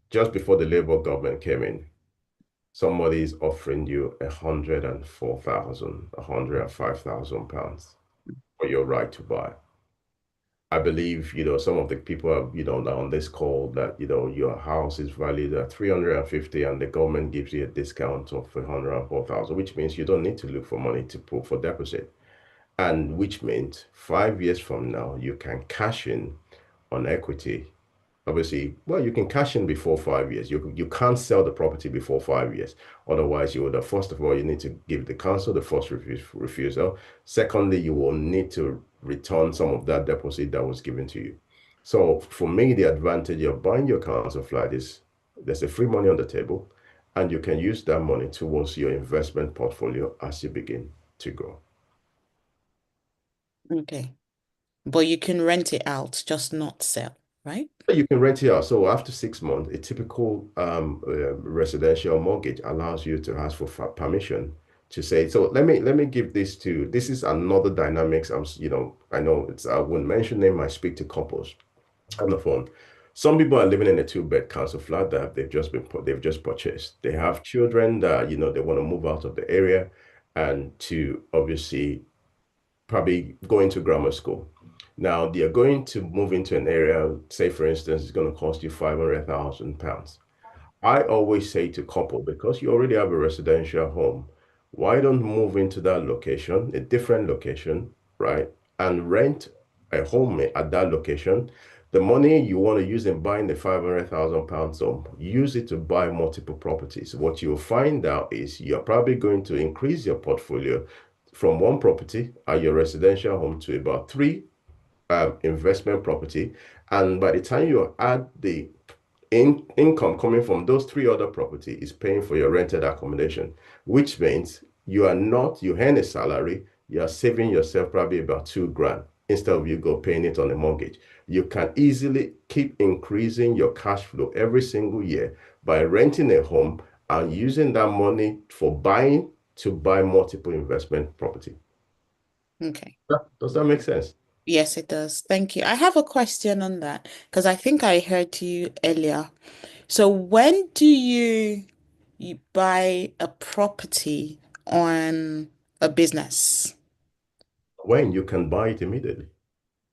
just before the Labour government came in, somebody is offering you 104,000, 105,000 pounds for your right to buy. I believe, some of the people are, now on this call that, your house is valued at 350 and the government gives you a discount of 104,000, which means you don't need to look for money to put for deposit. And which means 5 years from now, you can cash in on equity. Obviously, well, you can cash in before 5 years. You can't sell the property before 5 years. Otherwise, you would have, first of all, you need to give the council the first refusal. Secondly, you will need to return some of that deposit that was given to you. So for me, the advantage of buying your council flat is there's a free money on the table, and you can use that money towards your investment portfolio as you begin to grow. Okay. But you can rent it out, just not sell, right? You can rent it out. So after 6 months, a typical residential mortgage allows you to ask for permission to say. So let me give this to. This is another dynamics. I know it's. I wouldn't mention name. I speak to couples on the phone. Some people are living in a 2-bed council flat that they've just purchased. They have children that they want to move out of the area and to obviously probably go into grammar school. Now they are going to move into an area, say for instance, it's going to cost you 500,000 pounds. I always say to couple, because you already have a residential home, why don't move into that location, a different location, right? And rent a home at that location. The money you want to use in buying the 500,000 pounds home, use it to buy multiple properties. What you'll find out is you're probably going to increase your portfolio from one property at your residential home to about 3 investment property. And by the time you add the income coming from those 3 other property is paying for your rented accommodation, which means you earn a salary, you are saving yourself probably about 2 grand instead of you go paying it on a mortgage. You can easily keep increasing your cash flow every single year by renting a home and using that money for buying to buy multiple investment property. Okay. Does that make sense? Yes, it does. Thank you. I have a question on that because I think I heard you earlier. So when do you buy a property on a business? When you can buy it immediately.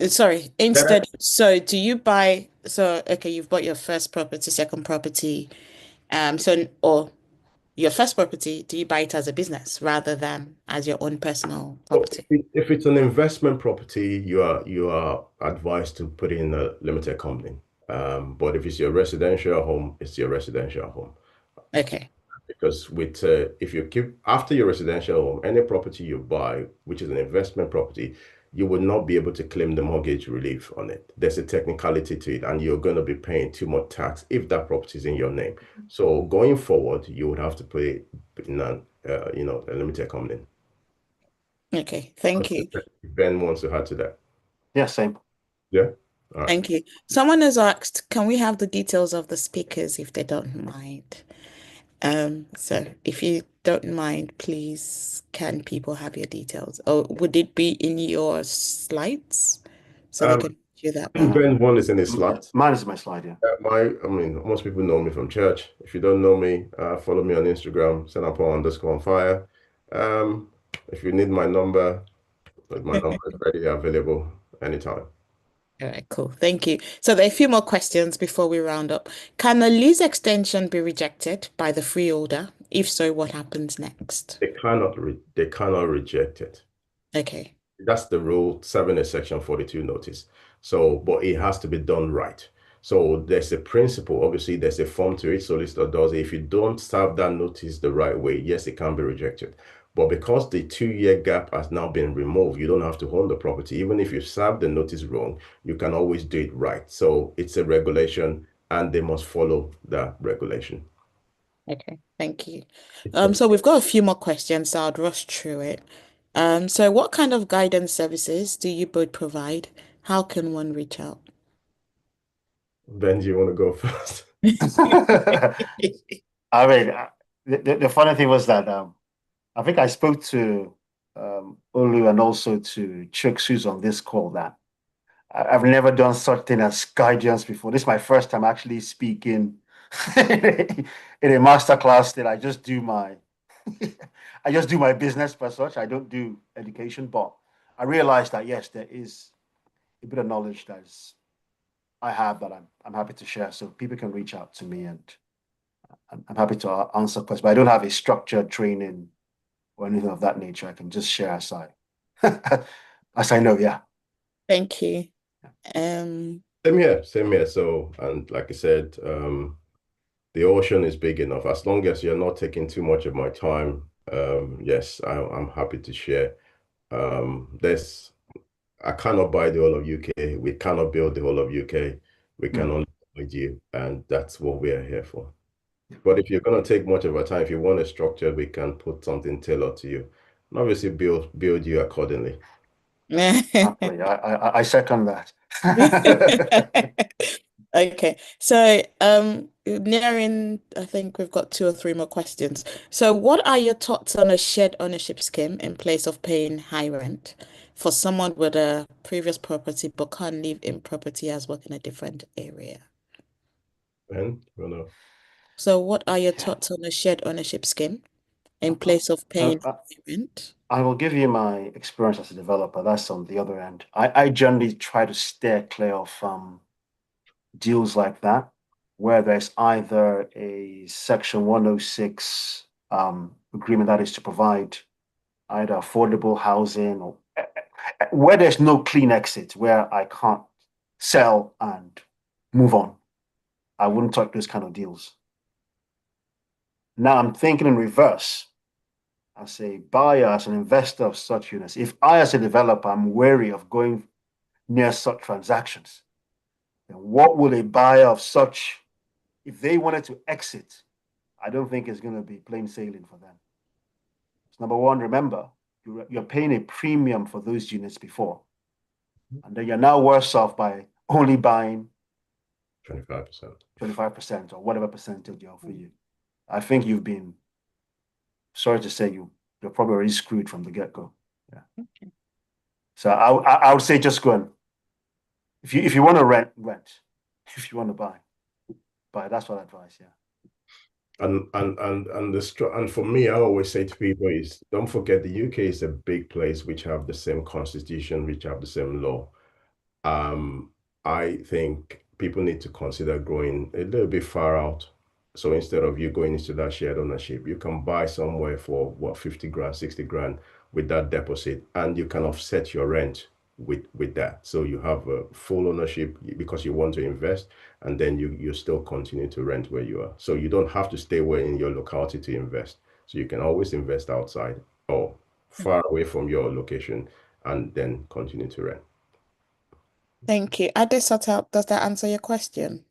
Sorry, instead, so do you buy, so okay, you've bought your first property, second property, or your first property, do you buy it as a business rather than as your own personal property? If it's an investment property, you are advised to put in a limited company. But if it's your residential home, it's your residential home. Okay. Because if you keep after your residential home, any property you buy, which is an investment property, you will not be able to claim the mortgage relief on it. There's a technicality to it, and you're going to be paying too much tax if that property is in your name. So going forward, you would have to pay in a limited company. Okay, thank you. Ben wants to add to that. Yeah, same. Yeah. All right. Thank you. Someone has asked, can we have the details of the speakers if they don't mind? So if you don't mind, please, can people have your details? Or would it be in your slides so they can do that? Ben one is in his slides. Mine is my slide, yeah. Most people know me from church. If you don't know me, follow me on Instagram, @senator_on_fire. If you need my number is ready, available anytime. All right, cool. Thank you. So there are a few more questions before we round up. Can a lease extension be rejected by the freeholder? If so, what happens next? They cannot reject it. Okay. That's the rule, serving a Section 42 notice. So, but it has to be done right. So there's a principle, obviously there's a form to it, solicitor does it. If you don't serve that notice the right way, yes, it can be rejected. But because the 2-year gap has now been removed, you don't have to own the property. Even if you serve the notice wrong, you can always do it right. So it's a regulation and they must follow that regulation. Okay, thank you. So we've got a few more questions, so I'll rush through it. So what kind of guidance services do you both provide? How can one reach out? Ben, do you want to go first? I mean, the funny thing was that I think I spoke to Olu and also to Chooks, who's on this call, that I've never done such thing as guidance before. This is my first time actually speaking in a masterclass. That I just do my I just do my business per such. I don't do education, but I realized that yes, there is a bit of knowledge I have that I'm happy to share. So people can reach out to me, and I'm happy to answer questions. But I don't have a structured training or anything of that nature. I can just share as I know. Yeah. Thank you. Same here. So, and like I said, the ocean is big enough. As long as you're not taking too much of my time, yes, I'm happy to share. I cannot buy the whole of UK. We cannot build the whole of UK. We can only with you, and that's what we are here for. But if you're going to take much of our time, if you want a structure, we can put something tailored to you, and obviously build you accordingly. Happily, I second that. Okay, so nearing, I think we've got 2 or 3 more questions. So what are your thoughts on a shared ownership scheme in place of paying high rent for someone with a previous property but can't live in property as work in a different area? And you know, So what are your thoughts on a shared ownership scheme in place of paying high rent? I will give you my experience as a developer. That's on the other end. I generally try to steer clear of deals like that, where there's either a Section 106 agreement that is to provide either affordable housing or where there's no clean exit, where I can't sell and move on. I wouldn't touch those kind of deals. Now I'm thinking in reverse. As a buyer, as an investor of such units, if I, as a developer, am wary of going near such transactions, then what will a buyer of such, if they wanted to exit, I don't think it's going to be plain sailing for them. So number one, remember, you're paying a premium for those units before, and then you're now worse off by only buying 25% or whatever percentage they offer you. I think you've been, sorry to say, you're probably already screwed from the get-go. Yeah. Okay. So I would say just go and if you want to rent. If you want to buy. That's what I advise. Yeah. And for me, I always say to people is don't forget the UK is a big place which have the same constitution, which have the same law. I think people need to consider going a little bit far out. So instead of you going into that shared ownership, you can buy somewhere for what, 50 grand, 60 grand with that deposit, and you can offset your rent with that. So you have a full ownership because you want to invest, and then you still continue to rent where you are. So you don't have to stay where in your locality to invest. So you can always invest outside or far away from your location and then continue to rent. Thank you. Does that answer your question?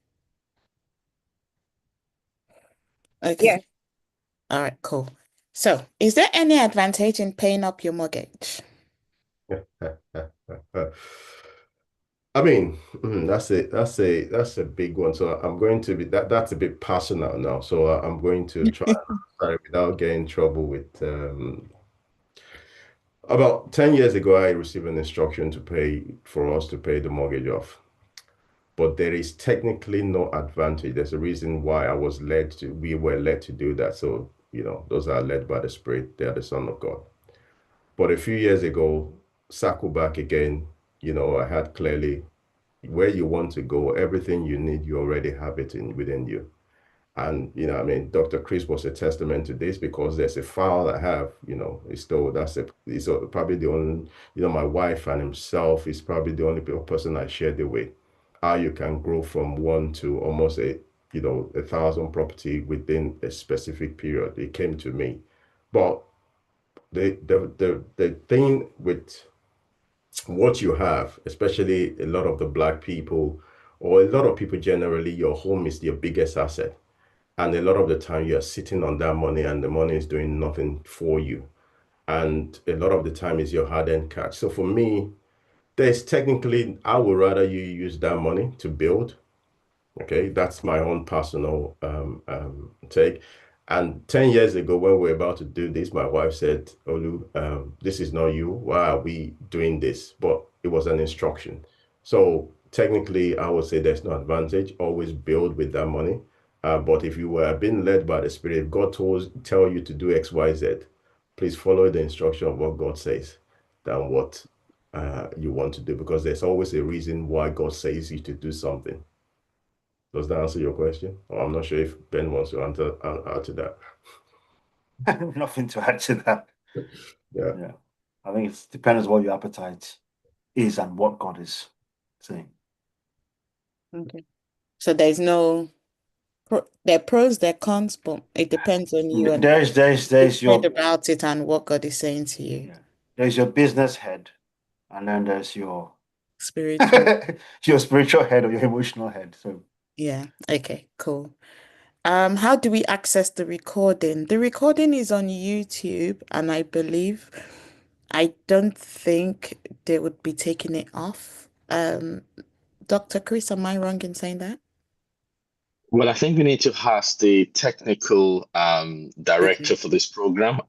Okay. Yes. All right, cool. So, is there any advantage in paying up your mortgage? I mean, that's a big one. So I'm going to be that's a bit personal now. So I'm going to try without getting in trouble with. About 10 years ago, I received an instruction for us to pay the mortgage off. But there is technically no advantage. There's a reason why we were led to do that. So, those are led by the Spirit. They are the Son of God. But a few years ago, circle back again, I had clearly where you want to go, everything you need, you already have it within you. And, Dr. Chris was a testament to this because there's a file I have, it's probably the only, my wife and himself is probably the only person I shared it with. How you can grow from 1 to almost 1,000 property within a specific period. It came to me. But the thing with what you have, especially a lot of the Black people or a lot of people generally, your home is your biggest asset. And a lot of the time you're sitting on that money and the money is doing nothing for you. And a lot of the time is your hard-earned cash. So for me, I would rather you use that money to build. Okay, that's my own personal take. And 10 years ago, when we were about to do this, my wife said, Olu, this is not you. Why are we doing this? But it was an instruction. So technically, I would say there's no advantage. Always build with that money. But if you were being led by the Spirit, if God tell you to do X, Y, Z, please follow the instruction of what God says than what you want to do, because there's always a reason why God says you to do something. Does that answer your question? Or I'm not sure if Ben wants to answer to that. Nothing to add to that. Yeah. Yeah. I think it depends what your appetite is and what God is saying. Okay. So there are pros, there are cons, but it depends on you and There's you've your heard about it and what God is saying to you. yeah. There's your business head, and then there's your Spiritual. your spiritual head or your emotional head. So Yeah. Okay, cool. How do we access the recording? The recording is on YouTube, and I don't think they would be taking it off. Dr. Chris, am I wrong in saying that? Well, I think we need to ask the technical director Okay. for this program.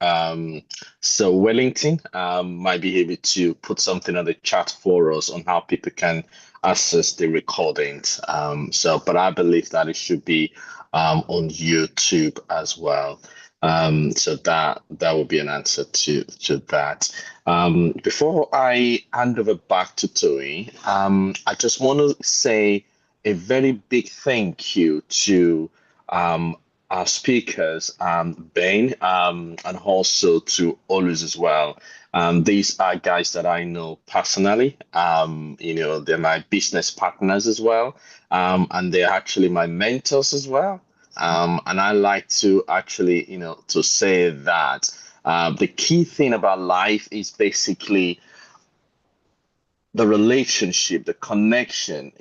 So Wellington might be able to put something on the chat for us on how people can access the recordings. But I believe that it should be on YouTube as well. So that will be an answer to that. Before I hand over back to Toy, I just want to say a very big thank you to our speakers, Ben, and also to Olus as well. These are guys that I know personally. They're my business partners as well, and they're actually my mentors as well. And I like to actually, to say that the key thing about life is basically the relationship, the connection.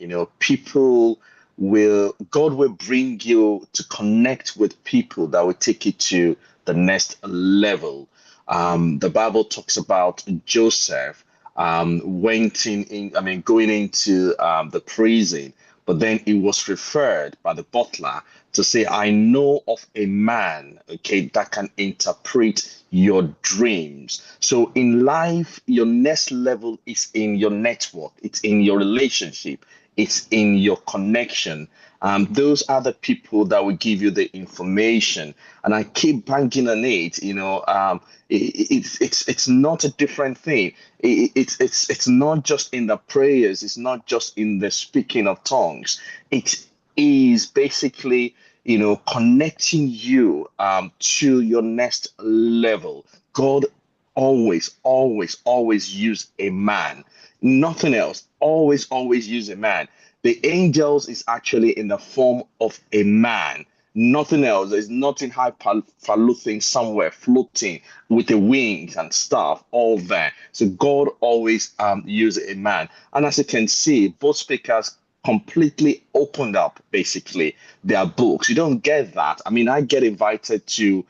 God will bring you to connect with people that will take you to the next level. The Bible talks about Joseph going into the prison, but then he was referred by the butler to say, I know of a man, okay, that can interpret your dreams. So in life, your next level is in your network, it's in your relationship, it's in your connection. Those are the people that will give you the information. And I keep banging on it. It's not a different thing. It's not just in the prayers. It's not just in the speaking of tongues. It is basically connecting you to your next level. God always use a man, nothing else. Always use a man. The angels is actually in the form of a man, nothing else. There's nothing highfalutin somewhere floating with the wings and stuff all there. So God always use a man. And as you can see, both speakers completely opened up basically their books. You don't get that. I mean, I get invited to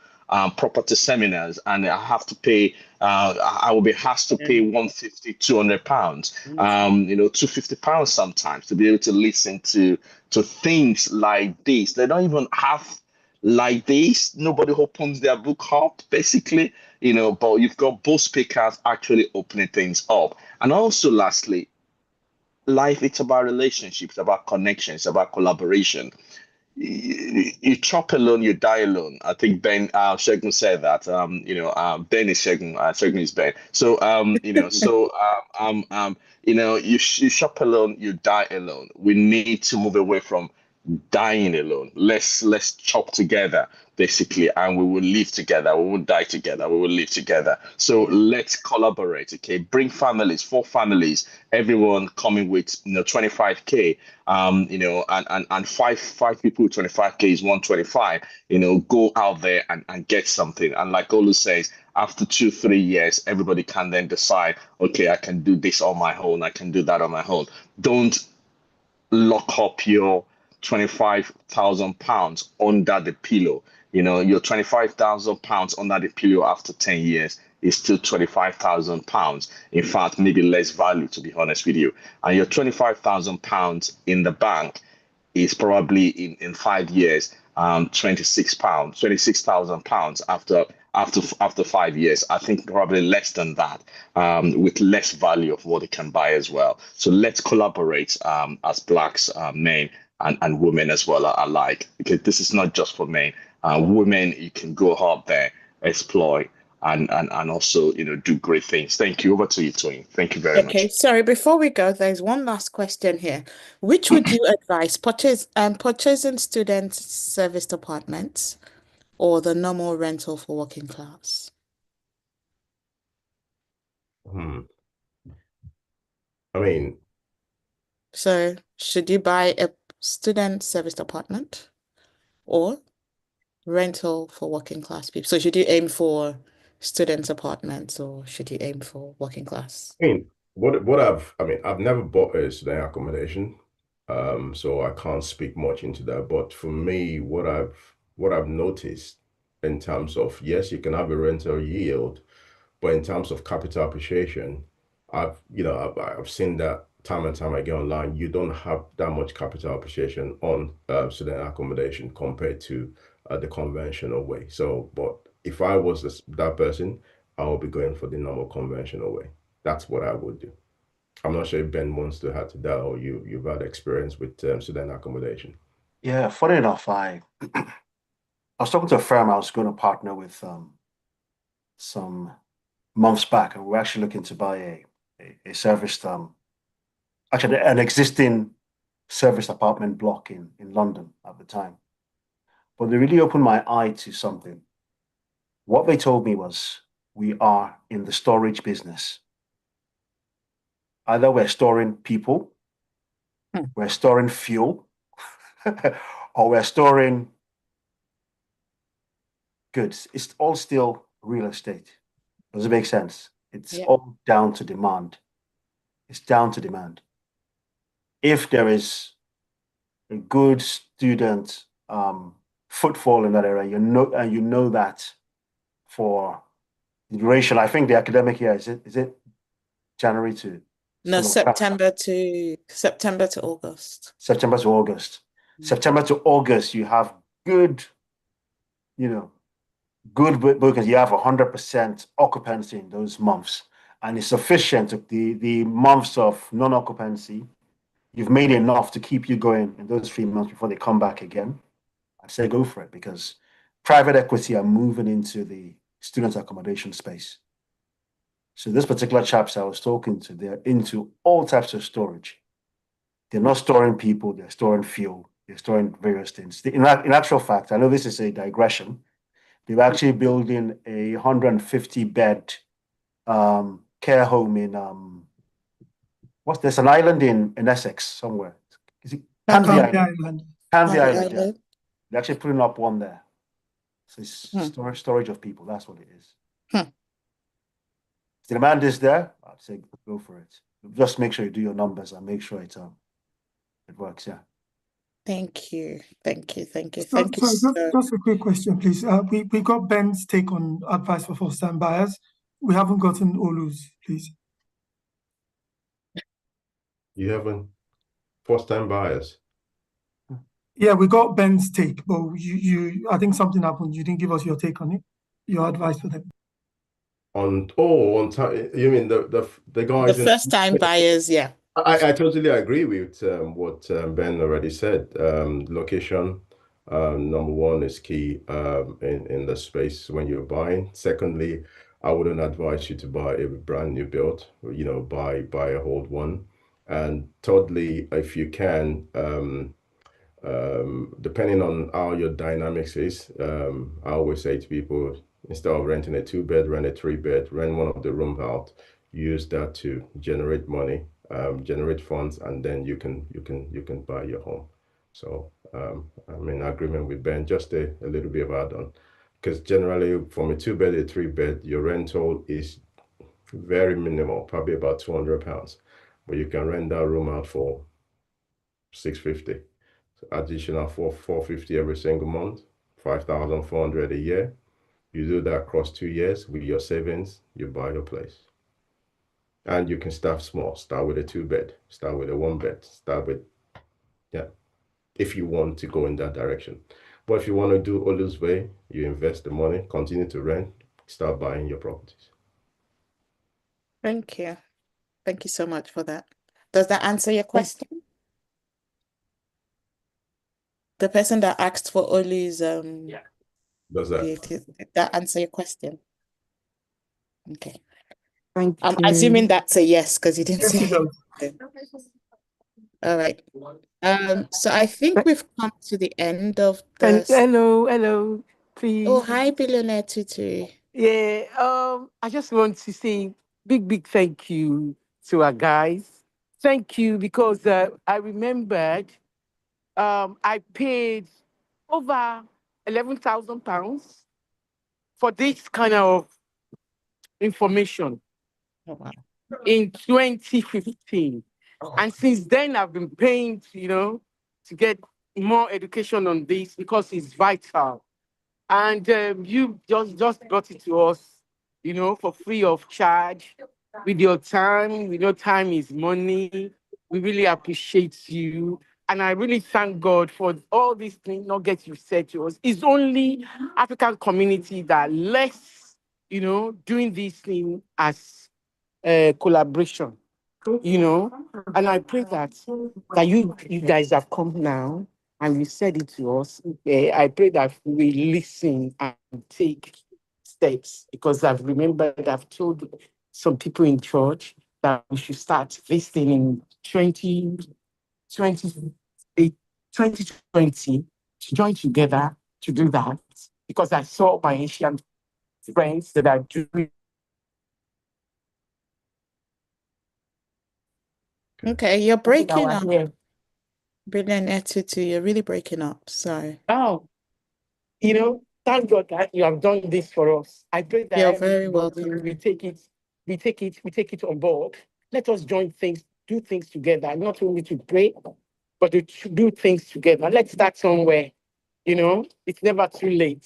property seminars, and I have to pay. I will be asked to pay 150, 200 pounds. 250 pounds sometimes to be able to listen to things like this. They don't even have like this. Nobody opens their book up, basically. But you've got both speakers actually opening things up. And also, lastly, life, it's about relationships, about connections, about collaboration. You chop alone, you die alone. I think Ben Shegun said that. Ben is Shegun, Shegun is Ben. So you shop alone, you die alone. We need to move away from dying alone. Let's chop together, basically, and we will live together. We won't die together. We will live together. So let's collaborate. Okay, bring families, 4 families, everyone coming with 25K. And five people with 25K is 125. Go out there and get something. And like Olu says, after 2-3 years, everybody can then decide, okay, I can do this on my own. I can do that on my own. Don't lock up your 25,000 pounds under the pillow. Your 25,000 pounds under the pillow after 10 years is still 25,000 pounds. In fact, maybe less value, to be honest with you. And your 25,000 pounds in the bank is probably in 5 years £26, £26,000 after 5 years. I think probably less than that, with less value of what it can buy as well. So let's collaborate as blacks, men, and women as well alike, because this is not just for men. Women, you can go out there, explore, and also do great things. Thank you. Over to you, Tony. Thank you very Okay, much. sorry, before we go, there's one last question here. Which would you advise, purchasing student serviced apartments or the normal rental for working class? I mean, So should you buy a student serviced apartment or rental for working class people? So should you aim for students' apartments or should you aim for working class? I mean, I've never bought a student accommodation, so I can't speak much into that. But for me, what I've noticed in terms of, yes, you can have a rental yield, but in terms of capital appreciation, I've seen that time and time again online. You don't have that much capital appreciation on student accommodation compared to the conventional way. So, but if I was that person, I would be going for the normal conventional way. That's what I would do. I'm not sure if Ben wants to add to that, or you've had experience with student accommodation. Yeah, funny enough, I was talking to a firm I was going to partner with some months back, and we're actually looking to buy a serviced actually an existing serviced apartment block in London at the time. But they really opened my eye to something. What they told me was, we are in the storage business. Either we're storing people, we're storing fuel, or we're storing goods. It's all still real estate. Does it make sense? It's all down to demand. It's down to demand. If there is a good student footfall in that area, you know that for the duration, I think the academic year, is it January to No, September to August. September to August. September to August, you have good bookings. You have 100% occupancy in those months, and it's sufficient. The months of non-occupancy, you've made enough to keep you going in those 3 months before they come back again. I say go for it, because private equity are moving into the student accommodation space. So this particular chaps I was talking to, they're into all types of storage. They're not storing people, they're storing fuel, they're storing various things. In actual fact, I know this is a digression, they're actually building a 150-bed care home in there's an island in Essex somewhere. Is it Canvey Island? Canvey Island, yeah. They're actually putting up one there. So it's storage of people. That's what it is. If the demand is there, I'd say go for it. Just make sure you do your numbers and make sure it works. Yeah. Thank you. Thank you. Just a quick question, please. We got Ben's take on advice for first-time buyers. We haven't gotten Olus, please. You haven't first-time buyers? Yeah, we got Ben's take, but I think something happened. You didn't give us your take on it, your advice for them. On time, you mean the guys? The first-time buyers, yeah. I totally agree with what Ben already said. Location, number one, is key in the space when you're buying. Secondly, I wouldn't advise you to buy a brand new build. Buy a old one. And thirdly, if you can, depending on how your dynamics is, I always say to people, instead of renting a 2-bed, rent a 3-bed, rent one of the rooms out, use that to generate money, generate funds, and then you can buy your home. So I'm in agreement with Ben, just a little bit of add-on, because generally from a 2-bed to a 3-bed, your rental is very minimal, probably about £200, but you can rent that room out for $650. So additional $450 every single month, $5,400 a year. You do that across 2 years with your savings, you buy your place. And you can start small. Start with a 2-bed, start with a 1-bed, if you want to go in that direction. But if you want to do Olus way, you invest the money, continue to rent, start buying your properties. Thank you. Thank you so much for that. Does that answer your question? The person that asked for Oli's Does that? did that answer your question? Okay. Thank I'm you. assuming that's a yes because you didn't Yes, say it does. it. All right. So I think we've come to the end of the. Hello, please. Oh, hi, Billionaire Tutu. Yeah, I just want to say big thank you to our guys. Thank you because I remembered I paid over £11,000 for this kind of information Oh, wow. in 2015. And since then, I've been paying, to get more education on this because it's vital. And you just brought it to us, for free of charge with your time. We know time is money. We really appreciate you. And I really thank God for all these things nuggets you said to us. It's only African community that less, doing this thing as collaboration, And I pray that you guys have come now and you said it to us. I pray that we listen and take steps because I've remembered I've told some people in church that we should start this thing in 2020 to join together to do that because I saw my Asian friends that are doing. Okay, you're breaking our up. hair. Billionaire Tutu, you're really breaking up. So Oh, thank God that you have done this for us. I pray that you're very everybody welcome. we take it on board. Let us do things together, not only to pray, but to do things together. Let's start somewhere. It's never too late.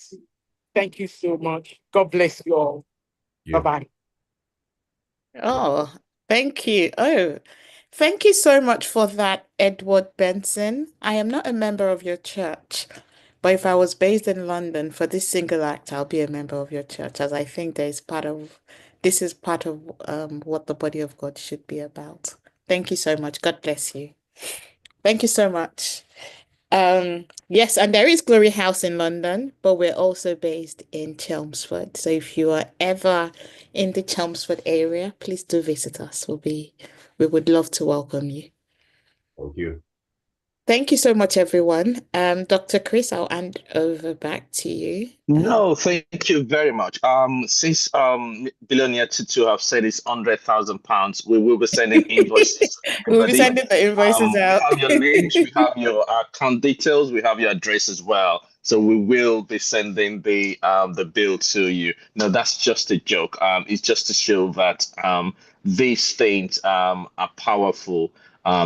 Thank you so much. God bless you all. Yeah. Bye-bye. Oh, thank you. Oh, thank you so much for that, Edward Benson. I am not a member of your church, but if I was based in London for this single act, I'll be a member of your church, as I think this is part of what the body of God should be about. Thank you so much. God bless you. Thank you so much. Yes, and there is Glory House in London, but we're also based in Chelmsford. So if you are ever in the Chelmsford area, please do visit us. We would love to welcome you. Thank you. Thank you so much, everyone. Dr. Chris, I'll hand over back to you. No, thank you very much. Since Billionaire Tutu have said it's £100,000, we will be sending invoices. We'll be sending the invoices out. We have your names, we have your account details, we have your address as well. So we will be sending the bill to you. No, that's just a joke. It's just to show that these things are powerful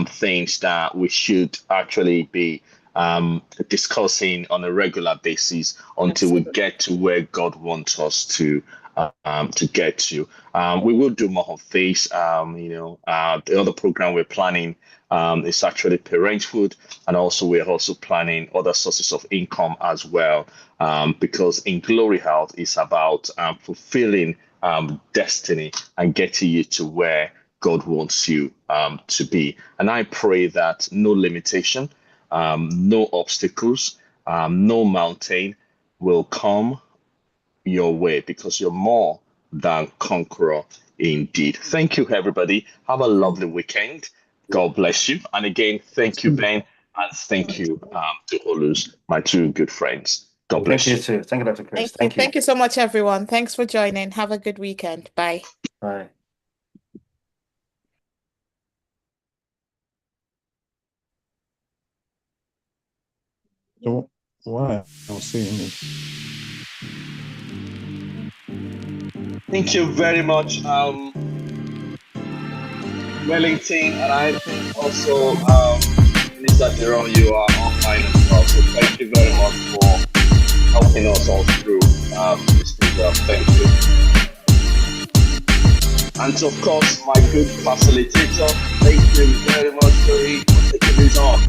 things that we should actually be discussing on a regular basis until we get to where God wants us to get to. We will do more of this. The other program we're planning is actually parenthood, and also we're also planning other sources of income as well. Because in Glory Health is about fulfilling destiny and getting you to where God wants you to be. And I pray that no limitation, no obstacles, no mountain will come your way because you're more than conqueror indeed. Thank you, everybody. Have a lovely weekend. God bless you. And again, thank you, Ben, and thank you to Olus, my two good friends. God bless Thank you. you too. Thank you, Dr. Chris. Thank you. Thank you so much, everyone. Thanks for joining. Have a good weekend. Bye. Bye. Why? I'm seeing it. Thank you very much, Wellington, and I think also Minister Jerome, you are online as well. So thank you very much for helping us all through this program. Thank you. And of course, my good facilitator, thank you very much for taking this on.